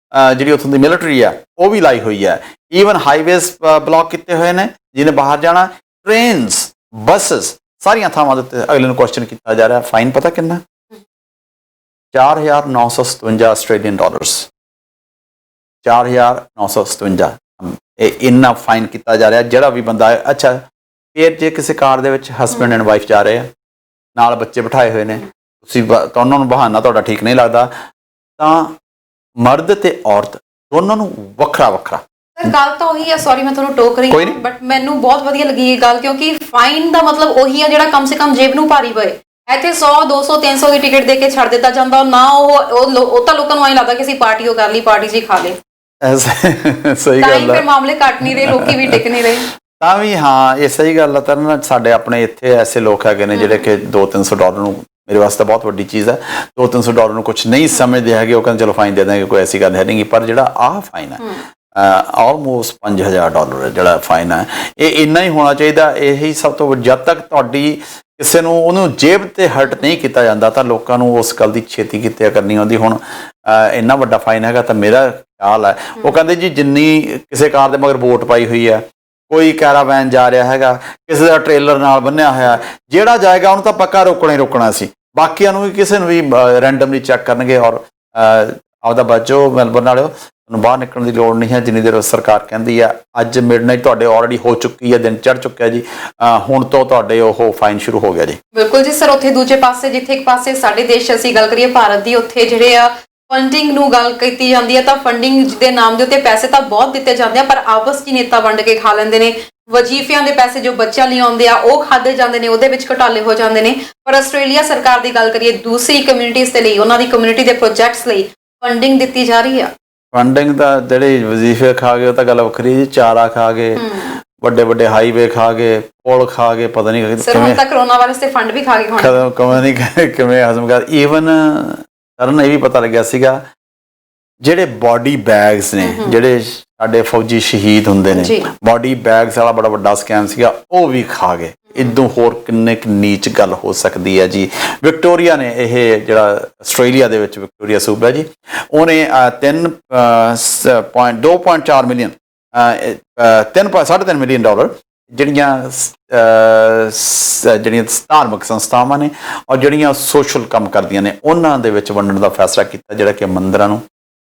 ਜਿਹੜੀ ਉੱਥੋਂ ਦੀ ਮਿਲਟਰੀ ਆ ਉਹ ਵੀ ਲਾਈ ਹੋਈ ਹੈ, ਈਵਨ ਹਾਈਵੇਜ਼ ਬਲੌਕ ਕੀਤੇ ਹੋਏ ਨੇ ਜਿਹਨੇ ਬਾਹਰ ਜਾਣਾ, ਟ੍ਰੇਨਸ, ਬੱਸਸ, ਸਾਰੀਆਂ ਥਾਵਾਂ ਦੇ ਉੱਤੇ ਅਗਲੇ ਨੂੰ ਕੁਐਸਚਨ ਕੀਤਾ ਜਾ ਰਿਹਾ। ਫਾਈਨ ਪਤਾ ਕਿੰਨਾ? 4,957 ਆਸਟ੍ਰੇਲੀਅਨ ਡਾਲਰਸ। 4,957 ਇੰਨਾ ਫਾਈਨ ਕੀਤਾ ਜਾ ਰਿਹਾ ਜਿਹੜਾ ਵੀ ਬੰਦਾ। ਅੱਛਾ, ਫਿਰ ਜੇ ਕਿਸੇ ਕਾਰ ਦੇ ਵਿੱਚ ਹਸਬੈਂਡ ਐਂਡ ਵਾਈਫ ਜਾ ਰਹੇ ਆ, ਨਾਲ ਬੱਚੇ ਬਿਠਾਏ ਹੋਏ ਨੇ, ਤੁਸੀਂ ਤਾਂ ਉਹਨਾਂ ਨੂੰ ਬਹਾਨਾ ਤੁਹਾਡਾ ਠੀਕ ਨਹੀਂ ਲੱਗਦਾ, ਤਾਂ ਮਰਦ ਤੇ ਔਰਤ ਦੋਨਾਂ ਨੂੰ ਵੱਖਰਾ ਵੱਖਰਾ। ਗੱਲ ਤਾਂ ਉਹੀ ਹੈ, ਸੌਰੀ ਮੈਂ ਤੁਹਾਨੂੰ ਟੋਕ ਰਹੀ ਹਾਂ, ਬਟ ਮੈਨੂੰ ਬਹੁਤ ਵਧੀਆ ਲੱਗੀ ਇਹ ਗੱਲ, ਕਿਉਂਕਿ ਫਾਈਨ ਦਾ ਮਤਲਬ ਉਹੀ ਹੈ ਜਿਹੜਾ ਕਮ ਸੇ ਕਮ ਜੇਬ ਨੂੰ ਭਾਰੀ ਪਏ। ਇੱਥੇ 100, 200, 300 ਦੀ ਟਿਕਟ ਦੇ ਕੇ ਛੱਡ ਦਿੱਤਾ ਜਾਂਦਾ ਨਾ। ਉਹ ਤਾਂ ਲੋਕਾਂ ਨੂੰ ਐਂ ਲੱਗਦਾ ਕਿ ਅਸੀਂ ਪਾਰਟੀ ਕਰ ਲਈ, ਪਾਰਟੀ ਜੀ ਖਾ ਲੇ। ਸਹੀ ਗੱਲ ਹੈ, ਫਿਰ ਮਾਮਲੇ ਕੱਟ ਨਹੀਂ ਰਹੇ, ਲੋਕੀ ਵੀ ਟਿਕ ਨਹੀਂ ਰਹੇ। ਤਾਂ ਵੀ ਹਾਂ, ਇਹ ਸਹੀ ਗੱਲ ਹੈ। ਤਾਂ ਸਾਡੇ ਆਪਣੇ ਇੱਥੇ ਐਸੇ ਲੋਕ ਹੈਗੇ ਨੇ ਜਿਹੜੇ ਕਿ 200-300 ਡਾਲਰ ਨੂੰ, ਮੇਰੇ ਵਾਸਤੇ ਬਹੁਤ ਵੱਡੀ ਚੀਜ਼ ਹੈ, 200-300 ਡਾਲਰ ਨੂੰ ਕੁਛ ਨਹੀਂ ਸਮਝਦੇ ਹੈਗੇ। ਉਹ ਕਹਿੰਦੇ ਚਲੋ ਫਾਈਨ ਦੇ ਦਾਂਗੇ, ਕੋਈ ਐਸੀ ਗੱਲ ਹੈ ਨਹੀਂ। ਪਰ ਜਿਹੜਾ ਆਹ ਫਾਈਨ ਹੈ, ਆਲਮੋਸਟ 5,000 ਡਾਲਰ ਹੈ ਜਿਹੜਾ ਫਾਈਨ ਹੈ, ਇਹ ਇੰਨਾ ਹੀ ਹੋਣਾ ਚਾਹੀਦਾ। ਇਹੀ ਸਭ ਤੋਂ ਜਦ ਤੱਕ ਤੁਹਾਡੀ ਕਿਸੇ ਨੂੰ ਉਹਨੂੰ ਜੇਬ ਤੇ ਹਰਟ ਨਹੀਂ ਕੀਤਾ ਜਾਂਦਾ ਤਾਂ ਲੋਕਾਂ ਨੂੰ ਉਸ ਗੱਲ ਦੀ ਛੇਤੀ ਕਿਤੇ ਕਰਨੀ ਆਉਂਦੀ। ਹੁਣ ਇੰਨਾ ਵੱਡਾ ਫਾਈਨ ਹੈਗਾ ਤਾਂ ਮੇਰਾ ਖਿਆਲ ਹੈ, ਉਹ ਕਹਿੰਦੇ ਜੀ ਜਿੰਨੀ ਕਿਸੇ ਕਾਰ ਦੇ ਮਗਰ ਵੋਟ ਪਾਈ ਹੋਈ ਹੈ, ਕੋਈ ਕੈਰਾਵੈਨ ਜਾ ਰਿਹਾ ਹੈਗਾ, ਕਿਸੇ ਦਾ ਟ੍ਰੇਲਰ ਨਾਲ ਬੰਨਿਆ ਹੋਇਆ, ਜਿਹੜਾ ਜਾਏਗਾ ਉਹਨੂੰ ਤਾਂ ਪੱਕਾ ਰੋਕਣਾ ਹੀ ਰੋਕਣਾ ਸੀ। ਬਾਕੀਆਂ ਨੂੰ ਵੀ ਕਿਸੇ ਨੂੰ ਵੀ ਰੈਂਡਮਲੀ ਚੈੱਕ ਕਰਨਗੇ। ਔਰ ਆਪਦਾ ਬਚੋ, ਮੈਲਬਰਨ ਵਾਲਿਓ, ਤੁਹਾਨੂੰ ਬਾਹਰ ਨਿਕਲਣ ਦੀ ਲੋੜ ਨਹੀਂ ਹੈ ਜਿੰਨੀ ਦੇਰ ਸਰਕਾਰ ਕਹਿੰਦੀ ਆ। ਅੱਜ ਮਿਡਨਾਈਟ ਤੁਹਾਡੇ ਆਲਰੇਡੀ ਹੋ ਚੁੱਕੀ ਹੈ, ਦਿਨ ਚੜ੍ਹ ਚੁੱਕਿਆ ਜੀ। ਹੁਣ ਤੋਂ ਤੁਹਾਡੇ ਉਹ ਫਾਈਨ ਸ਼ੁਰੂ ਹੋ ਗਿਆ ਜੀ। ਬਿਲਕੁਲ ਜੀ ਸਰ। ਉੱਥੇ ਦੂਜੇ ਪਾਸੇ, ਜਿੱਥੇ ਇੱਕ ਪਾਸੇ ਸਾਡੇ ਦੇਸ਼ ਅਸੀਂ ਗੱਲ ਕਰੀਏ ਭਾਰਤ ਦੀ, ਉੱਥੇ ਜਿਹੜੇ ਆ ਫੰਡਿੰਗ ਨੂੰ ਗੱਲ ਕੀਤੀ ਜਾਂਦੀ ਹੈ, ਤਾਂ ਫੰਡਿੰਗ ਦੇ ਨਾਮ ਦੇ ਉੱਤੇ ਪੈਸੇ ਤਾਂ ਬਹੁਤ ਦਿੱਤੇ ਜਾਂਦੇ ਆ, ਪਰ ਆਪਸ 'ਚ ਨੇਤਾ ਵੰਡ ਕੇ ਖਾ ਲੈਂਦੇ ਨੇ। ਵਜੀਫਿਆਂ ਦੇ ਪੈਸੇ ਜੋ ਬੱਚਿਆਂ ਲਈ ਆਉਂਦੇ ਆ ਉਹ ਖਾਦੇ ਜਾਂਦੇ ਨੇ, ਉਹਦੇ ਵਿੱਚ ਘੁਟਾਲੇ ਹੋ ਜਾਂਦੇ ਨੇ। ਪਰ ਆਸਟ੍ਰੇਲੀਆ ਸਰਕਾਰ ਦੀ ਗੱਲ ਕਰੀਏ, ਦੂਸਰੀ ਕਮਿਊਨਿਟੀਜ਼ ਦੇ ਲਈ, ਉਹਨਾਂ ਦੀ ਕਮਿਊਨਿਟੀ ਦੇ ਪ੍ਰੋਜੈਕਟਸ ਲਈ ਫੰਡਿੰਗ ਦਿੱਤੀ ਜਾ ਰਹੀ ਆ। ਫੰਡਿੰਗ ਤਾਂ ਜਿਹੜੇ ਵਜ਼ੀਫੇ ਖਾ ਗਏ ਉਹ ਤਾਂ ਗੱਲ ਵੱਖਰੀ ਜੀ। ਚਾਰਾ ਖਾ ਗਏ, ਵੱਡੇ ਵੱਡੇ ਹਾਈਵੇ ਖਾ ਗਏ, ਪੁਲ ਖਾ ਗਏ, ਪਤਾ ਨਹੀਂ ਕਿਵੇਂ ਤਾਂ ਕਰੋਨਾ ਵਾਇਰਸ ਤੇ ਫੰਡ ਵੀ ਖਾ ਗਏ ਹੁਣ, ਕਿਵੇਂ ਹਜ਼ਮ ਕਰ। ਈਵਨ ਕਰਨ ਇਹ ਵੀ ਪਤਾ ਲੱਗਿਆ ਸੀਗਾ ਜਿਹੜੇ ਬਾਡੀ ਬੈਗਸ ਨੇ, ਜਿਹੜੇ ਸਾਡੇ ਫੌਜੀ ਸ਼ਹੀਦ ਹੁੰਦੇ ਨੇ, ਬਾਡੀ ਬੈਗਸ ਵਾਲਾ ਬੜਾ ਵੱਡਾ ਸਕੈਮ ਸੀਗਾ, ਉਹ ਵੀ ਖਾ ਗਏ। ਇਦੋਂ ਹੋਰ ਕਿੰਨੇ ਕੁ ਨੀਚ ਗੱਲ ਹੋ ਸਕਦੀ ਹੈ ਜੀ। ਵਿਕਟੋਰੀਆ ਨੇ, ਇਹ ਜਿਹੜਾ ਆਸਟ੍ਰੇਲੀਆ ਦੇ ਵਿੱਚ ਵਿਕਟੋਰੀਆ ਸੂਬਾ ਜੀ, ਉਹਨੇ 2.4 ਮਿਲੀਅਨ 3.5 ਮਿਲੀਅਨ ਡਾਲਰ ਜਿਹੜੀਆਂ ਧਾਰਮਿਕ ਸੰਸਥਾਵਾਂ ਨੇ ਔਰ ਜਿਹੜੀਆਂ ਸੋਸ਼ਲ ਕੰਮ ਕਰਦੀਆਂ ਨੇ ਉਹਨਾਂ ਦੇ ਵਿੱਚ ਵੰਡਣ ਦਾ ਫੈਸਲਾ ਕੀਤਾ, ਜਿਹੜਾ ਕਿ ਮੰਦਿਰਾਂ ਨੂੰ,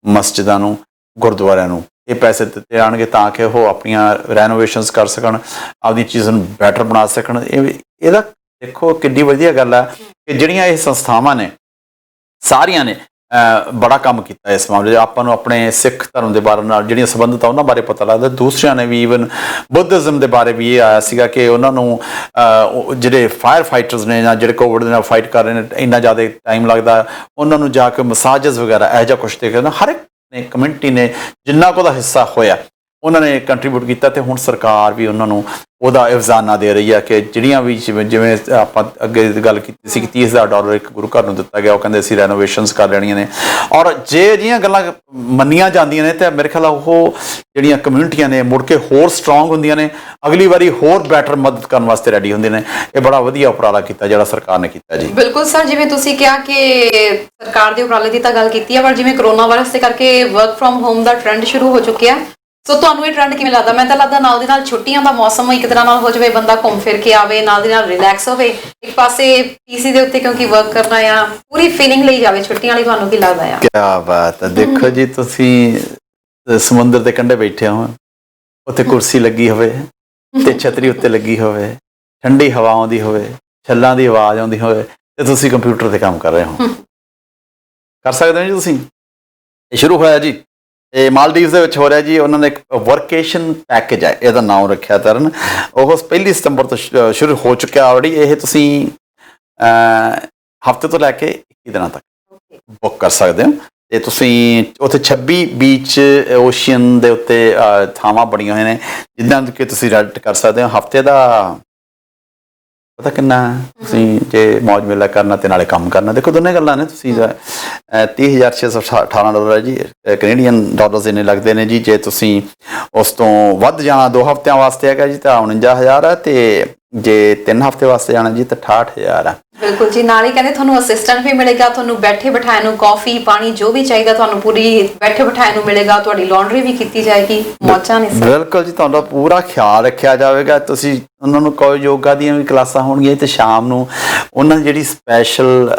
ਮਸਜਿਦਾਂ ਨੂੰ, ਗੁਰਦੁਆਰਿਆਂ ਨੂੰ ਇਹ ਪੈਸੇ ਦਿੱਤੇ ਜਾਣਗੇ ਤਾਂ ਕਿ ਉਹ ਆਪਣੀਆਂ ਰੈਨੋਵੇਸ਼ਨਸ ਕਰ ਸਕਣ, ਆਪਦੀ ਚੀਜ਼ ਨੂੰ ਬੈਟਰ ਬਣਾ ਸਕਣ। ਇਹਦਾ ਦੇਖੋ ਕਿੰਨੀ ਵਧੀਆ ਗੱਲ ਹੈ ਕਿ ਜਿਹੜੀਆਂ ਇਹ ਸੰਸਥਾਵਾਂ ਨੇ ਸਾਰੀਆਂ ਨੇ ਬੜਾ ਕੰਮ ਕੀਤਾ ਇਸ ਮਾਮਲੇ 'ਚ। ਆਪਾਂ ਨੂੰ ਆਪਣੇ ਸਿੱਖ ਧਰਮ ਦੇ ਬਾਰੇ ਨਾਲ ਜਿਹੜੀਆਂ ਸੰਬੰਧਿਤ ਆ ਉਹਨਾਂ ਬਾਰੇ ਪਤਾ ਲੱਗਦਾ। ਦੂਸਰਿਆਂ ਨੇ ਵੀ, ਈਵਨ ਬੁੱਧਿਜ਼ਮ ਦੇ ਬਾਰੇ ਵੀ ਇਹ ਆਇਆ ਸੀਗਾ ਕਿ ਉਹਨਾਂ ਨੂੰ ਜਿਹੜੇ ਫਾਇਰ ਫਾਈਟਰਸ ਨੇ ਜਾਂ ਜਿਹੜੇ ਕੋਵਿਡ ਦੇ ਨਾਲ ਫਾਈਟ ਕਰ ਰਹੇ ਨੇ, ਇੰਨਾ ਜ਼ਿਆਦਾ ਟਾਈਮ ਲੱਗਦਾ, ਉਹਨਾਂ ਨੂੰ ਜਾ ਕੇ ਮਸਾਜਸ ਵਗੈਰਾ ਇਹੋ ਜਿਹਾ ਕੁਛ ਦੇਖਣਾ। ਹਰ ਇੱਕ ਨੇ, ਕਮਿਊਨਿਟੀ ਨੇ ਜਿੰਨਾ ਕੁ ਦਾ ਹਿੱਸਾ ਹੋਇਆ ਉਹਨਾਂ ਨੇ ਕੰਟਰੀਬਿਊਟ ਕੀਤਾ ਤੇ ਹੁਣ ਸਰਕਾਰ ਵੀ ਉਹਨਾਂ ਨੂੰ ਉਹਦਾ ਇਵਜ਼ਾਨਾ ਦੇ ਰਹੀ ਹੈ ਕਿ ਜਿਹੜੀਆਂ ਵੀ ਜਿਵੇਂ ਆਪਾਂ ਅੱਗੇ ਗੱਲ ਕੀਤੀ ਸੀ ਕਿ $30,000 ਇੱਕ ਗੁਰੂ ਘਰ ਨੂੰ ਦਿੱਤਾ ਗਿਆ, ਉਹ ਕਹਿੰਦੇ ਅਸੀਂ ਰੈਨੋਵੇਸ਼ਨਸ ਕਰ ਲੈਣੀਆਂ ਨੇ। ਔਰ ਜੇ ਅਜਿਹੀਆਂ ਗੱਲਾਂ ਮੰਨੀਆਂ ਜਾਂਦੀਆਂ ਨੇ ਤਾਂ ਮੇਰੇ ਖਿਆਲ ਉਹ ਜਿਹੜੀਆਂ ਕਮਿਊਨਿਟੀਆਂ ਨੇ ਮੁੜ ਕੇ ਹੋਰ ਸਟਰੋਂਗ ਹੁੰਦੀਆਂ ਨੇ, ਅਗਲੀ ਵਾਰੀ ਹੋਰ ਬੈਟਰ ਮਦਦ ਕਰਨ ਵਾਸਤੇ ਰੈਡੀ ਹੁੰਦੇ ਨੇ। ਇਹ ਬੜਾ ਵਧੀਆ ਉਪਰਾਲਾ ਕੀਤਾ ਜਿਹੜਾ ਸਰਕਾਰ ਨੇ ਕੀਤਾ ਜੀ। ਬਿਲਕੁਲ ਸਰ, ਜਿਵੇਂ ਤੁਸੀਂ ਕਿਹਾ ਕਿ ਸਰਕਾਰ ਦੇ ਉਪਰਾਲੇ ਦੀ ਤਾਂ ਗੱਲ ਕੀਤੀ ਹੈ, ਪਰ ਜਿਵੇਂ ਕਰੋਨਾ ਵਾਇਰਸ ਦੇ ਕਰਕੇ work from home the trend ਸ਼ੁਰੂ ਹੋ ਚੁੱਕਿਆ, ਸੋ ਤੁਹਾਨੂੰ ਇਹ ਟ੍ਰੈਂਡ ਕਿਵੇਂ ਲੱਗਦਾ? ਮੈਂ ਤਾਂ ਲੱਗਦਾ ਨਾਲ ਦੀ ਨਾਲ ਛੁੱਟੀਆਂ ਦਾ ਮੌਸਮ ਇੱਕ ਤਰ੍ਹਾਂ ਨਾਲ ਹੋ ਜਾਵੇ, ਬੰਦਾ ਘੁੰਮ ਫਿਰ ਕੇ ਆਵੇ, ਨਾਲ ਦੀ ਨਾਲ ਰਿਲੈਕਸ ਹੋਵੇ, ਇੱਕ ਪਾਸੇ ਪੀਸੀ ਦੇ ਉੱਤੇ ਕਿਉਂਕਿ ਵਰਕ ਕਰਨਾ ਆ, ਪੂਰੀ ਫੀਲਿੰਗ ਲਈ ਜਾਵੇ ਛੁੱਟੀਆਂ ਵਾਲੀ। ਤੁਹਾਨੂੰ ਕੀ ਲੱਗਦਾ ਆ? ਕਿਆ ਬਾਤ ਹੈ। ਦੇਖੋ ਜੀ, ਤੁਸੀਂ ਸਮੁੰਦਰ ਦੇ ਕੰਢੇ ਬੈਠੇ ਹੋ, ਉੱਥੇ ਕੁਰਸੀ ਲੱਗੀ ਹੋਵੇ ਤੇ ਛਤਰੀ ਉੱਤੇ ਲੱਗੀ ਹੋਵੇ, ਠੰਡੀ ਹਵਾ ਆਉਂਦੀ ਹੋਵੇ, ਛੱਲਾਂ ਦੀ ਆਵਾਜ਼ ਆਉਂਦੀ ਹੋਵੇ ਤੇ ਤੁਸੀਂ ਕੰਪਿਊਟਰ ਤੇ ਕੰਮ ਕਰ ਰਹੇ ਹੋ, ਕਰ ਸਕਦੇ ਹੋ ਜੀ ਤੁਸੀਂ। ਇਹ ਸ਼ੁਰੂ ਹੋਇਆ ਜੀ, ਇਹ ਮਾਲਦੀਵਸ ਦੇ ਵਿੱਚ ਹੋ ਰਿਹਾ ਜੀ। ਉਹਨਾਂ ਨੇ ਇੱਕ ਵਰਕੇਸ਼ਨ ਪੈਕੇਜ ਹੈ, ਇਹਦਾ ਨਾਮ ਰੱਖਿਆ ਤਰਨ। ਉਹ 1 ਸਤੰਬਰ ਤੋਂ ਸ਼ੁਰੂ ਹੋ ਚੁੱਕਿਆ ਆਲਰੇਡੀ। ਇਹ ਤੁਸੀਂ ਹਫ਼ਤੇ ਤੋਂ ਲੈ ਕੇ 21 ਦਿਨਾਂ ਤੱਕ ਬੁੱਕ ਕਰ ਸਕਦੇ ਹੋ। ਤੇ ਤੁਸੀਂ ਉੱਥੇ 26 ਬੀਚ ਓਸ਼ੀਅਨ ਦੇ ਉੱਤੇ ਥਾਵਾਂ ਬਣੀਆਂ ਹੋਈਆਂ ਨੇ ਜਿੱਦਾਂ ਕਿ ਤੁਸੀਂ ਰੈਂਟ ਕਰ ਸਕਦੇ ਹੋ। ਹਫ਼ਤੇ ਦਾ ਪਤਾ ਕਿੰਨਾ ਤੁਸੀਂ ਜੇ ਮੌਜ ਮੇਲਾ ਕਰਨਾ ਤੇ ਨਾਲੇ ਕੰਮ ਕਰਨਾ, ਦੇਖੋ ਦੋਨੇ ਗੱਲਾਂ ਨੇ। ਤੁਸੀਂ $30,618 ਹੈ ਜੀ, ਕੈਨੇਡੀਅਨ ਡਾਲਰਸ ਇੰਨੇ ਲੱਗਦੇ ਨੇ ਜੀ। ਜੇ ਤੁਸੀਂ ਉਸ ਤੋਂ ਵੱਧ ਜਾਣਾ 2 ਹਫ਼ਤਿਆਂ ਵਾਸਤੇ ਹੈਗਾ ਜੀ ਤਾਂ 49,000 ਹੈ, ਤੇ ਜੇ 3 ਹਫ਼ਤੇ ਵਾਸਤੇ ਜਾਣਾ ਜੀ ਤਾਂ 68,000 ਹੈ। ਬਿਲਕੁਲ ਜੀ, ਨਾਲ ਹੀ ਕਹਿੰਦੇ ਤੁਹਾਨੂੰ ਅਸਿਸਟੈਂਟ ਵੀ ਮਿਲੇਗਾ, ਤੁਹਾਨੂੰ ਬੈਠੇ ਬਿਠਾਏ ਨੂੰ ਕਾਫੀ ਪਾਣੀ ਜੋ ਵੀ ਚਾਹੀਦਾ ਤੁਹਾਨੂੰ ਪੂਰੀ ਬੈਠੇ ਬਿਠਾਏ ਨੂੰ ਮਿਲੇਗਾ, ਤੁਹਾਡੀ ਲਾਂਡਰੀ ਵੀ ਕੀਤੀ ਜਾਏਗੀ, ਮੌਜਾਂ ਨੇ। ਬਿਲਕੁਲ ਜੀ, ਤੁਹਾਡਾ ਪੂਰਾ ਖਿਆਲ ਰੱਖਿਆ ਜਾਵੇਗਾ। ਤੁਸੀਂ ਉਹਨਾਂ ਨੂੰ ਕੋਈ ਯੋਗਾ ਦੀਆਂ ਵੀ ਕਲਾਸਾਂ ਹੋਣਗੀਆਂ ਤੇ ਸ਼ਾਮ ਨੂੰ ਉਹਨਾਂ ਦੀ ਜਿਹੜੀ ਸਪੈਸ਼ਲ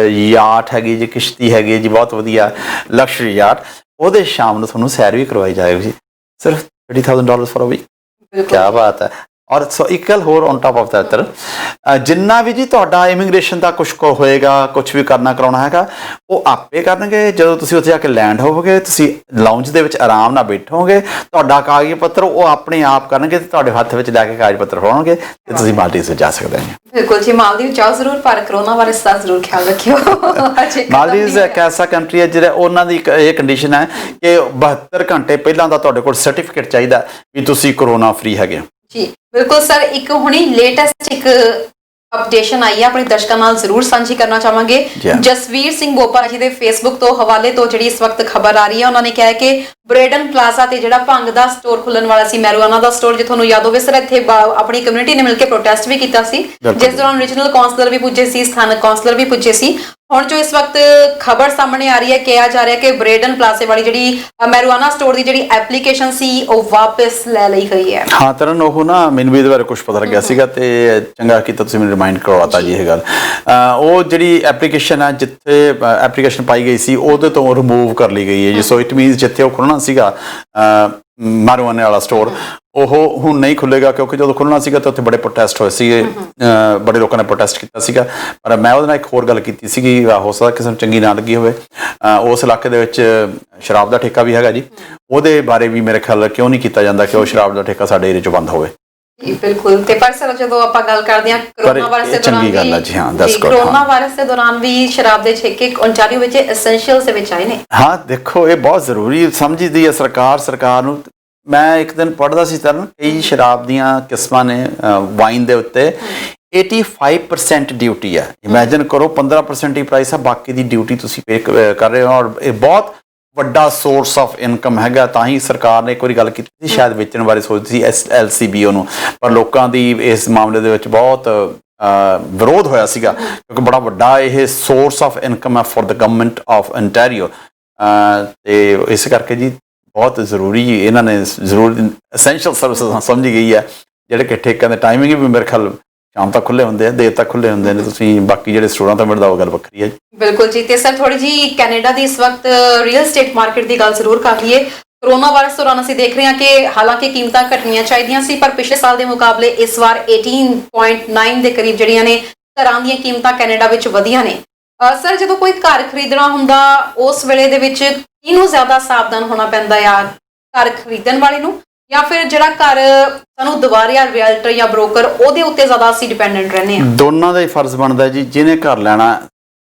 ਯਾਟ ਹੈਗੀ ਜੀ, ਕਿਸ਼ਤੀ ਹੈਗੀ ਜੀ, ਬਹੁਤ ਵਧੀਆ ਲਕਸ਼ਰੀ ਯਾਟ, ਉਹਦੇ ਸ਼ਾਮ ਨੂੰ ਤੁਹਾਨੂੰ ਸੈਰ ਵੀ ਕਰਵਾਈ ਜਾਏਗੀ ਜੀ, ਸਿਰਫ $30,000 ਫॉर ਅ ਵੀਕ। ਕੀ ਬਾਤ ਹੈ। ਔਰ ਸੋ ਇੱਕ ਗੱਲ ਹੋਰ ਔਨ ਟਾਪ ਆਫ ਦੈਟ, ਜਿੰਨਾ ਵੀ ਜੀ ਤੁਹਾਡਾ ਇਮੀਗ੍ਰੇਸ਼ਨ ਦਾ ਕੁਛ ਹੋਏਗਾ, ਕੁਛ ਵੀ ਕਰਨਾ ਕਰਾਉਣਾ ਹੈਗਾ, ਉਹ ਆਪੇ ਕਰਨਗੇ। ਜਦੋਂ ਤੁਸੀਂ ਉੱਥੇ ਜਾ ਕੇ ਲੈਂਡ ਹੋਵੋਗੇ, ਤੁਸੀਂ ਲਾਉਂਜ ਦੇ ਵਿੱਚ ਆਰਾਮ ਨਾਲ ਬੈਠੋਗੇ, ਤੁਹਾਡਾ ਕਾਗਜ਼ ਪੱਤਰ ਉਹ ਆਪਣੇ ਆਪ ਕਰਨਗੇ ਤੇ ਤੁਹਾਡੇ ਹੱਥ ਵਿੱਚ ਲੈ ਕੇ ਕਾਗਜ਼ ਪੱਤਰ ਫੜਾਉਣਗੇ ਤੇ ਤੁਸੀਂ ਮਾਲਦੀਵ ਜਾ ਸਕਦੇ ਹੋ। ਬਿਲਕੁਲ ਜੀ, ਮਾਲਦੀਵ ਜਾਓ ਜ਼ਰੂਰ, ਪਰ ਕਰੋਨਾ ਵਾਇਰਸ ਦਾ ਜ਼ਰੂਰ ਖਿਆਲ ਰੱਖਿਓ। ਮਾਲਦੀਵ ਇੱਕ ਐਸਾ ਕੰਟਰੀ ਹੈ ਜਿਹੜਾ ਉਹਨਾਂ ਦੀ ਇਹ ਕੰਡੀਸ਼ਨ ਹੈ ਕਿ 72 ਘੰਟੇ ਪਹਿਲਾਂ ਦਾ ਤੁਹਾਡੇ ਕੋਲ ਸਰਟੀਫਿਕੇਟ ਚਾਹੀਦਾ ਵੀ ਤੁਸੀਂ ਕਰੋਨਾ ਫ੍ਰੀ ਹੈਗੇ। ਜੀ ਬਿਲਕੁਲ ਸਰ, ਇੱਕ ਹੁਣੀ ਲੇਟੈਸਟ ਇੱਕ ਅਪਡੇਸ਼ਨ ਆਈ ਹੈ, ਆਪਣੇ ਦਰਸ਼ਕਾਂ ਨਾਲ ਜ਼ਰੂਰ ਸਾਂਝੀ ਕਰਨਾ ਚਾਹਾਂਗੇ। ਜਸਵੀਰ ਸਿੰਘ ਬੋਪਾ ਜੀ ਦੇ ਫੇਸਬੁੱਕ ਤੋਂ ਹਵਾਲੇ ਤੋਂ ਜਿਹੜੀ ਇਸ ਵਕਤ ਖਬਰ ਆ ਰਹੀ ਹੈ, ਉਹਨਾਂ ਨੇ ਕਿਹਾ ਹੈ ਕਿ ਬ੍ਰੇਡਨ ਪਲਾਜ਼ਾ ਤੇ ਜਿਹੜਾ ਭੰਗ ਦਾ ਸਟੋਰ ਖੁੱਲਣ ਵਾਲਾ ਸੀ, ਮੈਰੀਜੁਆਨਾ ਦਾ ਸਟੋਰ, ਜੇ ਤੁਹਾਨੂੰ ਯਾਦ ਹੋਵੇ ਸਰ, ਇੱਥੇ ਆਪਣੀ ਕਮਿਊਨਿਟੀ ਨੇ ਮਿਲ ਕੇ ਪ੍ਰੋਟੈਸਟ ਵੀ ਕੀਤਾ ਸੀ, ਜਿਸ ਦੌਰਾਨ ਰੀਜਨਲ ਕਾਉਂਸਲਰ ਵੀ ਪੁੱਜੇ ਸੀ, ਸਥਾਨਕ ਕਾਉਂਸਲਰ ਵੀ ਪੁੱਜੇ ਸੀ। ਹੁਣ ਜੋ ਇਸ ਵਕਤ ਖਬਰ ਸਾਹਮਣੇ ਆ ਰਹੀ ਹੈ, ਕਿਹਾ ਜਾ ਰਿਹਾ ਕਿ ਬ੍ਰੇਡਨ ਪਲਾਜ਼ੇ ਵਾਲੀ ਜਿਹੜੀ ਮੈਰੀਜੁਆਨਾ ਸਟੋਰ ਦੀ ਜਿਹੜੀ ਐਪਲੀਕੇਸ਼ਨ ਸੀ ਉਹ ਵਾਪਸ ਲੈ ਲਈ ਗਈ ਹੈ। ਹਾਂ ਤਰਨ, ਉਹ ਨਾ ਮੈਨੂੰ ਵੀ ਇਹਦੇ ਬਾਰੇ ਕੁਝ ਪਤਾ ਲੱਗਿਆ ਸੀਗਾ ਤੇ ਚੰਗਾ ਕੀਤਾ ਤੁਸੀਂ ਮੈਨੂੰ ਰਿਮਾਈਂਡ ਕਰਵਾਤਾ ਜੀ ਇਹ ਗੱਲ। ਉਹ ਜਿਹੜੀ ਐਪਲੀਕੇਸ਼ਨ ਹੈ, ਜਿੱਥੇ ਐਪਲੀਕੇਸ਼ਨ ਪਾਈ ਗਈ ਸੀ ਉਹਦੇ ਤੋਂ ਰਿਮੂਵ ਕਰ ਲਈ ਗਈ ਹੈ ਜੀ। ਸੋ ਇਟ ਮੀਨਸ ਜਿੱਥੇ ਉਹ ਖੁੱਲ੍ਹਣਾ ਸੀਗਾ ਮੈਰੀਜੁਆਨਾ ਵਾਲਾ ਸਟੋਰ, ਉਹ ਹੁਣ ਨਹੀਂ ਖੁੱਲੇਗਾ, ਕਿਉਂਕਿ ਜਦੋਂ ਖੁੱਲ੍ਹਣਾ ਸੀਗਾ ਤਾਂ ਉੱਥੇ ਬੜੇ ਪ੍ਰੋਟੈਸਟ ਹੋਏ ਸੀਗੇ, ਬੜੇ ਲੋਕਾਂ ਨੇ ਪ੍ਰੋਟੈਸਟ ਕੀਤਾ ਸੀਗਾ। ਪਰ ਮੈਂ ਉਹਦੇ ਨਾਲ ਇੱਕ ਹੋਰ ਗੱਲ ਕੀਤੀ ਸੀਗੀ, ਹੋ ਸਕਦਾ ਕਿਸੇ ਨੂੰ ਚੰਗੀ ਨਾ ਲੱਗੀ ਹੋਵੇ। ਉਸ ਇਲਾਕੇ ਦੇ ਵਿੱਚ ਸ਼ਰਾਬ ਦਾ ਠੇਕਾ ਵੀ ਹੈਗਾ ਜੀ, ਉਹਦੇ ਬਾਰੇ ਵੀ ਮੇਰੇ ਖਿਆਲ ਕਿਉਂ ਨਹੀਂ ਕੀਤਾ ਜਾਂਦਾ ਕਿ ਉਹ ਸ਼ਰਾਬ ਦਾ ਠੇਕਾ ਸਾਡੇ ਏਰੀਏ 'ਚ ਬੰਦ ਹੋਵੇ। ਬਿਲਕੁਲ। ਤੇ ਪਰ ਸਰ ਜਦੋਂ ਆਪਾਂ ਗੱਲ ਕਰਦੇ ਹਾਂ ਕਰੋਨਾ ਵਾਇਰਸ ਦੇ ਦੌਰਾਨ ਵੀ, ਕਰੋਨਾ ਵਾਇਰਸ ਦੇ ਦੌਰਾਨ ਵੀ ਸ਼ਰਾਬ ਦੇ ਠੇਕੇ ਓਨਟਾਰੀਓ ਵਿੱਚ ਐਸੈਂਸ਼ੀਅਲਸ ਦੇ ਵਿੱਚ ਆਏ ਨੇ। ਹਾਂ ਦੇਖੋ, ਇਹ ਬਹੁਤ ਜ਼ਰੂਰੀ ਸਮਝਦੀ ਹੈ ਸਰਕਾਰ ਨੂੰ। ਮੈਂ ਇੱਕ ਦਿਨ ਪੜ੍ਹਦਾ ਸੀ ਤਰਨ, ਕਈ ਸ਼ਰਾਬ ਦੀਆਂ ਕਿਸਮਾਂ ਨੇ ਵਾਈਨ ਦੇ ਉੱਤੇ 85% ਡਿਊਟੀ ਹੈ। ਇਮੈਜਿਨ ਕਰੋ 15% ਹੀ ਪ੍ਰਾਈਸ ਹੈ, ਬਾਕੀ ਦੀ ਡਿਊਟੀ ਤੁਸੀਂ ਪੇ ਕਰ ਰਹੇ ਹੋ। ਔਰ ਇਹ ਬਹੁਤ ਵੱਡਾ ਸੋਰਸ ਆਫ ਇਨਕਮ ਹੈਗਾ। ਤਾਂ ਹੀ ਸਰਕਾਰ ਨੇ ਇੱਕ ਵਾਰੀ ਗੱਲ ਕੀਤੀ ਸੀ, ਸ਼ਾਇਦ ਵੇਚਣ ਬਾਰੇ ਸੋਚਦੀ ਸੀ LCBO ਨੂੰ, ਪਰ ਲੋਕਾਂ ਦੀ ਇਸ ਮਾਮਲੇ ਦੇ ਵਿੱਚ ਬਹੁਤ ਵਿਰੋਧ ਹੋਇਆ ਸੀਗਾ, ਕਿਉਂਕਿ ਬੜਾ ਵੱਡਾ ਇਹ ਸੋਰਸ ਆਫ ਇਨਕਮ ਹੈ for the government of Ontario. ਤੇ ਇਸ ਕਰਕੇ ਜੀ ਬਹੁਤ ਜ਼ਰੂਰੀ ਇਹਨਾਂ ਨੇ ਜ਼ਰੂਰ ਐਸੈਂਸ਼ੀਅਲ ਸਰਵਿਸਿਜ਼ ਸਮਝੀ ਗਈ ਹੈ। ਜਿਹੜੇ ਕਿ ਠੇਕਿਆਂ ਦੇ ਟਾਈਮਿੰਗ ਵੀ ਮੇਰੇ ਖਿਆਲ ਸ਼ਾਮ ਤੱਕ ਖੁੱਲੇ ਹੁੰਦੇ ਆ, ਦੇਰ ਤੱਕ ਖੁੱਲੇ ਹੁੰਦੇ ਨੇ। ਤੁਸੀਂ ਬਾਕੀ ਜਿਹੜੇ ਸਟੋਰਾਂ ਤੋਂ ਮਿਲਦਾ ਉਹ ਗੱਲ ਵੱਖਰੀ ਹੈ। ਬਿਲਕੁਲ ਜੀ। ਤੇ ਸਰ ਥੋੜੀ ਜੀ ਕੈਨੇਡਾ ਦੀ ਇਸ ਵਕਤ ਰੀਅਲ ਸਟੇਟ ਮਾਰਕੀਟ ਦੀ ਗੱਲ ਜ਼ਰੂਰ ਕਰ ਲਈਏ। ਕਰੋਨਾ ਵਾਇਰਸ ਦੌਰਾਨ ਅਸੀਂ ਦੇਖ ਰਹੇ ਹਾਂ ਕਿ ਹਾਲਾਂਕਿ ਕੀਮਤਾਂ ਘਟਣੀਆਂ ਚਾਹੀਦੀਆਂ ਸੀ, ਪਰ ਪਿਛਲੇ ਸਾਲ ਦੇ ਮੁਕਾਬਲੇ ਇਸ ਵਾਰ 18.9 ਦੇ ਕਰੀਬ ਜਿਹੜੀਆਂ ਨੇ ਘਰਾਂ ਦੀਆਂ ਕੀਮਤਾਂ ਕੈਨੇਡਾ ਵਿੱਚ ਵਧੀਆਂ ਨੇ। ਸਰ ਜਦੋਂ ਕੋਈ ਘਰ ਖਰੀਦਣਾ ਹੁੰਦਾ ਉਸ ਵੇਲੇ ਦੇ ਵਿੱਚ ਕਿਹਨੂੰ ਜ਼ਿਆਦਾ ਸਾਵਧਾਨ ਹੋਣਾ ਪੈਂਦਾ ਆ, ਘਰ ਖਰੀਦਣ ਵਾਲੇ ਨੂੰ ਜਾਂ ਫਿਰ ਜਿਹੜਾ ਘਰ ਸਾਨੂੰ ਦੁਬਾਰਾ ਰੀਅਲਟਰ ਜਾਂ ਬ੍ਰੋਕਰ ਉਹਦੇ ਉੱਤੇ ਜ਼ਿਆਦਾ ਅਸੀਂ ਡਿਪੈਂਡੈਂਟ ਰਹਿੰਦੇ ਹਾਂ? ਦੋਨਾਂ ਦਾ ਹੀ ਫਰਜ਼ ਬਣਦਾ ਜੀ। ਜਿਹਨੇ ਘਰ ਲੈਣਾ,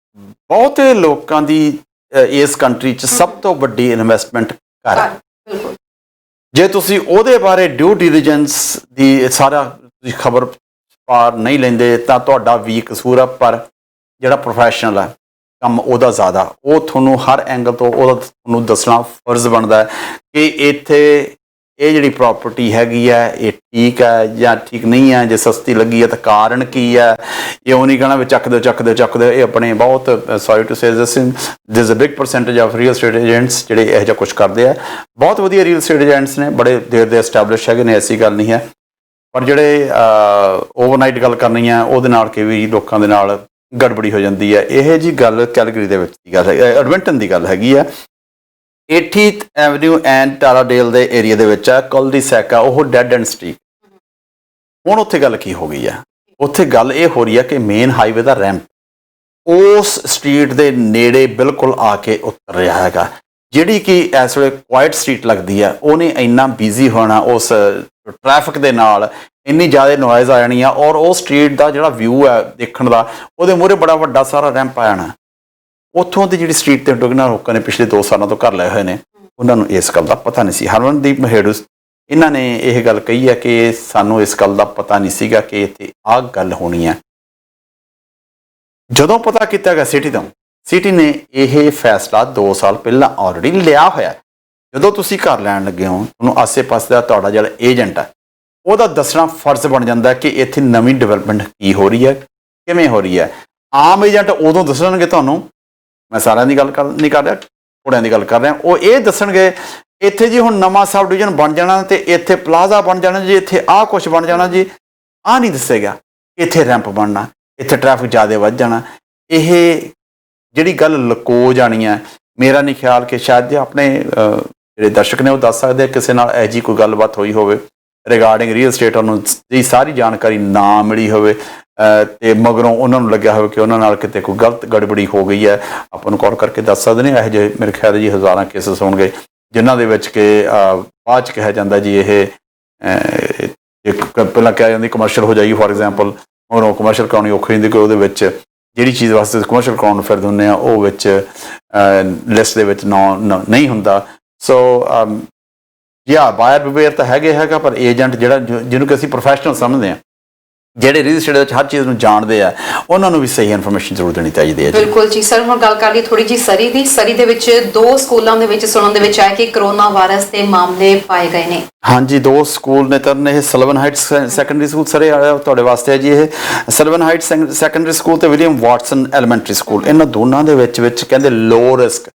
ਬਹੁਤੇ ਲੋਕਾਂ ਦੀ ਇਸ ਕੰਟਰੀ 'ਚ ਸਭ ਤੋਂ ਵੱਡੀ ਇਨਵੈਸਟਮੈਂਟ ਘਰ ਹੈ। ਜੇ ਤੁਸੀਂ ਉਹਦੇ ਬਾਰੇ ਡਿਊ ਡਿਲੀਜੈਂਸ ਦੀ ਸਾਰਾ ਤੁਸੀਂ ਖਬਰ ਪਾਰ ਨਹੀਂ ਲੈਂਦੇ ਤਾਂ ਤੁਹਾਡਾ ਵੀ ਕਸੂਰ ਆ। ਪਰ ਜਿਹੜਾ ਪ੍ਰੋਫੈਸ਼ਨਲ ਹੈ ਕੰਮ ਉਹਦਾ ਜ਼ਿਆਦਾ, ਉਹ ਤੁਹਾਨੂੰ ਹਰ ਐਂਗਲ ਤੋਂ ਉਹਦਾ ਤੁਹਾਨੂੰ ਦੱਸਣਾ ਫਰਜ਼ ਬਣਦਾ ਹੈ ਕਿ ਇੱਥੇ ਇਹ ਜਿਹੜੀ ਪ੍ਰਾਪਰਟੀ ਹੈਗੀ ਹੈ ਇਹ ਠੀਕ ਹੈ ਜਾਂ ਠੀਕ ਨਹੀਂ ਹੈ। ਜੇ ਸਸਤੀ ਲੱਗੀ ਹੈ ਤਾਂ ਕਾਰਨ ਕੀ ਹੈ। ਇਹ ਉਹ ਨਹੀਂ ਕਹਿਣਾ ਵੀ ਚੱਕ ਦਿਓ। ਇਹ ਆਪਣੇ ਬਹੁਤ sorry to say this is a big percentage of real estate agents ਜਿਹੜੇ ਇਹੋ ਜਿਹਾ ਕੁਛ ਕਰਦੇ ਆ। ਬਹੁਤ ਵਧੀਆ ਰੀਅਲ ਸਟੇਟ ਏਜੰਟਸ ਨੇ, ਬੜੇ ਦੇਰ ਦੇ ਐਸਟੈਬਲਿਸ਼ ਹੈਗੇ ਨੇ, ਐਸੀ ਗੱਲ ਨਹੀਂ ਹੈ। ਪਰ ਜਿਹੜੇ ਓਵਰਨਾਈਟ ਗੱਲ ਕਰਨੀ ਹੈ ਉਹਦੇ ਨਾਲ ਕਈ ਵੀ ਲੋਕਾਂ ਦੇ ਨਾਲ ਗੜਬੜੀ ਹੋ ਜਾਂਦੀ ਹੈ। ਇਹ ਜੀ ਗੱਲ ਕੈਲਗਰੀ ਦੇ ਵਿੱਚ ਦੀ ਗੱਲ ਹੈ, ਐਡਮਿੰਟਨ ਦੀ ਗੱਲ ਹੈਗੀ ਹੈ। 80th ਐਵਨਿਊ ਐਂਡ ਟਾਰਾਡੇਲ ਦੇ ਏਰੀਆ ਦੇ ਵਿੱਚ ਆ ਕਲਦੀਸੈਕ ਆ, ਉਹ ਡੈਡ ਐਂਡ ਸਟਰੀਟ। ਹੁਣ ਉੱਥੇ ਗੱਲ ਕੀ ਹੋ ਗਈ ਆ? ਉੱਥੇ ਗੱਲ ਇਹ ਹੋ ਰਹੀ ਆ ਕਿ ਮੇਨ ਹਾਈਵੇ ਦਾ ਰੈਂਪ ਉਸ ਸਟਰੀਟ ਦੇ ਨੇੜੇ ਬਿਲਕੁਲ ਆ ਕੇ ਉਤਰ ਰਿਹਾ ਹੈਗਾ, ਜਿਹੜੀ ਕਿ ਇਸ ਵੇਲੇ ਕੁਆਇਟ ਸਟਰੀਟ ਲੱਗਦੀ ਆ। ਉਹਨੇ ਇੰਨਾ ਬਿਜ਼ੀ ਹੋਣਾ ਉਸ ਟ੍ਰੈਫਿਕ ਦੇ ਨਾਲ, ਇੰਨੀ ਜ਼ਿਆਦਾ ਨੋਇਜ਼ ਆ ਜਾਣੀ ਆ, ਔਰ ਉਹ ਸਟਰੀਟ ਦਾ ਜਿਹੜਾ ਵਿਊ ਹੈ ਦੇਖਣ ਦਾ, ਉਹਦੇ ਮੂਹਰੇ ਬੜਾ ਵੱਡਾ ਸਾਰਾ ਰੈਂਪ ਆ ਜਾਣਾ। ਉੱਥੋਂ ਦੀ ਜਿਹੜੀ ਸਟਰੀਟ ਤੇ ਡੁੱਗਣਾ ਲੋਕਾਂ ਨੇ ਪਿਛਲੇ 2 ਸਾਲਾਂ ਤੋਂ ਘਰ ਲਏ ਹੋਏ ਨੇ, ਉਹਨਾਂ ਨੂੰ ਇਸ ਗੱਲ ਦਾ ਪਤਾ ਨਹੀਂ ਸੀ। ਹਰਮਨਦੀਪ ਮਹੇੜੂ ਇਹਨਾਂ ਨੇ ਇਹ ਗੱਲ ਕਹੀ ਹੈ ਕਿ ਸਾਨੂੰ ਇਸ ਗੱਲ ਦਾ ਪਤਾ ਨਹੀਂ ਸੀਗਾ ਕਿ ਇੱਥੇ ਆਹ ਗੱਲ ਹੋਣੀ ਹੈ। ਜਦੋਂ ਪਤਾ ਕੀਤਾ ਗਿਆ ਸਿਟੀ ਨੇ ਇਹ ਫੈਸਲਾ 2 ਸਾਲ ਪਹਿਲਾਂ ਆਲਰੇਡੀ ਲਿਆ ਹੋਇਆ। ਜਦੋਂ ਤੁਸੀਂ ਘਰ ਲੈਣ ਲੱਗੇ ਹੋ, ਤੁਹਾਨੂੰ ਆਸੇ-ਪਾਸੇ ਦਾ ਤੁਹਾਡਾ ਜਿਹੜਾ ਏਜੰਟ ਹੈ ਉਹਦਾ ਦੱਸਣਾ ਫਰਜ਼ ਬਣ ਜਾਂਦਾ ਕਿ ਇੱਥੇ ਨਵੀਂ ਡਿਵੈਲਪਮੈਂਟ ਕੀ ਹੋ ਰਹੀ ਹੈ, ਕਿਵੇਂ ਹੋ ਰਹੀ ਹੈ। ਆਮ ਏਜੰਟ ਉਦੋਂ ਦੱਸਣਗੇ ਤੁਹਾਨੂੰ, ਮੈਂ ਸਾਰਿਆਂ ਦੀ ਗੱਲ ਨਹੀਂ ਕਰ ਰਿਹਾ, ਥੋੜ੍ਹਿਆਂ ਦੀ ਗੱਲ ਕਰ ਰਿਹਾ, ਉਹ ਇਹ ਦੱਸਣਗੇ ਇੱਥੇ ਜੀ ਹੁਣ ਨਵਾਂ ਸਬ ਡਿਵੀਜ਼ਨ ਬਣ ਜਾਣਾ ਤੇ ਇੱਥੇ ਪਲਾਜ਼ਾ ਬਣ ਜਾਣਾ ਜੀ, ਇੱਥੇ ਆਹ ਕੁਛ ਬਣ ਜਾਣਾ ਜੀ। ਆਹ ਨਹੀਂ ਦੱਸੇਗਾ ਇੱਥੇ ਰੈਂਪ ਬਣਨਾ, ਇੱਥੇ ਟ੍ਰੈਫਿਕ ਜ਼ਿਆਦਾ ਵੱਧ ਜਾਣਾ। ਇਹ ਜਿਹੜੀ ਗੱਲ ਲੁਕੋ ਜਾਣੀ ਹੈ, ਮੇਰਾ ਨਹੀਂ ਖਿਆਲ ਕਿ ਸ਼ਾਇਦ ਆਪਣੇ ਜਿਹੜੇ ਦਰਸ਼ਕ ਨੇ ਉਹ ਦੱਸ ਸਕਦੇ ਕਿਸੇ ਨਾਲ ਇਹੋ ਜਿਹੀ ਕੋਈ ਗੱਲਬਾਤ ਹੋਈ ਹੋਵੇ ਰਿਗਾਰਡਿੰਗ ਰੀਅਲ ਸਟੇਟ, ਉਹਨੂੰ ਦੀ ਸਾਰੀ ਜਾਣਕਾਰੀ ਨਾ ਮਿਲੀ ਹੋਵੇ ਤੇ ਮਗਰੋਂ ਉਹਨਾਂ ਨੂੰ ਲੱਗਿਆ ਹੋਵੇ ਕਿ ਉਹਨਾਂ ਨਾਲ ਕਿਤੇ ਕੋਈ ਗਲਤ ਗੜਬੜੀ ਹੋ ਗਈ ਹੈ। ਆਪਾਂ ਨੂੰ ਕਾਲ ਕਰਕੇ ਦੱਸ ਸਕਦੇ ਨੇ। ਇਹੋ ਜਿਹੇ ਮੇਰੇ ਖਿਆਲ ਜੀ ਹਜ਼ਾਰਾਂ ਕੇਸਿਸ ਹੋਣਗੇ ਜਿਨ੍ਹਾਂ ਦੇ ਵਿੱਚ ਕਿ ਬਾਅਦ 'ਚ ਕਿਹਾ ਜਾਂਦਾ ਜੀ ਇਹ ਇੱਕ ਪਹਿਲਾਂ ਕਿਹਾ ਜਾਂਦੀ ਕਮਰਸ਼ੀਅਲ ਹੋ ਜਾਏਗੀ ਫੋਰ ਐਗਜ਼ਾਮਪਲ, ਹੁਣ ਕਮਰਸ਼ੀਅਲ ਕਰਾਉਣੀ ਔਖੀ ਹੁੰਦੀ ਕਿ ਉਹਦੇ ਵਿੱਚ ਜਿਹੜੀ ਚੀਜ਼ ਵਾਸਤੇ ਕਮਰਸ਼ੀਅਲ ਕਰਾਉਣ ਨੂੰ ਫਿਰਦੇ ਹੁੰਦੇ ਆ ਉਹ ਵਿੱਚ ਲਿਸਟ ਦੇ ਵਿੱਚ ਨਹੀਂ ਹੁੰਦਾ। ਸੋ ਬਾਇਰ ਬਿਵੇਅਰ ਤਾਂ ਹੈਗਾ, ਪਰ ਏਜੰਟ ਜਿਹੜਾ ਜਿਹਨੂੰ ਕਿ ਅਸੀਂ ਪ੍ਰੋਫੈਸ਼ਨਲ ਸਮਝਦੇ ਹਾਂ, ਜਿਹੜੇ ਰੀਅਲ ਸਟੇਟ ਵਿੱਚ ਹਰ ਚੀਜ਼ ਨੂੰ ਜਾਣਦੇ ਆ, ਉਹਨਾਂ ਨੂੰ ਵੀ ਸਹੀ ਇਨਫੋਰਮੇਸ਼ਨ ਜ਼ਰੂਰ ਦੇਣੀ ਚਾਹੀਦੀ ਹੈ। ਬਿਲਕੁਲ ਜੀ ਸਰ, ਹੁਣ ਗੱਲ ਕਰ ਲਈ ਥੋੜੀ ਜੀ ਸਰੀ ਦੀ। ਸਰੀ ਦੇ ਵਿੱਚ 2 ਸਕੂਲਾਂ ਦੇ ਵਿੱਚ ਸੁਣਨ ਦੇ ਵਿੱਚ ਆਇਆ ਕਿ ਕਰੋਨਾ ਵਾਇਰਸ ਦੇ ਮਾਮਲੇ ਪਾਏ ਗਏ ਨੇ। ਹਾਂਜੀ, 2 ਸਕੂਲ ਨੇ ਤਰਨ, ਇਹ ਸਲਵਨ ਹਾਈਟਸ ਸੈਕੰਡਰੀ ਸਕੂਲ ਸਰੇ ਤੁਹਾਡੇ ਵਾਸਤੇ ਹੈ ਜੀ। ਇਹ ਸਲਵਨ ਹਾਈਟਸ ਸੈਕੰਡਰੀ ਸਕੂਲ ਤੇ ਵਿਲੀਅਮ ਵਾਟਸਨ ਐਲੀਮੈਂਟਰੀ ਸਕੂਲ, ਇਹਨਾਂ ਦੋਨਾਂ ਦੇ ਵਿੱਚ ਕਹਿੰਦੇ ਲੋ ਰਿਸਕ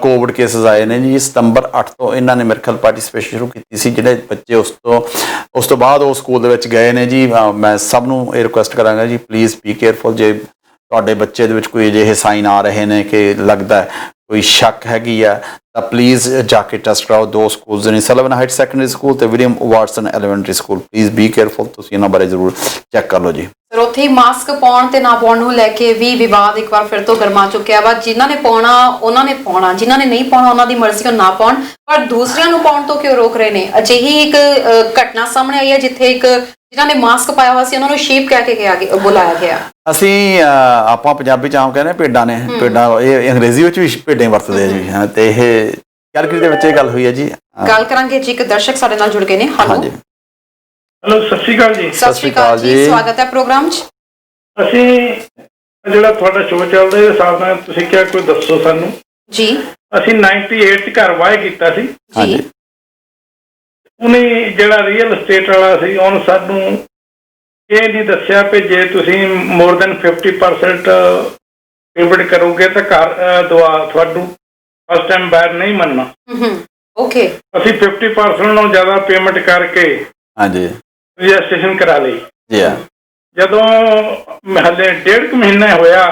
ਕੋਵਿਡ ਕੇਸਿਸ ਆਏ ਨੇ ਜੀ। ਸਤੰਬਰ 8 ਤੋਂ ਇਹਨਾਂ ਨੇ ਮੇਰੇ ਖਿਆਲ ਪਾਰਟੀਸਪੇਸ਼ਨ ਸ਼ੁਰੂ ਕੀਤੀ ਸੀ। ਜਿਹੜੇ ਬੱਚੇ ਉਸ ਤੋਂ ਬਾਅਦ ਉਹ ਸਕੂਲ ਦੇ ਵਿੱਚ ਗਏ ਨੇ ਜੀ, ਮੈਂ ਸਭ ਨੂੰ ਇਹ ਰਿਕੁਐਸਟ ਕਰਾਂਗਾ ਜੀ ਪਲੀਜ਼ ਬੀ ਕੇਅਰਫੁਲ। ਜੇ ਤੁਹਾਡੇ ਬੱਚੇ ਦੇ ਵਿੱਚ ਕੋਈ ਅਜਿਹੇ ਸਾਈਨ ਆ ਰਹੇ ਨੇ ਕਿ ਲੱਗਦਾ ਕੋਈ ਸ਼ੱਕ ਹੈਗੀ ਆ ਤਾਂ ਪਲੀਜ਼ ਜਾ ਕੇ ਟੈਸਟ ਕਰਾਓ। 2 ਸਕੂਲਸ ਨੇ, ਸਲਵਨ ਹਾਈਟ ਸੈਕੰਡਰੀ ਸਕੂਲ ਤੇ William Watson elementary school. Please be careful, ਤੁਸੀਂ ਇਹਨਾਂ ਬਾਰੇ ਜ਼ਰੂਰ ਚੈੱਕ ਕਰ ਲਓ ਜੀ। ਸਰ ਉੱਥੇ ਹੀ ਮਾਸਕ ਪਾਉਣ ਤੇ ਨਾ ਪਾਉਣ ਨੂੰ ਲੈ ਕੇ ਵੀ ਵਿਵਾਦ ਇੱਕ ਵਾਰ ਫਿਰ ਤੋਂ ਗਰਮਾ ਚੁੱਕਿਆ ਵਾ। ਜਿਨ੍ਹਾਂ ਨੇ ਪਾਉਣਾ ਉਹਨਾਂ ਨੇ ਪਾਉਣਾ, ਜਿਨ੍ਹਾਂ ਨੇ ਨਹੀਂ ਪਾਉਣਾ ਉਹਨਾਂ ਦੀ ਮਰਜ਼ੀ, ਉਹ ਨਾ ਪਾਉਣ, ਪਰ ਦੂਸਰਿਆਂ ਨੂੰ ਪਾਉਣ ਤੋਂ ਕਿਉਂ ਰੋਕ ਰਹੇ ਨੇ? ਅਜਿਹੀ ਇੱਕ ਘਟਨਾ ਸਾਹਮਣੇ ਆਈ ਹੈ ਜਿੱਥੇ ਜਿਨ੍ਹਾਂ ਨੇ ਮਾਸਕ ਪਾਇਆ ਹੋਇਆ ਸੀ ਉਹਨਾਂ ਨੂੰ ਸ਼ੀਪ ਕਹਿ ਕੇ ਬੁਲਾਇਆ ਗਿਆ। ਅਸੀਂ ਆਪਾਂ ਪੰਜਾਬੀ ਚ ਆਮ ਕਹਿੰਦੇ ਭੇਡਾਂ ਨੇ, ਭੇਡਾਂ ਇਹ ਅੰਗਰੇਜ਼ੀ ਵਿੱਚ ਵੀ ਭੇਡਾਂ ਵਰਤਦੇ ਆ ਜੀ। ਤੇ ਇਹ ਕੈਲਗਰੀ ਦੇ ਵਿੱਚ ਇਹ ਗੱਲ ਹੋਈ ਹੈ ਜੀ। ਗੱਲ ਕਰਾਂਗੇ ਜੀ, ਇੱਕ ਦਰਸ਼ਕ ਸਾਡੇ ਨਾਲ ਜੁੜ ਗਏ ਨੇ। ਹਾਂਜੀ, ਹੈਲੋ, ਸਤਿ ਸ਼੍ਰੀ ਅਕਾਲ ਜੀ। ਸਤਿ ਸ਼੍ਰੀ ਅਕਾਲ ਜੀ, ਸਵਾਗਤ ਹੈ ਪ੍ਰੋਗਰਾਮ 'ਚ। ਅਸੀਂ ਜਿਹੜਾ ਤੁਹਾਡਾ ਸ਼ੋਅ ਚੱਲਦਾ ਇਹਦੇ ਹਿਸਾਬ ਨਾਲ ਤੁਸੀਂ ਕਿਹਾ ਕੋਈ ਦੱਸੋ ਸਾਨੂੰ ਜੀ। ਅਸੀਂ 98 'ਚ ਘਰ ਵਾਹ ਕੀਤਾ ਸੀ ਜੀ। ਉਹਨੇ ਜਿਹੜਾ ਰੀਅਲ ਐਸਟੇਟ ਵਾਲਾ ਸੀ ਉਹਨੂੰ ਸਾਨੂੰ ਇਹ ਨਹੀਂ ਦੱਸਿਆ ਕਿ ਜੇ ਤੁਸੀਂ ਮੋਰ ਦੈਨ 50% ਪੇਮੈਂਟ ਕਰੋਗੇ ਤਾਂ ਘਰ ਤੁਹਾਨੂੰ ਫਸਟ ਟਾਈਮ ਬਾਇਰ ਨਹੀਂ ਮੰਨਣਾ। ਓਕੇ, ਅਸੀਂ 50% ਨਾਲੋਂ ਜ਼ਿਆਦਾ ਪੇਮੈਂਟ ਕਰਕੇ ਹਾਂਜੀ ਰਜਿਸਟ੍ਰੇਸ਼ਨ ਕਰਾ ਲਈ ਜੀ। ਜਦੋਂ ਹਲੇ 1.5 ਮਹੀਨਾ ਹੋਇਆ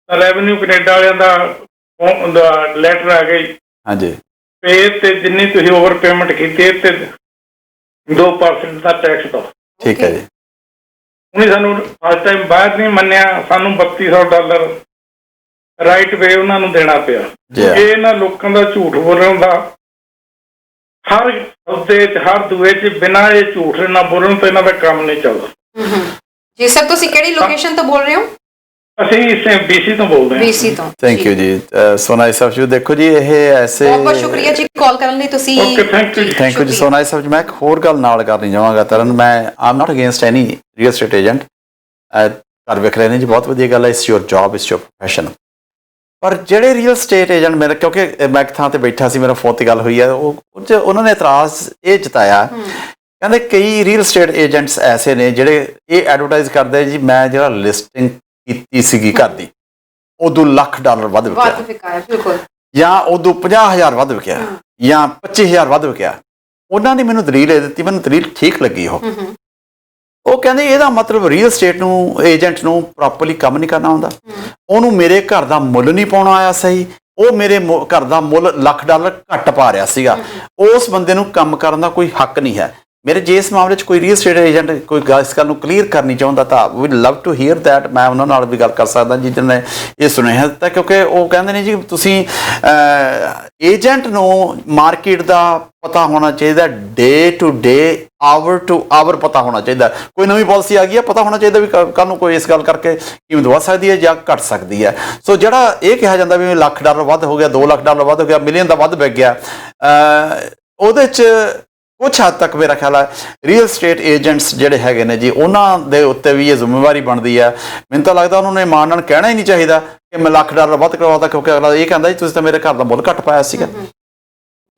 ਤਾਂ ਰੈਵਨਿਊ ਕੈਨੇਡਾ ਵਾਲਿਆਂ ਦਾ ਲੈਟਰ ਆ ਗਈ, ਹਾਂਜੀ, ਪੇ ਤੇ ਜਿੰਨੀ ਤੁਸੀਂ ਓਵਰ ਪੇਮੈਂਟ ਕੀਤੀ ਤੇ 2% ਦਾ ਟੈਕਸ ਦੋ। ਠੀਕ ਹੈ ਜੀ। ਉਹਨੇ ਸਾਨੂੰ ਫਸਟ ਟਾਈਮ ਬਾਹਰ ਨਹੀਂ ਮੰਨਿਆ, ਸਾਨੂੰ $3200 ਰਾਈਟ ਵੇ ਉਹਨਾਂ ਨੂੰ ਦੇਣਾ ਪਿਆ। ਇਹ ਇਹਨਾਂ ਲੋਕਾਂ ਦਾ ਝੂਠ ਬੋਲਣ ਦਾ, ਹਰ ਸੌਦੇ 'ਚ ਹਰ ਦੂਏ 'ਚ ਬਿਨਾਂ ਇਹ ਝੂਠ ਨਾ ਬੋਲਣ ਤੋਂ ਇਹਨਾਂ ਦਾ ਕੰਮ ਨਹੀਂ ਚੱਲਦਾ। ਜੀ ਸਰ, ਤੁਸੀਂ ਕਿਹੜੀ ਲੋਕੇਸ਼ਨ ਤੋਂ ਬੋਲ ਰਹੇ ਹੋ? ਅਸੀਂ ਇਸੇ BC ਤੋਂ ਬੋਲਦੇ ਹਾਂ। BC ਤੋਂ। ਥੈਂਕ ਯੂ ਜੀ। So nice of you. ਦੇਖੋ ਜੀ, ਇਹ ਐਸੇ ਬਹੁਤ ਬਹੁਤ ਸ਼ੁਕਰੀਆ ਜੀ ਕਾਲ ਕਰਨ ਲਈ। ਤੁਸੀਂ ਓਕੇ, ਥੈਂਕ ਯੂ ਜੀ। So nice of you. ਮੈਂ ਇੱਕ ਹੋਰ ਗੱਲ ਨਾਲ ਕਰਨੀ ਚਾਹਾਂਗਾ ਤਰਨ, ਮੈਂ ਆਮ ਨਾਟ ਅਗੇਂਸਟ ਐਨੀ ਰੀਅਲ ਸਟੇਟ ਏਜੰਟ। ਘਰ ਵੇਖ ਰਹੇ ਨੇ ਜੀ, ਬਹੁਤ ਵਧੀਆ ਗੱਲ ਹੈ। It's your job, it's your profession. ਪਰ ਜਿਹੜੇ ਰੀਅਲ ਸਟੇਟ ਏਜੰਟ, ਮੇਰੇ ਕਿਉਂਕਿ ਮੈਂ ਇੱਕ ਥਾਂ ਤੇ ਬੈਠਾ ਸੀ, ਮੇਰਾ ਫੋਨ ਤੇ ਗੱਲ ਹੋਈ ਹੈ, ਉਹਨਾਂ ਨੇ ਇਤਰਾਜ਼ ਇਹ ਜਤਾਇਆ, ਕਹਿੰਦੇ ਕਈ ਰੀਅਲ ਸਟੇਟ ਏਜੰਟਸ ਐਸੇ ਨੇ ਜਿਹੜੇ ਇਹ ਐਡਵਰਟਾਈਜ਼ ਕਰਦੇ ਜੀ ਮੈਂ ਜਿਹੜਾ ਲਿਸਟਿੰਗ ਕੀਤੀ ਸੀਗੀ ਘਰ ਦੀ ਉਦੋਂ $1,00,000 ਵੱਧ ਵਿਕਿਆ, ਬਿਲਕੁਲ, ਜਾਂ ਉਦੋਂ 50,000 ਵੱਧ ਵਿਕਿਆ, ਜਾਂ 25,000 ਵੱਧ ਵਿਕਿਆ। ਉਹਨਾਂ ਨੇ ਮੈਨੂੰ ਦਲੀਲ ਇਹ ਦਿੱਤੀ, ਮੈਨੂੰ ਦਲੀਲ ਠੀਕ ਲੱਗੀ। ਉਹ ਕਹਿੰਦੇ ਇਹਦਾ ਮਤਲਬ ਰੀਅਲ ਸਟੇਟ ਨੂੰ ਏਜੰਟ ਨੂੰ ਪ੍ਰੋਪਰਲੀ ਕੰਮ ਨਹੀਂ ਕਰਨਾ ਆਉਂਦਾ, ਉਹਨੂੰ ਮੇਰੇ ਘਰ ਦਾ ਮੁੱਲ ਨਹੀਂ ਪਾਉਣਾ ਆਇਆ ਸਹੀ, ਉਹ ਮੇਰੇ ਘਰ ਦਾ ਮੁੱਲ $1,00,000 ਘੱਟ ਪਾ ਰਿਹਾ ਸੀਗਾ, ਉਸ ਬੰਦੇ ਨੂੰ ਕੰਮ ਕਰਨ ਦਾ ਕੋਈ ਹੱਕ ਨਹੀਂ ਹੈ। ਮੇਰੇ ਜੇ ਇਸ ਮਾਮਲੇ 'ਚ ਕੋਈ ਰੀਅਲ ਸਟੇਟ ਏਜੰਟ ਕੋਈ ਇਸ ਗੱਲ ਨੂੰ ਕਲੀਅਰ ਕਰਨੀ ਚਾਹੁੰਦਾ ਤਾਂ ਵੀ ਲਵ ਟੂ ਹੀਅਰ ਦੈਟ। ਮੈਂ ਉਹਨਾਂ ਨਾਲ ਵੀ ਗੱਲ ਕਰ ਸਕਦਾ ਜਿਹਨਾਂ ਨੇ ਇਹ ਸੁਨੇਹਾ ਦਿੱਤਾ, ਕਿਉਂਕਿ ਉਹ ਕਹਿੰਦੇ ਨੇ ਜੀ ਤੁਸੀਂ ਏਜੰਟ ਨੂੰ ਮਾਰਕੀਟ ਦਾ ਪਤਾ ਹੋਣਾ ਚਾਹੀਦਾ, day to day, hour to hour ਪਤਾ ਹੋਣਾ ਚਾਹੀਦਾ। ਕੋਈ ਨਵੀਂ ਪਾਲਿਸੀ ਆ ਗਈ ਹੈ, ਪਤਾ ਹੋਣਾ ਚਾਹੀਦਾ ਵੀ ਕੱਲ੍ਹ ਨੂੰ ਕੋਈ ਇਸ ਗੱਲ ਕਰਕੇ ਕੀਮਤ ਵੱਧ ਸਕਦੀ ਹੈ ਜਾਂ ਘਟ ਸਕਦੀ ਹੈ। ਸੋ ਜਿਹੜਾ ਇਹ ਕਿਹਾ ਜਾਂਦਾ ਵੀ $1,00,000 ਵੱਧ ਹੋ ਗਿਆ, $2,00,000 ਵੱਧ ਹੋ ਗਿਆ, $1 ਮਿਲੀਅਨ ਦਾ ਵੱਧ ਵਿਕ ਗਿਆ, ਉਹਦੇ 'ਚ ਕੁਛ ਹੱਦ ਤੱਕ ਮੇਰਾ ਖਿਆਲ ਹੈ ਰੀਅਲ ਸਟੇਟ ਏਜੰਟਸ ਜਿਹੜੇ ਹੈਗੇ ਨੇ ਜੀ, ਉਹਨਾਂ ਦੇ ਉੱਤੇ ਵੀ ਇਹ ਜ਼ਿੰਮੇਵਾਰੀ ਬਣਦੀ ਹੈ। ਮੈਨੂੰ ਤਾਂ ਲੱਗਦਾ ਉਹਨਾਂ ਨੂੰ ਇਮਾਨ ਨਾਲ ਕਹਿਣਾ ਹੀ ਨਹੀਂ ਚਾਹੀਦਾ ਕਿ ਮੈਂ $1,00,000 ਵੱਧ ਕਰਵਾਤਾ, ਕਿਉਂਕਿ ਅਗਲਾ ਇਹ ਕਹਿੰਦਾ ਜੀ ਤੁਸੀਂ ਤਾਂ ਮੇਰੇ ਘਰ ਦਾ ਮੁੱਲ ਘੱਟ ਪਾਇਆ ਸੀਗਾ।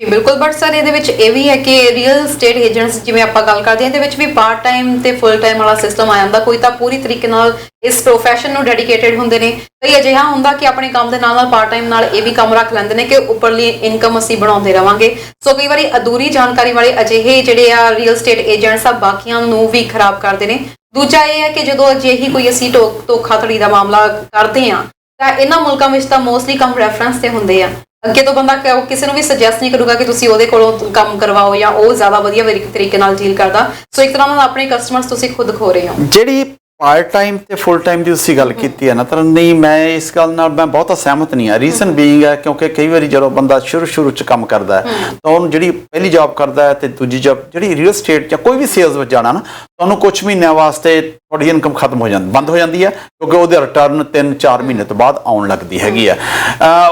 ਜੀ ਬਿਲਕੁਲ, ਬਟ ਸਰ ਇਹਦੇ ਵਿੱਚ ਇਹ ਵੀ ਹੈ ਕਿ ਰੀਅਲ ਸਟੇਟ ਏਜੰਟਸ ਜਿਵੇਂ ਆਪਾਂ ਗੱਲ ਕਰਦੇ ਹਾਂ, ਇਹਦੇ ਵਿੱਚ ਵੀ ਪਾਰਟ ਟਾਈਮ ਤੇ ਫੁੱਲ ਟਾਈਮ ਵਾਲਾ ਸਿਸਟਮ ਆ ਜਾਂਦਾ। ਕੋਈ ਤਾਂ ਪੂਰੀ ਤਰੀਕੇ ਨਾਲ ਇਸ ਪ੍ਰੋਫੈਸ਼ਨ ਨੂੰ ਡੈਡੀਕੇਟਿਡ ਹੁੰਦੇ ਨੇ, ਕਈ ਅਜਿਹਾ ਹੁੰਦਾ ਕਿ ਆਪਣੇ ਕੰਮ ਦੇ ਨਾਲ ਨਾਲ ਪਾਰਟ ਟਾਈਮ ਨਾਲ ਇਹ ਵੀ ਕੰਮ ਰੱਖ ਲੈਂਦੇ ਨੇ ਕਿ ਉੱਪਰਲੀ ਇਨਕਮ ਅਸੀਂ ਬਣਾਉਂਦੇ ਰਵਾਂਗੇ। ਸੋ ਕਈ ਵਾਰੀ ਅਧੂਰੀ ਜਾਣਕਾਰੀ ਵਾਲੇ ਅਜਿਹੇ ਜਿਹੜੇ ਆ ਰੀਅਲ ਸਟੇਟ ਏਜੰਟਸ ਆ ਬਾਕੀਆਂ ਨੂੰ ਵੀ ਖਰਾਬ ਕਰਦੇ ਨੇ। ਦੂਜਾ ਇਹ ਹੈ ਕਿ ਜਦੋਂ ਅਜਿਹੀ ਕੋਈ ਅਸੀਂ ਧੋਖਾਧੜੀ ਦਾ ਮਾਮਲਾ ਕਰਦੇ ਹਾਂ ਤਾਂ ਇਹਨਾਂ ਮੁਲਕਾਂ ਵਿੱਚ ਤਾਂ ਮੋਸਟਲੀ ਕੰਮ ਰੈਫਰੈਂਸ ਤੇ ਹੁੰਦੇ ਆ। ਅੱਗੇ ਤੋਂ ਬੰਦਾ ਕਿਸੇ ਨੂੰ ਵੀ ਸੁਜੈਸਟ ਨਹੀਂ ਕਰੂਗਾ ਕਿ ਤੁਸੀਂ ਉਹਦੇ ਕੋਲੋਂ ਕੰਮ ਕਰਵਾਓ ਜਾਂ ਉਹ ਜ਼ਿਆਦਾ ਵਧੀਆ ਤਰੀਕੇ ਨਾਲ ਡੀਲ ਕਰਦਾ। ਸੋ ਇੱਕ ਤਰ੍ਹਾਂ ਨਾਲ ਆਪਣੇ ਕਸਟਮਰਸ ਤੁਸੀਂ ਖੁਦ ਖੋ ਰਹੇ ਹੋ। ਜਿਹੜੀ ਪਾਰਟ ਟਾਈਮ ਤੇ ਫੁੱਲ ਟਾਈਮ ਦੀ ਤੁਸੀਂ ਗੱਲ ਕੀਤੀ ਹੈ ਨਾ, ਤਾਂ ਨਹੀਂ, ਮੈਂ ਇਸ ਗੱਲ ਨਾਲ ਮੈਂ ਬਹੁਤਾ ਸਹਿਮਤ ਨਹੀਂ ਹਾਂ। ਰੀਜ਼ਨ ਬੀਇੰਗ ਹੈ ਕਿਉਂਕਿ ਕਈ ਵਾਰੀ ਜਦੋਂ ਬੰਦਾ ਸ਼ੁਰੂ 'ਚ ਕੰਮ ਕਰਦਾ ਹੈ ਤਾਂ ਉਹਨੂੰ ਜਿਹੜੀ ਪਹਿਲੀ ਜੌਬ ਕਰਦਾ ਹੈ ਤੇ ਦੂਜੀ ਜੌਬ ਜਿਹੜੀ ਰੀਅਲ ਸਟੇਟ ਜਾਂ ਕੋਈ ਵੀ ਸੇਲਸ ਵਿੱਚ ਜਾਣਾ ਨਾ, ਤੁਹਾਨੂੰ ਕੁਝ ਮਹੀਨਿਆਂ ਵਾਸਤੇ ਤੁਹਾਡੀ ਇਨਕਮ ਖਤਮ ਹੋ ਜਾਂਦੀ, ਬੰਦ ਹੋ ਜਾਂਦੀ ਹੈ, ਕਿਉਂਕਿ ਉਹਦੇ ਰਿਟਰਨ 3-4 ਮਹੀਨੇ ਤੋਂ ਬਾਅਦ ਆਉਣ ਲੱਗਦੀ ਹੈਗੀ ਆ।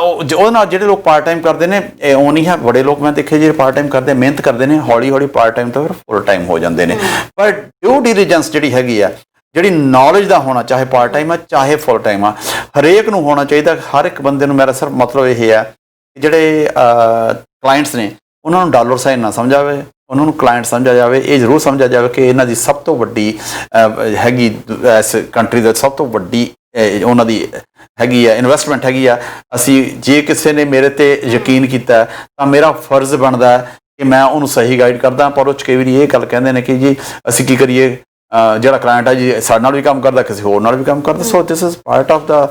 ਉਹਦੇ ਨਾਲ ਜਿਹੜੇ ਲੋਕ ਪਾਰਟ ਟਾਈਮ ਕਰਦੇ ਨੇ, ਉਹ ਨਹੀਂ ਹੈ, ਬੜੇ ਲੋਕ ਮੈਂ ਦੇਖੇ ਜਿਹੜੇ ਪਾਰਟ ਟਾਈਮ ਕਰਦੇ ਮਿਹਨਤ ਕਰਦੇ ਨੇ, ਹੌਲੀ ਹੌਲੀ ਪਾਰਟ ਟਾਈਮ ਤੋਂ ਫਿਰ ਫੁੱਲ ਟਾਈਮ ਹੋ ਜਾਂਦੇ ਨੇ। ਪਰ ਡਿਊ ਡਿਲੀਜੈਂਸ ਜਿਹੜੀ ਹੈਗੀ ਆ, ਜਿਹੜੀ ਨੌਲੇਜ ਦਾ ਹੋਣਾ, ਚਾਹੇ ਪਾਰਟ ਟਾਈਮ ਆ ਚਾਹੇ ਫੁੱਲ ਟਾਈਮ ਆ, ਹਰੇਕ ਨੂੰ ਹੋਣਾ ਚਾਹੀਦਾ। ਹਰ ਇੱਕ ਬੰਦੇ ਨੂੰ, ਮੇਰਾ ਸਿਰਫ ਮਤਲਬ ਇਹ ਹੈ ਕਿ ਜਿਹੜੇ ਕਲਾਇੰਟਸ ਨੇ ਉਹਨਾਂ ਨੂੰ ਡਾਲਰ ਸਾਈਨ ਨਾ ਸਮਝਾਵੇ, ਉਹਨਾਂ ਨੂੰ ਕਲਾਇੰਟ ਸਮਝਿਆ ਜਾਵੇ। ਇਹ ਜ਼ਰੂਰ ਸਮਝਿਆ ਜਾਵੇ ਕਿ ਇਹਨਾਂ ਦੀ ਸਭ ਤੋਂ ਵੱਡੀ ਹੈਗੀ ਇਸ ਕੰਟਰੀ ਦਾ ਸਭ ਤੋਂ ਵੱਡੀ ਉਹਨਾਂ ਦੀ ਹੈਗੀ ਆ ਇਨਵੈਸਟਮੈਂਟ ਹੈਗੀ ਆ। ਅਸੀਂ ਜੇ ਕਿਸੇ ਨੇ ਮੇਰੇ ਤੇ ਯਕੀਨ ਕੀਤਾ ਤਾਂ ਮੇਰਾ ਫਰਜ਼ ਬਣਦਾ ਕਿ ਮੈਂ ਉਹਨੂੰ ਸਹੀ ਗਾਈਡ ਕਰਦਾ। ਪਰ ਉਹ 'ਚ ਕਈ ਵਾਰੀ ਇਹ ਗੱਲ ਕਹਿੰਦੇ ਨੇ ਕਿ ਜੀ ਅਸੀਂ ਕੀ ਕਰੀਏ, ਜਿਹੜਾ ਕਲਾਇੰਟ ਹੈ ਜੀ ਸਾਡੇ ਨਾਲ ਵੀ ਕੰਮ ਕਰਦਾ, ਕਿਸੇ ਹੋਰ ਨਾਲ ਵੀ ਕੰਮ ਕਰਦਾ। So this is part of the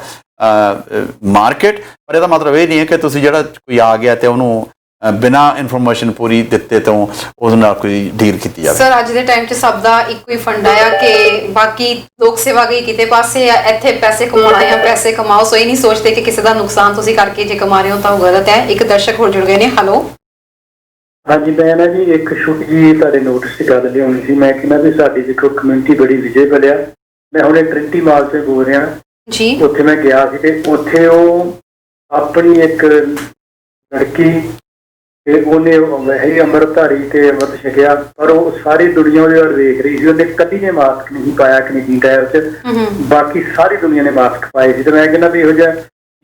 market. ਪਰ ਇਹਦਾ ਮਤਲਬ ਇਹ ਨਹੀਂ ਹੈ ਕਿ ਤੁਸੀਂ ਜਿਹੜਾ ਕੋਈ ਆ ਗਿਆ ਤੇ ਉਹਨੂੰ ਬਿਨਾਂ ਇਨਫੋਰਮੇਸ਼ਨ ਪੂਰੀ ਦਿੱਤੇ ਤੋਂ ਉਹਦੇ ਨਾਲ ਕੋਈ ਡੀਲ ਕੀਤੀ ਜਾਵੇ। ਸਰ ਅੱਜ ਦੇ ਟਾਈਮ 'ਚ ਸਭ ਦਾ ਇੱਕੋ ਹੀ ਫੰਡਾ ਆ ਕਿ ਬਾਕੀ ਲੋਕ ਸੇਵਾ ਗਈ ਕਿਤੇ ਪਾਸੇ ਆ, ਇੱਥੇ ਪੈਸੇ ਕਮਾਉਣਾ ਆ, ਪੈਸੇ ਕਮਾਓ। ਸੋ ਇਹ ਨਹੀਂ ਸੋਚਦੇ ਕਿ ਕਿਸੇ ਦਾ ਨੁਕਸਾਨ ਤੁਸੀਂ ਕਰਕੇ ਜੇ ਕਮਾ ਰਹੇ ਹੋ ਤਾਂ ਉਹ ਗਲਤ ਹੈ। ਇੱਕ ਦਰਸ਼ਕ ਹੋਰ ਜੁੜ ਗਏ ਨੇ। ਹੈਲੋ, ਹਾਂਜੀ, ਮੈਂ ਨਾ ਜੀ ਇੱਕ ਛੋਟੀ ਜਿਹੀ ਤੁਹਾਡੇ ਨੋਟਿਸ 'ਚ ਗੱਲ ਲਿਆਉਣੀ ਸੀ। ਮੈਂ ਕਹਿੰਦਾ ਵੀ ਸਾਡੀ ਦੇਖੋ ਕਮਿਊਨਿਟੀ ਬੜੀ ਵਿਜੇਬਲ ਆ। ਮੈਂ ਹੁਣੇ ਟ੍ਰਿੰਟੀ ਮਾਲ 'ਤੇ ਬੋਲ ਰਿਹਾ ਜੀ। ਉੱਥੇ ਮੈਂ ਗਿਆ ਸੀ ਤੇ ਉੱਥੇ ਉਹ ਆਪਣੀ ਇੱਕ ਲੜਕੀ ਤੇ ਉਹਨੇ ਵੈਸੇ ਅੰਮ੍ਰਿਤਧਾਰੀ ਤੇ ਅੰਮ੍ਰਿਤ ਛਕਿਆ, ਪਰ ਉਹ ਸਾਰੀ ਦੁਨੀਆ ਉਹਦੇ ਵੱਲ ਵੇਖ ਰਹੀ ਸੀ। ਉਹਨੇ ਕਦੀ ਨੇ ਮਾਸਕ ਨਹੀਂ ਪਾਇਆ ਕੈਨੇਡੀ ਟਾਇਰ 'ਚ, ਬਾਕੀ ਸਾਰੀ ਦੁਨੀਆ ਨੇ ਮਾਸਕ ਪਾਏ ਸੀ। ਤੇ ਮੈਂ ਕਹਿੰਦਾ ਵੀ ਇਹੋ ਜਿਹਾ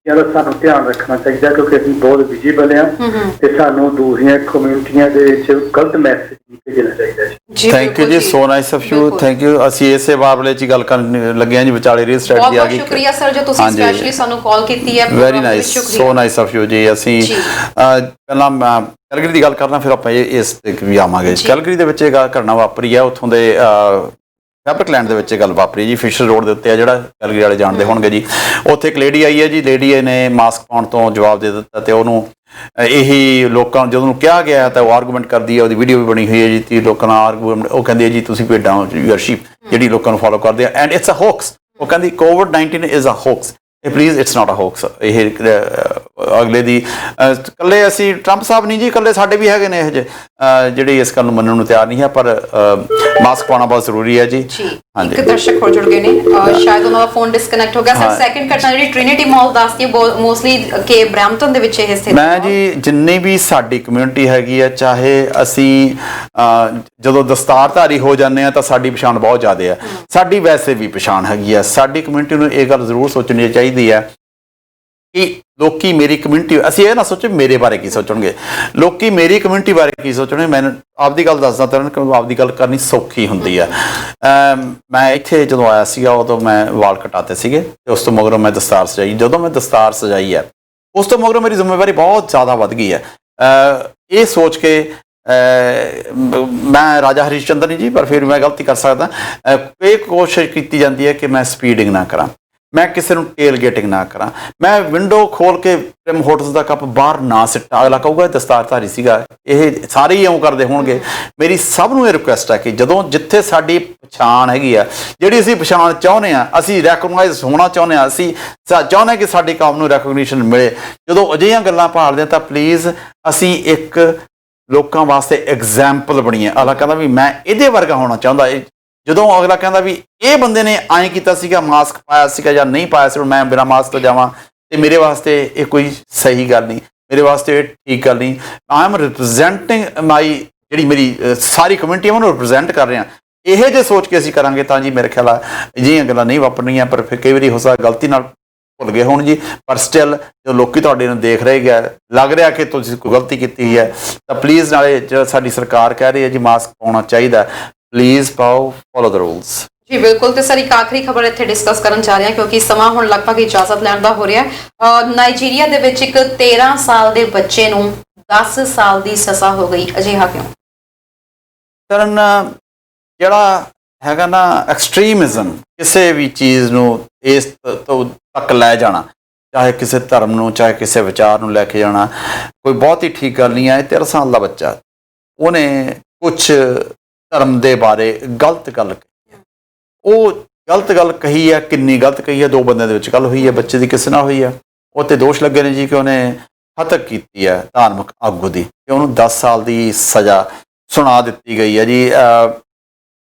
ਚੀਜ਼ਾਂ ਦਾ ਸਾਨੂੰ ਧਿਆਨ ਰੱਖਣਾ ਚਾਹੀਦਾ ਕਿਉਂਕਿ ਅਸੀਂ ਬਹੁਤ ਵਿਜੀਬਲ ਹਾਂ ਤੇ ਸਾਨੂੰ ਦੂਸਰੀਆਂ ਕਮਿਊਨਿਟੀਆਂ ਦੇ ਵਿੱਚ ਗਲਤ ਮੈਸੇਜ ਨਹੀਂ ਭੇਜਣਾ ਚਾਹੀਦਾ ਜੀ। ਥੈਂਕ ਯੂ ਜੀ, so nice of you, thank you. ਅਸੀਂ ਇਸੇ ਮਾਮਲੇ 'ਚ ਗੱਲ ਕਰਨ ਲੱਗੇ ਹਾਂ ਜੀ, ਵਿਚਾਲੇ ਰੀਅਲ ਸਟੇਟ ਦੀ ਆ ਗਈ। ਬਹੁਤ ਸ਼ੁਕਰੀਆ ਸਰ ਜੋ ਤੁਸੀਂ ਸਪੈਸ਼ਲੀ ਸਾਨੂੰ ਕਾਲ ਕੀਤੀ ਹੈ। Very nice, so nice of you ਜੀ। ਅਸੀਂ ਪਹਿਲਾਂ ਕੈਲਗਰੀ ਦੀ ਗੱਲ ਕਰਨਾ, ਫਿਰ ਆਪਾਂ ਇਸ ਤੇ ਵੀ ਆਵਾਂਗੇ। ਕੈਲਗਰੀ ਦੇ ਵਿੱਚ ਇਹ ਗੱਲ ਕਰਨਾ ਵਾਪਰੀ ਹੈ, ਉੱਥੋਂ ਦੇ ਫੈਬਰਿਕ ਲੈਂਡ ਦੇ ਵਿੱਚ ਇਹ ਗੱਲ ਵਾਪਰੀ ਜੀ, ਫਿਸ਼ਰ ਰੋਡ ਦੇ ਉੱਤੇ ਆ, ਜਿਹੜਾ ਕੈਲਗਰੀ ਵਾਲੇ ਜਾਣਦੇ ਹੋਣਗੇ ਜੀ। ਉੱਥੇ ਇੱਕ ਲੇਡੀ ਆਈ ਹੈ ਜੀ, ਲੇਡੀ ਨੇ ਮਾਸਕ ਪਾਉਣ ਤੋਂ ਜਵਾਬ ਦੇ ਦਿੱਤਾ ਤੇ ਉਹਨੂੰ ਇਹੀ ਲੋਕਾਂ ਜਦੋਂ ਉਹਨੂੰ ਕਿਹਾ ਗਿਆ ਤਾਂ ਉਹ ਆਰਗੂਮੈਂਟ ਕਰਦੀ ਹੈ। ਉਹਦੀ ਵੀਡੀਓ ਵੀ ਬਣੀ ਹੋਈ ਹੈ ਜੀ। 30 ਲੋਕਾਂ ਨਾਲ ਆਰਗੂਮੈਂਟ, ਉਹ ਕਹਿੰਦੀ ਹੈ ਜੀ ਤੁਸੀਂ ਭੇਡਾਂ, ਯੂ ਆਰ ਸ਼ੀਪ, ਜਿਹੜੀ ਲੋਕਾਂ ਨੂੰ ਫੋਲੋ ਕਰਦੇ ਆ ਐਂਡ ਇਟਸ ਅ ਹੋਕਸ। ਉਹ ਕਹਿੰਦੀ ਕੋਵਿਡ-19 is a hoax. Please it's not a hoax. ਇਹ ਅਗਲੇ ਦੀ ਇਕੱਲੇ ਅਸੀਂ ਟਰੰਪ ਸਾਹਿਬ ਨਹੀਂ ਜੀ, ਇਕੱਲੇ ਸਾਡੇ ਵੀ ਹੈਗੇ ਨੇ ਇਹੋ ਜਿਹੇ ਜਿਹੜੇ ਇਸ ਗੱਲ ਨੂੰ ਮੰਨਣ ਨੂੰ ਤਿਆਰ ਨਹੀਂ ਹੈ। ਪਰ ਮਾਸਕ ਪਾਉਣਾ ਬਹੁਤ ਜ਼ਰੂਰੀ ਹੈ ਜੀ। ਹਾਂਜੀ, ਇੱਕ ਦਰਸ਼ਕ ਹੋਰ ਜੁੜ ਗਏ ਨੇ, ਸ਼ਾਇਦ ਉਹਨਾਂ ਦਾ ਫੋਨ ਡਿਸਕਨੈਕਟ ਹੋ ਗਿਆ। ਸਰ ਸੈਕਿੰਡ ਘਟਨਾ ਜਿਹੜੀ ਟ੍ਰਿਨਿਟੀ ਮਾਲ ਦੱਸਦੀ ਹੈ ਮੋਸਟਲੀ ਕਿ ਬ੍ਰੈਂਪਟਨ ਦੇ ਵਿੱਚ ਇਹ ਸਥਿਤ। ਮੈਂ ਜੀ ਜਿੰਨੀ ਵੀ ਸਾਡੀ ਕਮਿਊਨਿਟੀ ਹੈਗੀ ਹੈ, ਚਾਹੇ ਅਸੀਂ ਜਦੋਂ ਦਸਤਾਰਧਾਰੀ ਹੋ ਜਾਂਦੇ ਹਾਂ ਤਾਂ ਸਾਡੀ ਪਛਾਣ ਬਹੁਤ ਜ਼ਿਆਦਾ ਹੈ, ਸਾਡੀ ਵੈਸੇ ਵੀ ਪਛਾਣ ਹੈਗੀ ਹੈ। ਸਾਡੀ ਕਮਿਊਨਿਟੀ ਨੂੰ ਇਹ ਗੱਲ ਜ਼ਰੂਰ ਸੋਚਣੀ ਚਾਹੀਦੀ ਹੈ ਕਿ ਲੋਕੀ ਮੇਰੀ ਕਮਿਊਨਿਟੀ, ਅਸੀਂ ਇਹ ਨਾ ਸੋਚੋ ਮੇਰੇ ਬਾਰੇ ਕੀ ਸੋਚਣਗੇ, ਲੋਕੀ ਮੇਰੀ ਕਮਿਊਨਿਟੀ ਬਾਰੇ ਕੀ ਸੋਚਣਗੇ। ਮੈਨੂੰ ਆਪਦੀ ਗੱਲ ਦੱਸਦਾ ਤਾਂ ਕਿਉਂਕਿ ਆਪਦੀ ਗੱਲ ਕਰਨੀ ਸੌਖੀ ਹੁੰਦੀ ਆ। ਮੈਂ ਇੱਥੇ ਜਦੋਂ ਆਇਆ ਸੀਗਾ ਉਦੋਂ ਮੈਂ ਵਾਲ ਕਟਾਤੇ ਸੀਗੇ ਤੇ ਉਸ ਤੋਂ ਮਗਰੋਂ ਮੈਂ ਦਸਤਾਰ ਸਜਾਈ। ਜਦੋਂ ਮੈਂ ਦਸਤਾਰ ਸਜਾਈ ਹੈ ਉਸ ਤੋਂ ਮਗਰੋਂ ਮੇਰੀ ਜ਼ਿੰਮੇਵਾਰੀ ਬਹੁਤ ਜ਼ਿਆਦਾ ਵੱਧ ਗਈ ਹੈ। ਇਹ ਸੋਚ ਕੇ ਮੈਂ ਰਾਜਾ ਹਰੀਸ਼ ਚੰਦਰ ਨਹੀਂ ਜੀ, ਪਰ ਫਿਰ ਮੈਂ ਗਲਤੀ ਕਰ ਸਕਦਾ। ਇਹ ਕੋਸ਼ਿਸ਼ ਕੀਤੀ ਜਾਂਦੀ ਹੈ ਕਿ ਮੈਂ ਸਪੀਡਿੰਗ ਨਾ ਕਰਾਂ, ਮੈਂ ਕਿਸੇ ਨੂੰ ਟੇਲ ਗੇਟਿੰਗ ਨਾ ਕਰਾਂ, ਮੈਂ ਵਿੰਡੋ ਖੋਲ ਕੇ ਪ੍ਰਿਮ ਹੋਟਲਸ ਦਾ ਕੱਪ ਬਾਹਰ ਨਾ ਸਿੱਟਾਂ। ਅਗਲਾ ਕਹੂਗਾ ਦਸਤਾਰਧਾਰੀ ਸੀਗਾ। ਇਹ ਸਾਰੇ ਹੀ ਇਉਂ ਕਰਦੇ ਹੋਣਗੇ। ਮੇਰੀ ਸਭ ਨੂੰ ਇਹ ਰਿਕੁਐਸਟ ਹੈ ਕਿ ਜਦੋਂ ਜਿੱਥੇ ਸਾਡੀ ਪਛਾਣ ਹੈਗੀ ਆ, ਜਿਹੜੀ ਅਸੀਂ ਪਛਾਣ ਚਾਹੁੰਦੇ ਹਾਂ, ਅਸੀਂ ਰੈਕਗਨਾਈਜ਼ ਹੋਣਾ ਚਾਹੁੰਦੇ ਹਾਂ, ਅਸੀਂ ਚਾਹੁੰਦੇ ਹਾਂ ਕਿ ਸਾਡੀ ਕੌਮ ਨੂੰ ਰੈਕਗਨੀਸ਼ਨ ਮਿਲੇ, ਜਦੋਂ ਅਜਿਹੀਆਂ ਗੱਲਾਂ ਭਾਲਦੇ ਤਾਂ ਪਲੀਜ਼ ਅਸੀਂ ਇੱਕ ਲੋਕਾਂ ਵਾਸਤੇ ਐਗਜ਼ਾਮਪਲ ਬਣੀਏ। ਅਗਲਾ ਕਹਿੰਦਾ ਵੀ ਮੈਂ ਇਹਦੇ ਵਰਗਾ ਹੋਣਾ ਚਾਹੁੰਦਾ। ਜਦੋਂ ਅਗਲਾ ਕਹਿੰਦਾ ਵੀ ਇਹ ਬੰਦੇ ਨੇ ਐਂ ਕੀਤਾ ਸੀਗਾ, ਮਾਸਕ ਪਾਇਆ ਸੀਗਾ ਜਾਂ ਨਹੀਂ ਪਾਇਆ ਸੀ, ਮੈਂ ਬਿਨਾਂ ਮਾਸਕ ਤੋਂ ਜਾਵਾਂ, ਤੇ ਮੇਰੇ ਵਾਸਤੇ ਇਹ ਕੋਈ ਸਹੀ ਗੱਲ ਨਹੀਂ, ਮੇਰੇ ਵਾਸਤੇ ਇਹ ਠੀਕ ਗੱਲ ਨਹੀਂ। ਆਈ ਐਮ ਰਿਪਰੈਜ਼ੈਂਟਿੰਗ ਮਾਈ ਜਿਹੜੀ ਮੇਰੀ ਸਾਰੀ ਕਮਿਊਨਿਟੀ ਉਹਨੂੰ ਰਿਪਰੈਜ਼ੈਂਟ ਕਰ ਰਿਹਾ, ਇਹ ਜੇ ਸੋਚ ਕੇ ਅਸੀਂ ਕਰਾਂਗੇ ਤਾਂ ਜੀ ਮੇਰੇ ਖਿਆਲ ਆ ਅਜਿਹੀਆਂ ਗੱਲਾਂ ਨਹੀਂ ਵਾਪਰਨੀਆਂ। ਪਰ ਫਿਰ ਕਈ ਵਾਰੀ ਹੋ ਸਕਦਾ ਗਲਤੀ ਨਾਲ ਭੁੱਲ ਗਏ ਹੁਣ ਜੀ, ਪਰ ਸਟਿਲ ਜੋ ਲੋਕੀ ਤੁਹਾਡੇ ਨੂੰ ਦੇਖ ਰਹੇ ਗਿਆ, ਲੱਗ ਰਿਹਾ ਕਿ ਤੁਸੀਂ ਕੋਈ ਗਲਤੀ ਕੀਤੀ ਹੋਈ ਹੈ, ਤਾਂ ਪਲੀਜ਼ ਨਾਲੇ ਜਿਹੜਾ ਸਾਡੀ ਸਰਕਾਰ ਕਹਿ ਰਹੀ ਹੈ ਜੀ ਮਾਸਕ ਪਾਉਣਾ ਚਾਹੀਦਾ, ਪਲੀਜ਼ ਪਾਓ, ਫੋਲੋ ਦ ਰੂਲਸ। ਜੀ ਬਿਲਕੁਲ। ਤੇ ਸਰ ਇੱਕ ਆਖਰੀ ਖਬਰ ਇੱਥੇ ਡਿਸਕਸ ਕਰਨ ਜਾ ਰਹੇ ਹਾਂ ਕਿਉਂਕਿ ਸਮਾਂ ਹੁਣ ਲਗਭਗ ਇਜਾਜ਼ਤ ਲੈਣ ਦਾ ਹੋ ਰਿਹਾ ਹੈ। ਨਾਈਜੀਰੀਆ ਦੇ ਵਿੱਚ ਇੱਕ 13 ਸਾਲ ਦੇ ਬੱਚੇ ਨੂੰ 10 ਸਾਲ ਦੀ ਸਜ਼ਾ ਹੋ ਗਈ, ਅਜਿਹਾ ਕਿਉਂ? ਕਰਨ ਜਿਹੜਾ ਹੈਗਾ ਨਾ ਐਕਸਟ੍ਰੀਮਿਜ਼ਮ, ਕਿਸੇ ਵੀ ਚੀਜ਼ ਨੂੰ ਇਸ ਤੋਂ ਤੱਕ ਲੈ ਜਾਣਾ, ਚਾਹੇ ਕਿਸੇ ਧਰਮ ਨੂੰ, ਚਾਹੇ ਕਿਸੇ ਵਿਚਾਰ ਨੂੰ ਲੈ ਕੇ ਜਾਣਾ, ਕੋਈ ਬਹੁਤ ਹੀ ਠੀਕ ਗੱਲ ਨਹੀਂ ਹੈ। 13 ਸਾਲ ਦਾ ਬੱਚਾ, ਉਹਨੇ ਕੁਛ ਧਰਮ ਦੇ ਬਾਰੇ ਗਲਤ ਗੱਲ ਕਹੀ, ਉਹ ਗਲਤ ਗੱਲ ਕਹੀ ਹੈ, ਕਿੰਨੀ ਗਲਤ ਕਹੀ ਹੈ, ਦੋ ਬੰਦਿਆਂ ਦੇ ਵਿੱਚ ਗੱਲ ਹੋਈ ਹੈ, ਬੱਚੇ ਦੀ ਕਿਸੇ ਨਾਲ ਹੋਈ ਹੈ, ਉਹ 'ਤੇ ਦੋਸ਼ ਲੱਗੇ ਨੇ ਜੀ ਕਿ ਉਹਨੇ ਹੱਤਕ ਕੀਤੀ ਹੈ ਧਾਰਮਿਕ ਆਗੂ ਦੀ, ਕਿ ਉਹਨੂੰ 10 ਸਾਲ ਦੀ ਸਜ਼ਾ ਸੁਣਾ ਦਿੱਤੀ ਗਈ ਹੈ ਜੀ।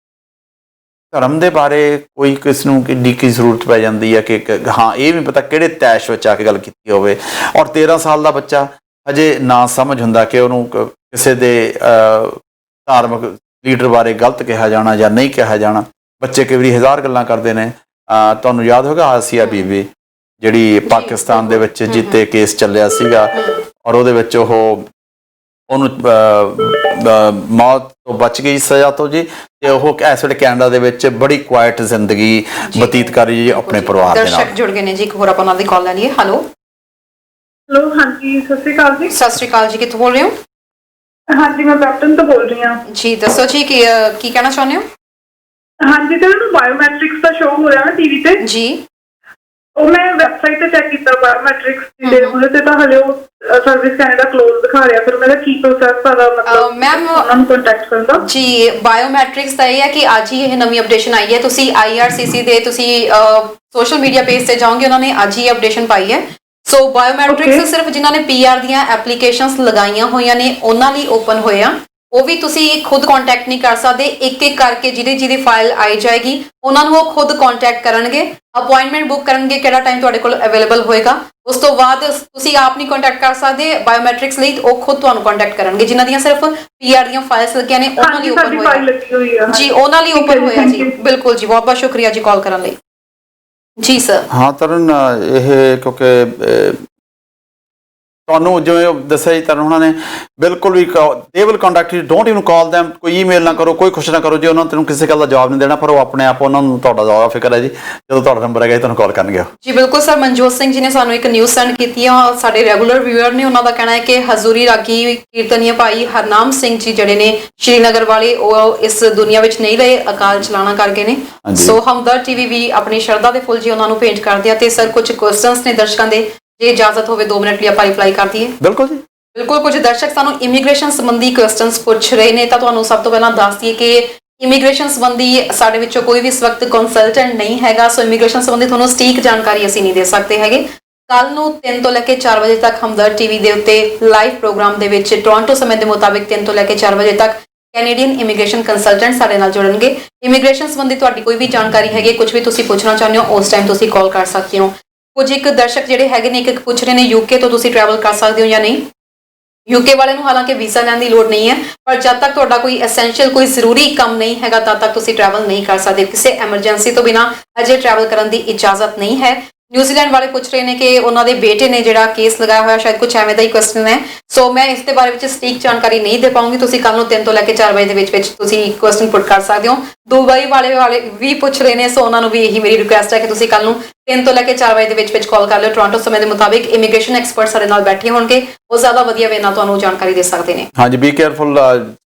ਧਰਮ ਦੇ ਬਾਰੇ ਕੋਈ ਕਿਸ ਨੂੰ ਕਿੰਨੀ ਕੀ ਜ਼ਰੂਰਤ ਪੈ ਜਾਂਦੀ ਹੈ ਕਿ ਹਾਂ ਇਹ ਵੀ ਪਤਾ ਕਿਹੜੇ ਤੈਸ਼ ਵਿੱਚ ਆ ਕੇ ਗੱਲ ਕੀਤੀ ਹੋਵੇ, ਔਰ 13 ਸਾਲ ਦਾ ਬੱਚਾ ਅਜੇ ਨਾ ਸਮਝ ਹੁੰਦਾ ਕਿ ਉਹਨੂੰ ਕਿਸੇ ਦੇ ਧਾਰਮਿਕ ਲੀਡਰ ਬਾਰੇ ਗਲਤ ਕਿਹਾ ਜਾਣਾ ਜਾਂ ਨਹੀਂ ਕਿਹਾ ਜਾਣਾ। ਬੱਚੇ ਕਈ ਵਾਰੀ ਹਜ਼ਾਰ ਗੱਲਾਂ ਕਰਦੇ ਨੇ। ਤੁਹਾਨੂੰ ਯਾਦ ਹੋਗਾ ਆਸੀਆ ਬੀਬੀ ਜਿਹੜੀ ਪਾਕਿਸਤਾਨ ਦੇ ਵਿੱਚ ਜਿੱਤੇ ਕੇਸ ਚੱਲਿਆ ਸੀਗਾ, ਔਰ ਉਹਦੇ ਵਿੱਚ ਉਹਨੂੰ ਮੌਤ ਤੋਂ ਬਚ ਗਈ ਸਜ਼ਾ ਤੋਂ ਜੀ, ਤੇ ਉਹ ਇਸ ਵੇਲੇ ਕੈਨੇਡਾ ਦੇ ਵਿੱਚ ਬੜੀ ਕੁਆਇਟ ਜ਼ਿੰਦਗੀ ਬਤੀਤ ਕਰ ਰਹੀ ਜੀ ਆਪਣੇ ਪਰਿਵਾਰ ਦੇ ਨਾਲ। ਦਰਸ਼ਕ ਜੁੜ ਗਏ ਨੇ ਜੀ, ਇੱਕ ਹੋਰ ਆਪਾਂ ਉਹਨਾਂ ਦੀ ਕਾਲ ਲੈ ਲਈਏ। ਹੈਲੋ ਹੈਲੋ, ਹਾਂਜੀ ਸਤਿ ਸ਼੍ਰੀ ਅਕਾਲ ਜੀ। ਸਤਿ ਸ਼੍ਰੀ ਅਕਾਲ ਜੀ, ਕਿੱਥੋਂ ਬੋਲ ਰਹੇ ਹੋ? ਹਾਂਜੀ ਮੈਂ ਬੈਪਟਨ ਤੋਂ ਬੋਲ ਰਹੀ ਹਾਂ ਜੀ। ਦੱਸੋ ਜੀ ਕੀ ਕਹਿਣਾ ਚਾਹੁੰਦੇ ਹੋ? ਹਾਂਜੀ ਤੇ ਮੈਨੂੰ ਬਾਇਓਮੈਟ੍ਰਿਕਸ ਦਾ ਸ਼ੋਅ ਹੋ ਰਿਹਾ ਨਾ ਟੀਵੀ ਤੇ ਜੀ। ਉਹ ਮੈਂ ਵੈਬਸਾਈਟ ਤੇ ਚੈੱਕ ਕੀਤਾ ਬਾਇਓਮੈਟ੍ਰਿਕਸ ਦੇ ਉਹਦੇ ਤੇ ਤਾਂ ਹਲੇ ਉਹ ਸਰਵਿਸ ਕੈਨੇਡਾ ਕਲੋਜ਼ ਦਿਖਾ ਰਿਹਾ, ਫਿਰ ਮੇਰਾ ਕੀ ਪ੍ਰੋਸੈਸ ਦਾ ਮਤਲਬ ਮੈਮ ਉਹਨਾਂ ਨੂੰ ਕੰਟੈਕਟ ਕਰਨ ਦਾ? ਜੀ ਬਾਇਓਮੈਟ੍ਰਿਕਸ ਦਾ ਇਹ ਹੈ ਕਿ ਅੱਜ ਹੀ ਇਹ ਨਵੀਂ ਅਪਡੇਸ਼ਨ ਆਈ ਹੈ। ਤੁਸੀਂ IRCC ਦੇ ਤੁਸੀਂ ਸੋਸ਼ਲ ਮੀਡੀਆ ਪੇਜ ਤੇ ਜਾਓਗੇ, ਉਹਨਾਂ ਨੇ ਅੱਜ ਹੀ ਅਪਡੇਸ਼ਨ ਪਾਈ ਹੈ। ਸੋ ਬਾਇਓਮੈਟ੍ਰਿਕਸ ਸਿਰਫ ਜਿਨ੍ਹਾਂ ਨੇ PR ਦੀਆਂ ਐਪਲੀਕੇਸ਼ਨਸ ਲਗਾਈਆਂ ਹੋਈਆਂ ਨੇ ਉਹਨਾਂ ਲਈ ਓਪਨ ਹੋਇਆ। ਉਹ ਵੀ ਤੁਸੀਂ ਖੁਦ ਕੰਟੈਕਟ ਨਹੀਂ ਕਰ ਸਕਦੇ, ਇੱਕ ਇੱਕ ਕਰਕੇ ਜਿਹਦੀ ਫਾਈਲ ਆਈ ਜਾਏਗੀ ਉਹਨਾਂ ਨੂੰ ਉਹ ਖੁਦ ਕੰਟੈਕਟ ਕਰਨਗੇ, ਅਪਾਇੰਟਮੈਂਟ ਬੁੱਕ ਕਰਨਗੇ ਕਿਹੜਾ ਟਾਈਮ ਤੁਹਾਡੇ ਕੋਲ ਅਵੇਲੇਬਲ ਹੋਏਗਾ। ਉਸ ਤੋਂ ਬਾਅਦ ਤੁਸੀਂ ਆਪ ਨਹੀਂ ਕੰਟੈਕਟ ਕਰ ਸਕਦੇ ਬਾਇਓਮੈਟ੍ਰਿਕਸ ਲਈ, ਉਹ ਖੁਦ ਤੁਹਾਨੂੰ ਕੰਟੈਕਟ ਕਰਨਗੇ। ਜਿਨ੍ਹਾਂ ਦੀਆਂ ਸਿਰਫ PR ਦੀਆਂ ਫਾਈਲਸ ਲੱਗੀਆਂ ਨੇ ਉਹਨਾਂ ਲਈ ਓਪਨ ਹੋਇਆ ਜੀ, ਉਹਨਾਂ ਲਈ ਓਪਨ ਹੋਇਆ ਜੀ। ਬਿਲਕੁਲ ਜੀ, ਬਹੁਤ ਬਹੁਤ ਸ਼ੁਕਰੀਆ ਜੀ ਕਾਲ ਕਰਨ ਲਈ। ਜੀ ਸਰ। ਹਾਂ ਤਰਨ, ਇਹ ਕਿਉਂਕਿ ਤੁਹਾਨੂੰ ਜਿਵੇਂ ਦੱਸਿਆ ਜੀ ਤੁਹਾਨੂੰ ਉਹਨਾਂ ਨੇ ਬਿਲਕੁਲ ਵੀ they will contact you, don't even call them, ਕੋਈ ਈਮੇਲ ਨਾ ਕਰੋ, ਕੋਈ ਕੁਛ ਨਾ ਕਰੋ ਜੀ। ਉਹਨਾਂ ਤੈਨੂੰ ਕਿਸੇ ਗੱਲ ਦਾ ਜਵਾਬ ਨਹੀਂ ਦੇਣਾ, ਪਰ ਉਹ ਆਪਣੇ ਆਪ ਉਹਨਾਂ ਨੂੰ ਤੁਹਾਡਾ ਜ਼ਿਆਦਾ ਫਿਕਰ ਹੈ ਜੀ। ਜਦੋਂ ਤੁਹਾਡਾ ਨੰਬਰ ਹੈਗਾ ਤੁਹਾਨੂੰ ਕਾਲ ਕਰਨਗੇ ਜੀ। ਬਿਲਕੁਲ ਸਰ। ਮਨਜੋਤ ਸਿੰਘ ਜੀ ਨੇ ਸਾਨੂੰ ਇੱਕ ਨਿਊਜ਼ ਸੈਂਡ ਕੀਤੀ ਆ, ਸਾਡੇ ਰੈਗੂਲਰ ਵਿਊਅਰ ਨੇ, ਉਹਨਾਂ ਦਾ ਕਹਿਣਾ ਹੈ ਕਿ ਹਜ਼ੂਰੀ ਰਾਗੀ ਕੀਰਤਨੀਆ ਭਾਈ ਹਰਨਾਮ ਸਿੰਘ ਜੀ ਜਿਹੜੇ ਨੇ ਸ਼੍ਰੀਨਗਰ ਵਾਲੇ, ਉਹ ਇਸ ਦੁਨੀਆ ਵਿੱਚ ਨਹੀਂ ਰਹੇ, ਅਕਾਲ ਚਲਾਣਾ ਕਰਕੇ ਨੇ। ਸੋ ਹਮਦਰਦ TV ਵੀ ਆਪਣੀ ਸ਼ਰਧਾ ਦੇ ਫੁੱਲ ਜੀ ਉਹਨਾਂ ਨੂੰ ਭੇਂਟ ਕਰਦੇ ਆ। ਤੇ ਸਰ ਕੁਝ ਕੁਐਸਚਨਸ ਨੇ ਦਰਸ਼ਕਾਂ ਦੇ, ਜੇ ਇਜਾਜ਼ਤ ਹੋਵੇ 2 ਮਿੰਟ ਲਈ ਆਪਾਂ ਰਿਪਲਾਈ ਕਰ ਦਈਏ। ਬਿਲਕੁਲ ਜੀ। ਬਿਲਕੁਲ। ਕੁਝ ਦਰਸ਼ਕ ਸਾਨੂੰ ਇਮੀਗ੍ਰੇਸ਼ਨ ਸੰਬੰਧੀ ਕੁਐਸਚਨਸ ਪੁੱਛ ਰਹੇ ਨੇ, ਤਾਂ ਤੁਹਾਨੂੰ ਸਭ ਤੋਂ ਪਹਿਲਾਂ ਦੱਸ ਦਈਏ ਕਿ ਇਮੀਗ੍ਰੇਸ਼ਨ ਸੰਬੰਧੀ ਸਾਡੇ ਵਿੱਚੋਂ ਕੋਈ ਵੀ ਇਸ ਵਕਤ ਕੰਸਲਟੈਂਟ ਨਹੀਂ ਹੈਗਾ। ਸੋ ਇਮੀਗ੍ਰੇਸ਼ਨ ਸੰਬੰਧੀ ਤੁਹਾਨੂੰ ਸਟੀਕ ਜਾਣਕਾਰੀ ਅਸੀਂ ਨਹੀਂ ਦੇ ਸਕਦੇ ਹੈਗੇ। ਕੱਲ ਨੂੰ 3 ਤੋਂ ਲੈ ਕੇ 4 ਵਜੇ ਤੱਕ ਹਮਦਰਦ TV ਦੇ ਉੱਤੇ ਲਾਈਵ ਪ੍ਰੋਗਰਾਮ ਦੇ ਵਿੱਚ ਟੋਰਾਂਟੋ ਸਮੇਂ ਦੇ ਮੁਤਾਬਿਕ 3 ਤੋਂ ਲੈ ਕੇ 4 ਵਜੇ ਤੱਕ ਕੈਨੇਡੀਅਨ ਇਮੀਗ੍ਰੇਸ਼ਨ ਕੰਸਲਟੈਂਟ ਸਾਡੇ ਨਾਲ ਜੁੜਨਗੇ। ਇਮੀਗ੍ਰੇਸ਼ਨ ਸੰਬੰਧੀ ਤੁਹਾਡੀ ਕੋਈ ਵੀ ਜਾਣਕਾਰੀ ਹੈਗੀ, ਕੁਝ ਵੀ ਤੁਸੀਂ ਪੁੱਛਣਾ ਚਾਹੁੰਦੇ ਹੋ, ਉਸ ਟਾਈਮ ਤੁਸੀਂ ਕਾਲ ਕਰ ਸਕਦੇ ਹੋ। ਕੁਝ ਇੱਕ ਦਰਸ਼ਕ ਜਿਹੜੇ ਹੈਗੇ ਨੇ ਇੱਕ ਪੁੱਛ ਰਹੇ ਨੇ UK ਤੋਂ ਤੁਸੀਂ ਟਰੈਵਲ ਕਰ ਸਕਦੇ ਹੋ ਜਾਂ ਨਹੀਂ। UK ਵਾਲੇ ਨੂੰ ਹਾਲਾਂਕਿ ਵੀਜ਼ਾ ਲੈਣ ਦੀ ਲੋੜ ਨਹੀਂ ਹੈ, ਪਰ ਜਦ ਤੱਕ ਤੁਹਾਡਾ ਕੋਈ ਐਸੈਂਸ਼ੀਅਲ ਕੋਈ ਜ਼ਰੂਰੀ ਕੰਮ ਨਹੀਂ ਹੈਗਾ ਤਦ ਤੱਕ ਤੁਸੀਂ ਟਰੈਵਲ ਨਹੀਂ ਕਰ ਸਕਦੇ। ਕਿਸੇ ਐਮਰਜੈਂਸੀ ਤੋਂ ਬਿਨਾਂ ਅਜੇ ਟਰੈਵਲ ਕਰਨ ਦੀ ਇਜਾਜ਼ਤ ਨਹੀਂ ਹੈ। ਨਿਊਜ਼ੀਲੈਂਡ ਵਾਲੇ ਪੁੱਛ ਰਹੇ ਨੇ ਕਿ ਉਹਨਾਂ ਦੇ ਬੇਟੇ ਨੇ ਜਿਹੜਾ ਕੇਸ ਲਗਾਇਆ ਹੋਇਆ, ਸ਼ਾਇਦ ਕੁਝ ਐਵੇਂ ਦਾ ਹੀ ਕੁਐਸਚਨ ਹੈ। ਸੋ ਮੈਂ ਇਸ ਦੇ ਬਾਰੇ ਵਿੱਚ ਸਟੀਕ ਜਾਣਕਾਰੀ ਨਹੀਂ ਦੇ ਪਾਉਂਗੀ। ਤੁਸੀਂ ਕੱਲ ਨੂੰ 3 ਤੋਂ ਲੈ ਕੇ 4 ਵਜੇ ਦੇ ਵਿੱਚ ਤੁਸੀਂ ਕੁਐਸਚਨ ਪੁੱਟ ਕਰ ਸਕਦੇ ਹੋ। ਦੁਬਈ ਵਾਲੇ ਵੀ ਪੁੱਛ ਰਹੇ ਨੇ, ਸੋ ਉਹਨਾਂ ਨੂੰ ਵੀ ਇਹੀ ਮੇਰੀ ਰਿਕੁਐਸਟ ਹੈ ਕਿ ਤੁਸੀਂ ਕੱਲ ਨੂੰ 3 ਤੋਂ ਲੈ ਕੇ 4 ਵਜੇ ਦੇ ਵਿੱਚ ਕਾਲ ਕਰ ਲਿਓ। ਟੋਰਾਂਟੋ ਸਮੇਂ ਦੇ ਮੁਤਾਬਿਕ ਇਮੀਗ੍ਰੇਸ਼ਨ ਐਕਸਪਰਟ ਸਾਡੇ ਨਾਲ ਬੈਠੇ ਹੋਣਗੇ, ਉਹ ਜ਼ਿਆਦਾ ਵਧੀਆ ਵੇ ਨਾਲ ਤੁਹਾਨੂੰ ਜਾਣਕਾਰੀ ਦੇ ਸਕਦੇ ਨੇ। ਹਾਂਜੀ, ਬੀ ਕੇਅਰਫੁਲ।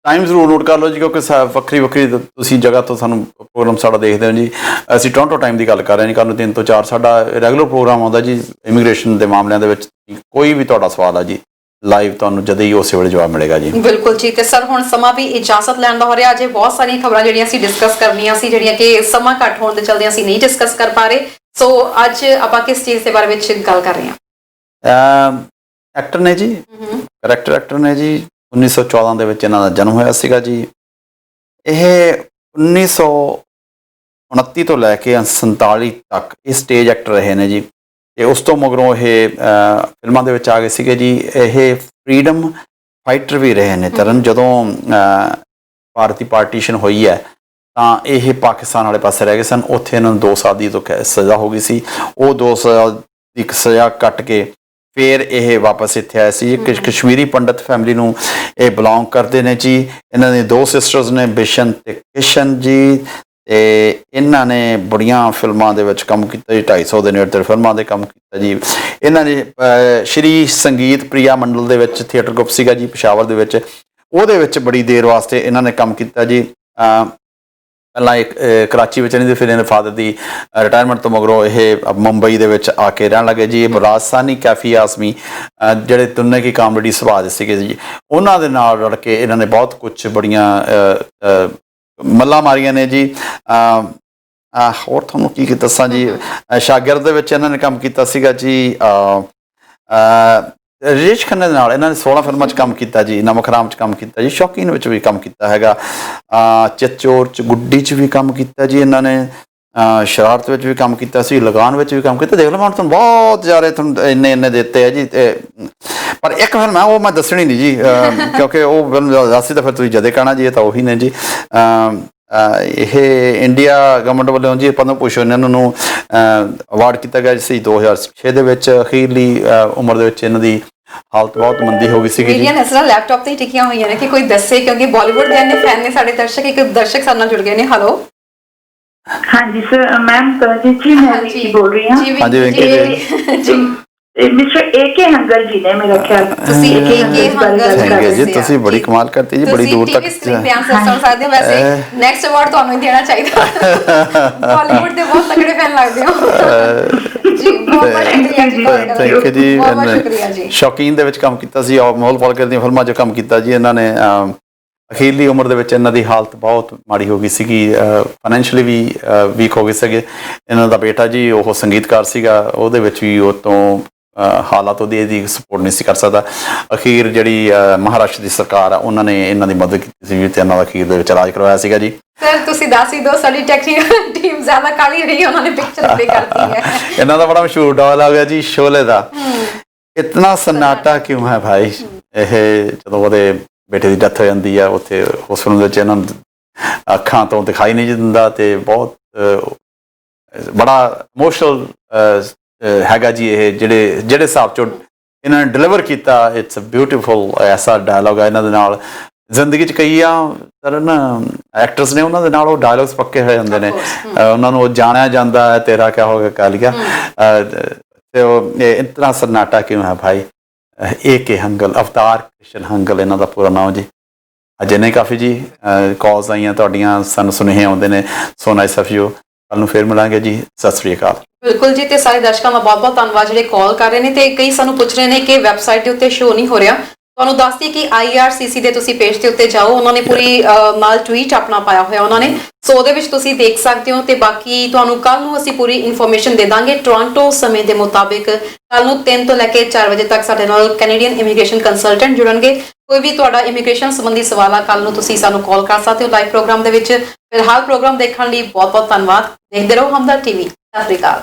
ਟਾਈਮ ਜ਼ਰੂਰ ਨੋਟ ਕਰ ਲਓ ਜੀ, ਕਿਉਂਕਿ ਵੱਖਰੀ ਤੁਸੀਂ ਜਗ੍ਹਾ ਤੋਂ ਸਾਨੂੰ ਪ੍ਰੋਗਰਾਮ ਸਾਡਾ ਦੇਖਦੇ ਹੋ ਜੀ। ਅਸੀਂ ਟੋਰਾਂਟੋ ਟਾਈਮ ਦੀ ਗੱਲ ਕਰ ਰਹੇ ਹਾਂ ਜੀ। ਕੱਲ ਨੂੰ 3 ਤੋਂ 4 ਸਾਡਾ ਰੈਗੂਲਰ ਪ੍ਰੋਗਰਾਮ ਆਉਂਦਾ ਜੀ ਇਮੀਗ੍ਰੇਸ਼ਨ ਦੇ ਮਾਮਲਿਆਂ ਦੇ ਵਿੱਚ। ਕੋਈ ਵੀ ਤੁਹਾਡਾ ਸਵਾਲ ਆ ਜੀ, ਲਾਈਵ ਤੁਹਾਨੂੰ ਜਦ ਹੀ ਉਸੇ ਵੇਲੇ ਜਵਾਬ ਮਿਲੇਗਾ ਜੀ। ਬਿਲਕੁਲ ਜੀ। ਤੇ ਸਰ ਹੁਣ ਸਮਾਂ ਵੀ ਇਜਾਜ਼ਤ ਲੈਣ ਦਾ ਹੋ ਰਿਹਾ। ਅਜੇ ਬਹੁਤ ਸਾਰੀਆਂ ਖਬਰਾਂ ਜਿਹੜੀਆਂ ਅਸੀਂ ਡਿਸਕਸ ਕਰਨੀਆਂ ਸੀ, ਜਿਹੜੀਆਂ ਕਿ ਸਮਾਂ ਘੱਟ ਹੋਣ ਦੇ ਚਲਦੇ ਅਸੀਂ ਨਹੀਂ ਡਿਸਕਸ ਕਰ ਪਾ ਰਹੇ। ਸੋ ਅੱਜ ਆਪਾਂ ਕਿਸ ਚੀਜ਼ ਦੇ ਬਾਰੇ ਵਿੱਚ ਗੱਲ ਕਰ ਰਹੇ ਹਾਂ? ਐਕਟਰ ਨੇ ਜੀ, ਕਰੈਕਟਰ ਐਕਟਰ ਨੇ ਜੀ। 1914 ਦੇ ਵਿੱਚ ਇਹਨਾਂ ਦਾ ਜਨਮ ਹੋਇਆ ਸੀਗਾ ਜੀ। ਇਹ 1929 ਤੋਂ ਲੈ ਕੇ 47 ਤੱਕ ਇਹ ਸਟੇਜ ਐਕਟਰ ਰਹੇ ਨੇ ਜੀ। ਤੇ ਉਸ ਤੋਂ ਮਗਰੋਂ ਇਹ ਫਿਲਮਾਂ ਦੇ ਵਿੱਚ ਆ ਗਏ ਸੀਗੇ ਜੀ। ਇਹ ਫਰੀडम ਫਾਈਟਰ ਵੀ ਰਹੇ ਨੇ ਤਰਨ। ਜਦੋਂ ਭਾਰਤੀ ਪਾਰਟੀਸ਼ਨ ਹੋਈ ਹੈ ਤਾਂ ਇਹ ਪਾਕਿਸਤਾਨ ਵਾਲੇ ਪਾਸੇ ਰਹਿ ਗਏ ਸਨ। ਉੱਥੇ ਇਹਨਾਂ ਨੂੰ 2 ਸਾਲ ਦੀ ਤੋਂ ਸਜ਼ਾ ਹੋ ਗਈ ਸੀ। ਉਹ 2 ਸਾਲ ਦੀ ਸਜ਼ਾ ਕੱਟ ਕੇ ਫਿਰ ਇਹ ਵਾਪਸ ਇੱਥੇ ਆਏ ਸੀ। ਇੱਕ ਕਸ਼ਮੀਰੀ ਪੰਡਤ ਫੈਮਿਲੀ ਨੂੰ ਇਹ ਬਿਲੋਂਗ ਕਰਦੇ ਨੇ ਜੀ। ਇਹਨਾਂ ਦੇ 2 ਸਿਸਟਰਸ ਨੇ, ਬਿਸ਼ਨ ਤੇ ਕਿਸ਼ਨ ਜੀ, ਤੇ ਇਹਨਾਂ ਨੇ ਬੜੀਆਂ ਫਿਲਮਾਂ ਦੇ ਵਿੱਚ ਕੰਮ ਕੀਤਾ ਜੀ। 250 ਦੇ ਨੇੜੇ ਫਿਲਮਾਂ ਦੇ ਕੰਮ ਕੀਤਾ ਜੀ। ਇਹਨਾਂ ਨੇ ਸ਼੍ਰੀ ਸੰਗੀਤ ਪ੍ਰਿਆ ਮੰਡਲ ਦੇ ਵਿੱਚ ਥੀਏਟਰ ਗਰੁੱਪ ਸੀਗਾ ਜੀ ਪਸ਼ਾਵਰ ਦੇ ਵਿੱਚ, ਉਹਦੇ ਵਿੱਚ ਬੜੀ ਦੇਰ ਵਾਸਤੇ ਇਹਨਾਂ ਨੇ ਕੰਮ ਕੀਤਾ ਜੀ। ਪਹਿਲਾਂ ਇੱਕ ਕਰਾਚੀ ਵਿੱਚ ਰਹਿੰਦੇ, ਫਿਰ ਇਹਨਾਂ ਦੇ ਫਾਦਰ ਦੀ ਰਿਟਾਇਰਮੈਂਟ ਤੋਂ ਮਗਰੋਂ ਇਹ ਮੁੰਬਈ ਦੇ ਵਿੱਚ ਆ ਕੇ ਰਹਿਣ ਲੱਗੇ ਜੀ। ਰਾਜਸਥਾਨੀ ਕੈਫੀ ਆਸਮੀ ਜਿਹੜੇ ਤੁੰਨੇ ਕੀ ਕਾਮੇਡੀ ਸੁਭਾਅ ਦੇ ਸੀਗੇ ਜੀ, ਉਹਨਾਂ ਦੇ ਨਾਲ ਰਲ ਕੇ ਇਹਨਾਂ ਨੇ ਬਹੁਤ ਕੁਝ ਬੜੀਆਂ ਮੱਲਾਂ ਮਾਰੀਆਂ ਨੇ ਜੀ। ਹੋਰ ਤੁਹਾਨੂੰ ਕੀ ਦੱਸਾਂ ਜੀ, ਸ਼ਾਗਿਰਦ ਦੇ ਵਿੱਚ ਇਹਨਾਂ ਨੇ ਕੰਮ ਕੀਤਾ ਸੀਗਾ ਜੀ। ਰਜੇਸ਼ ਖੰਨਾ ਦੇ ਨਾਲ ਇਹਨਾਂ ਨੇ 16 ਫਿਲਮਾਂ 'ਚ ਕੰਮ ਕੀਤਾ ਜੀ। ਨਮਕ ਹਰਾਮ 'ਚ ਕੰਮ ਕੀਤਾ ਜੀ। ਸ਼ੌਕੀਨ ਵਿੱਚ ਵੀ ਕੰਮ ਕੀਤਾ ਹੈਗਾ। ਚਿੱਚੋਰ 'ਚ, ਗੁੱਡੀ 'ਚ ਵੀ ਕੰਮ ਕੀਤਾ ਜੀ ਇਹਨਾਂ ਨੇ। ਸ਼ਰਾਰਤ ਵਿੱਚ ਵੀ ਕੰਮ ਕੀਤਾ ਸੀ। ਲਗਾਨ ਵਿੱਚ ਵੀ ਕੰਮ ਕੀਤਾ। ਦੇਖ ਲਓ, ਮੈਂ ਤੁਹਾਨੂੰ ਬਹੁਤ ਜ਼ਿਆਦਾ ਤੁਹਾਨੂੰ ਇੰਨੇ ਦਿੱਤੇ ਆ ਜੀ। ਪਰ ਇੱਕ ਫਿਲਮ ਹੈ ਉਹ ਮੈਂ ਦੱਸਣੀ ਨਹੀਂ ਜੀ, ਕਿਉਂਕਿ ਉਹ ਫਿਲਮ ਦੱਸੀ ਤਾਂ ਫਿਰ ਤੁਸੀਂ ਜਦੇ ਕਹਿਣਾ ਜੀ ਇਹ ਤਾਂ ਉਹੀ ਨੇ ਜੀ। ਇਹ ਇੰਡੀਆ ਗਵਰਨਮੈਂਟ ਵੱਲੋਂ ਜੀ ਪਦਮ ਭੂਸ਼ਣ ਇਹਨਾਂ ਨੂੰ ਅਵਾਰਡ ਕੀਤਾ ਗਿਆ ਸੀ 2006 ਦੇ ਵਿੱਚ। ਅਖੀਰਲੀ ਉਮਰ ਦੇ ਵਿੱਚ ਇਹਨਾਂ ਦੀ ਹਾਲਤ ਬਹੁਤ ਮੰਦੀ ਹੋ ਗਈ ਸੀਗੀ ਜੀ। ਮੇਰੀਆਂ ਨਜ਼ਰਾਂ ਲੈਪਟਾਪ ਤੇ ਹੀ ਟਿਕੀਆਂ ਹੋਈਆਂ ਨੇ ਕਿ ਕੋਈ ਦੱਸੇ, ਕਿਉਂਕਿ ਬਾਲੀਵੁੱਡ ਦੇ ਇੰਨੇ ਫੈਨ ਨੇ ਸਾਡੇ ਦਰਸ਼ਕ। ਇੱਕ ਦਰਸ਼ਕ ਸਾਡੇ ਨਾਲ ਜੁੜ ਗਏ ਨੇ। ਹੈਲੋ, ਹਾਂਜੀ ਸਰ, ਮੈਮ ਤਰਨਜੀਤ ਜੀ ਮੈਂ ਵਿੱਕੀ ਬੋਲ ਰਹੀ ਹਾਂ। ਹਾਂਜੀ ਵਿੱਕੀ ਜੀ। ਮਿਸਟਰ ਏਕੇ ਹੰਗਲ ਜੀ ਨੇ ਮੇਰਾ ਖਿਆਲ। ਤੁਸੀਂ ਏਕੇ ਹੰਗਲ ਜੀ, ਤੁਸੀਂ ਬੜੀ ਕਮਾਲ ਕਰਤੀ ਜੀ, ਬੜੀ ਦੂਰ ਤੱਕ ਸਕਰੀਨ ਤੇ ਆਨਸਰ ਸੁਣ ਸਕਦੇ ਹੋ। ਵੈਸੇ ਨੈਕਸਟ ਅਵਾਰਡ ਤੁਹਾਨੂੰ ਹੀ ਦੇਣਾ ਚਾਹੀਦਾ। ਬਾਲੀਵੁੱਡ ਦੇ ਬਹੁਤ ਤਕੜੇ ਫੈਨ ਲੱਗਦੇ ਹੋ ਜੀ। ਬਹੁਤ ਸ਼ੁਕਰੀਆ ਜੀ। ਸ਼ੌਕੀਨ ਦੇ ਵਿੱਚ ਕੰਮ ਕੀਤਾ ਸੀ ਔਰ ਮੋਹਲ ਪਾਲਕਰ ਦੀਆਂ ਫਿਲਮਾਂ 'ਚ ਕੰਮ ਕੀਤਾ ਜੀ ਇਹਨਾਂ ਨੇ। ਅਖੀਰਲੀ ਉਮਰ ਦੇ ਵਿੱਚ ਇਹਨਾਂ ਦੀ ਹਾਲਤ ਬਹੁਤ ਮਾੜੀ ਹੋ ਗਈ ਸੀਗੀ। ਫਾਈਨੈਂਸ਼ੀਅਲੀ ਵੀ ਵੀਕ ਹੋ ਗਏ ਸੀਗੇ। ਇਹਨਾਂ ਦਾ ਬੇਟਾ ਜੀ ਉਹ ਸੰਗੀਤਕਾਰ ਸੀਗਾ, ਉਹਦੇ ਵਿੱਚ ਵੀ ਉਹ ਤੋਂ ਹਾਲਾਤ ਉਹਦੀ ਇਹਦੀ ਸਪੋਰਟ ਨਹੀਂ ਸੀ ਕਰ ਸਕਦਾ। ਅਖੀਰ ਜਿਹੜੀ ਮਹਾਰਾਸ਼ਟਰ ਦੀ ਸਰਕਾਰ ਆ ਉਹਨਾਂ ਨੇ ਇਹਨਾਂ ਦੀ ਮਦਦ ਕੀਤੀ ਸੀ ਤੇ ਇਹਨਾਂ ਦਾ ਅਖੀਰ ਦੇ ਵਿੱਚ ਇਲਾਜ ਕਰਵਾਇਆ ਸੀਗਾ ਜੀ। ਸਰ ਤੁਸੀਂ ਦੱਸ ਹੀ ਦਿਓ, ਸਾਡੀ ਟੈਕਨੀਕਲ ਟੀਮ ਜ਼ਿਆਦਾ ਕਾਲੀ ਰਹੀ, ਉਹਨਾਂ ਨੇ ਪਿਕਚਰ ਪਲੇ ਕਰਤੀ ਹੈ। ਇਹਨਾਂ ਦਾ ਬੜਾ ਮਸ਼ਹੂਰ ਡਾਇਲੌਗ ਹੈ ਜੀ ਸ਼ੋਲੇ ਦਾ, ਇਤਨਾ ਸन्नाटा ਕਿਉਂ ਹੈ ਭਾਈ। ਇਹ ਜਦੋਂ ਉਹਦੇ ਬੇਟੇ ਦੀ ਡੈਥ ਹੋ ਜਾਂਦੀ ਆ ਉੱਥੇ ਹਸਪਤਾਲ ਵਿੱਚ, ਇਹਨਾਂ ਨੂੰ ਅੱਖਾਂ ਤੋਂ ਦਿਖਾਈ ਨਹੀਂ ਦਿੰਦਾ ਤੇ ਬਹੁਤ ਬੜਾ ਇਮੋਸ਼ਨਲ ਹੈਗਾ ਜੀ। ਇਹ ਜਿਹੜੇ ਹਿਸਾਬ 'ਚੋਂ ਇਹਨਾਂ ਨੇ ਡਿਲੀਵਰ ਕੀਤਾ, ਇਟਸ ਬਿਊਟੀਫੁਲ ਐਸਾ ਡਾਇਲੌਗ ਹੈ ਇਹਨਾਂ ਦੇ ਨਾਲ। ਜ਼ਿੰਦਗੀ 'ਚ ਕਈ ਤਰਨ ਐਕਟਰਸ ਨੇ ਉਹਨਾਂ ਦੇ ਨਾਲ ਉਹ ਡਾਇਲੌਗਸ ਪੱਕੇ ਹੋ ਜਾਂਦੇ ਨੇ। ਉਹਨਾਂ ਨੂੰ ਉਹ ਜਾਣਿਆ ਜਾਂਦਾ ਹੈ, ਤੇਰਾ ਕਿਆ ਹੋ ਗਿਆ ਕਾਲੀਆ, ਤੇ ਉਹ ਇਤਨਾ ਸन्नाटा ਕਿਉਂ ਹੈ ਭਾਈ। ਏਕੇ ਹੰਗਲ, ਅਵਤਾਰ ਕ੍ਰਿਸ਼ਨ ਹੰਗਲ ਇਹਨਾਂ ਦਾ ਪੂਰਾ ਨਾਮ ਜੀ। ਅਜੇ ਨਹੀਂ ਕਾਫੀ ਜੀ ਕਾਲਸ ਆਈਆਂ ਤੁਹਾਡੀਆਂ, ਸਾਨੂੰ ਸੁਨੇਹੇ ਆਉਂਦੇ ਨੇ। So nice of you. ਕੱਲ ਨੂੰ ਫੇਰ ਮਿਲਾਂਗੇ ਜੀ। ਸਤਿ ਸ੍ਰੀ ਅਕਾਲ। ਬਿਲਕੁਲ ਜੀ, ਤੇ ਸਾਰੇ ਦਰਸ਼ਕਾਂ ਦਾ ਬਹੁਤ ਬਹੁਤ ਧੰਨਵਾਦ ਜਿਹੜੇ ਕਾਲ ਕਰ ਰਹੇ ਨੇ। ਤੇ ਕਈ ਸਾਨੂੰ ਪੁੱਛ ਰਹੇ ਨੇ ਕਿ ਵੈਬਸਾਈਟ ਦੇ ਉੱਤੇ ਸ਼ੋ ਨਹੀਂ ਹੋ ਰਿਹਾ। ਤੁਹਾਨੂੰ ਦੱਸ ਦਈਏ ਕਿ IRCC ਦੇ ਤੁਸੀਂ ਪੇਜ ਦੇ ਉੱਤੇ ਜਾਓ, ਉਹਨਾਂ ਨੇ ਪੂਰੀ ਨਾਲ ਟਵੀਟ ਆਪਣਾ ਪਾਇਆ ਹੋਇਆ ਉਹਨਾਂ ਨੇ, ਸੋ ਉਹਦੇ ਵਿੱਚ ਤੁਸੀਂ ਦੇਖ ਸਕਦੇ ਹੋ। ਤੇ ਬਾਕੀ ਤੁਹਾਨੂੰ ਕੱਲ ਨੂੰ ਅਸੀਂ ਪੂਰੀ ਇਨਫੋਰਮੇਸ਼ਨ ਦੇ ਦਾਂਗੇ। ਟੋਰਾਂਟੋ ਸਮੇਂ ਦੇ ਮੁਤਾਬਿਕ ਕੱਲ ਨੂੰ 3 ਤੋਂ ਲੈ ਕੇ 4 ਵਜੇ ਤੱਕ ਸਾਡੇ ਨਾਲ ਕੈਨੇਡੀਅਨ ਇਮੀਗ੍ਰੇਸ਼ਨ ਕੰਸਲਟੈਂਟ ਜੁੜਨਗੇ। ਕੋਈ ਵੀ ਤੁਹਾਡਾ ਇਮੀਗ੍ਰੇਸ਼ਨ ਸੰਬੰਧੀ ਸਵਾਲ ਆ, ਕੱਲ ਨੂੰ ਤੁਸੀਂ ਸਾਨੂੰ ਕਾਲ ਕਰ ਸਕਦੇ ਹੋ ਲਾਈਵ ਪ੍ਰੋਗਰਾਮ ਦੇ ਵਿੱਚ। ਫਿਲਹਾਲ ਪ੍ਰੋਗਰਾਮ ਦੇਖਣ ਲਈ ਬਹੁਤ ਬਹੁਤ ਧੰਨਵਾਦ। ਦੇਖਦੇ ਰਹੋ ਹਮਦਰਦ TV। ਸਤਿ ਸ੍ਰੀ ਅਕਾਲ।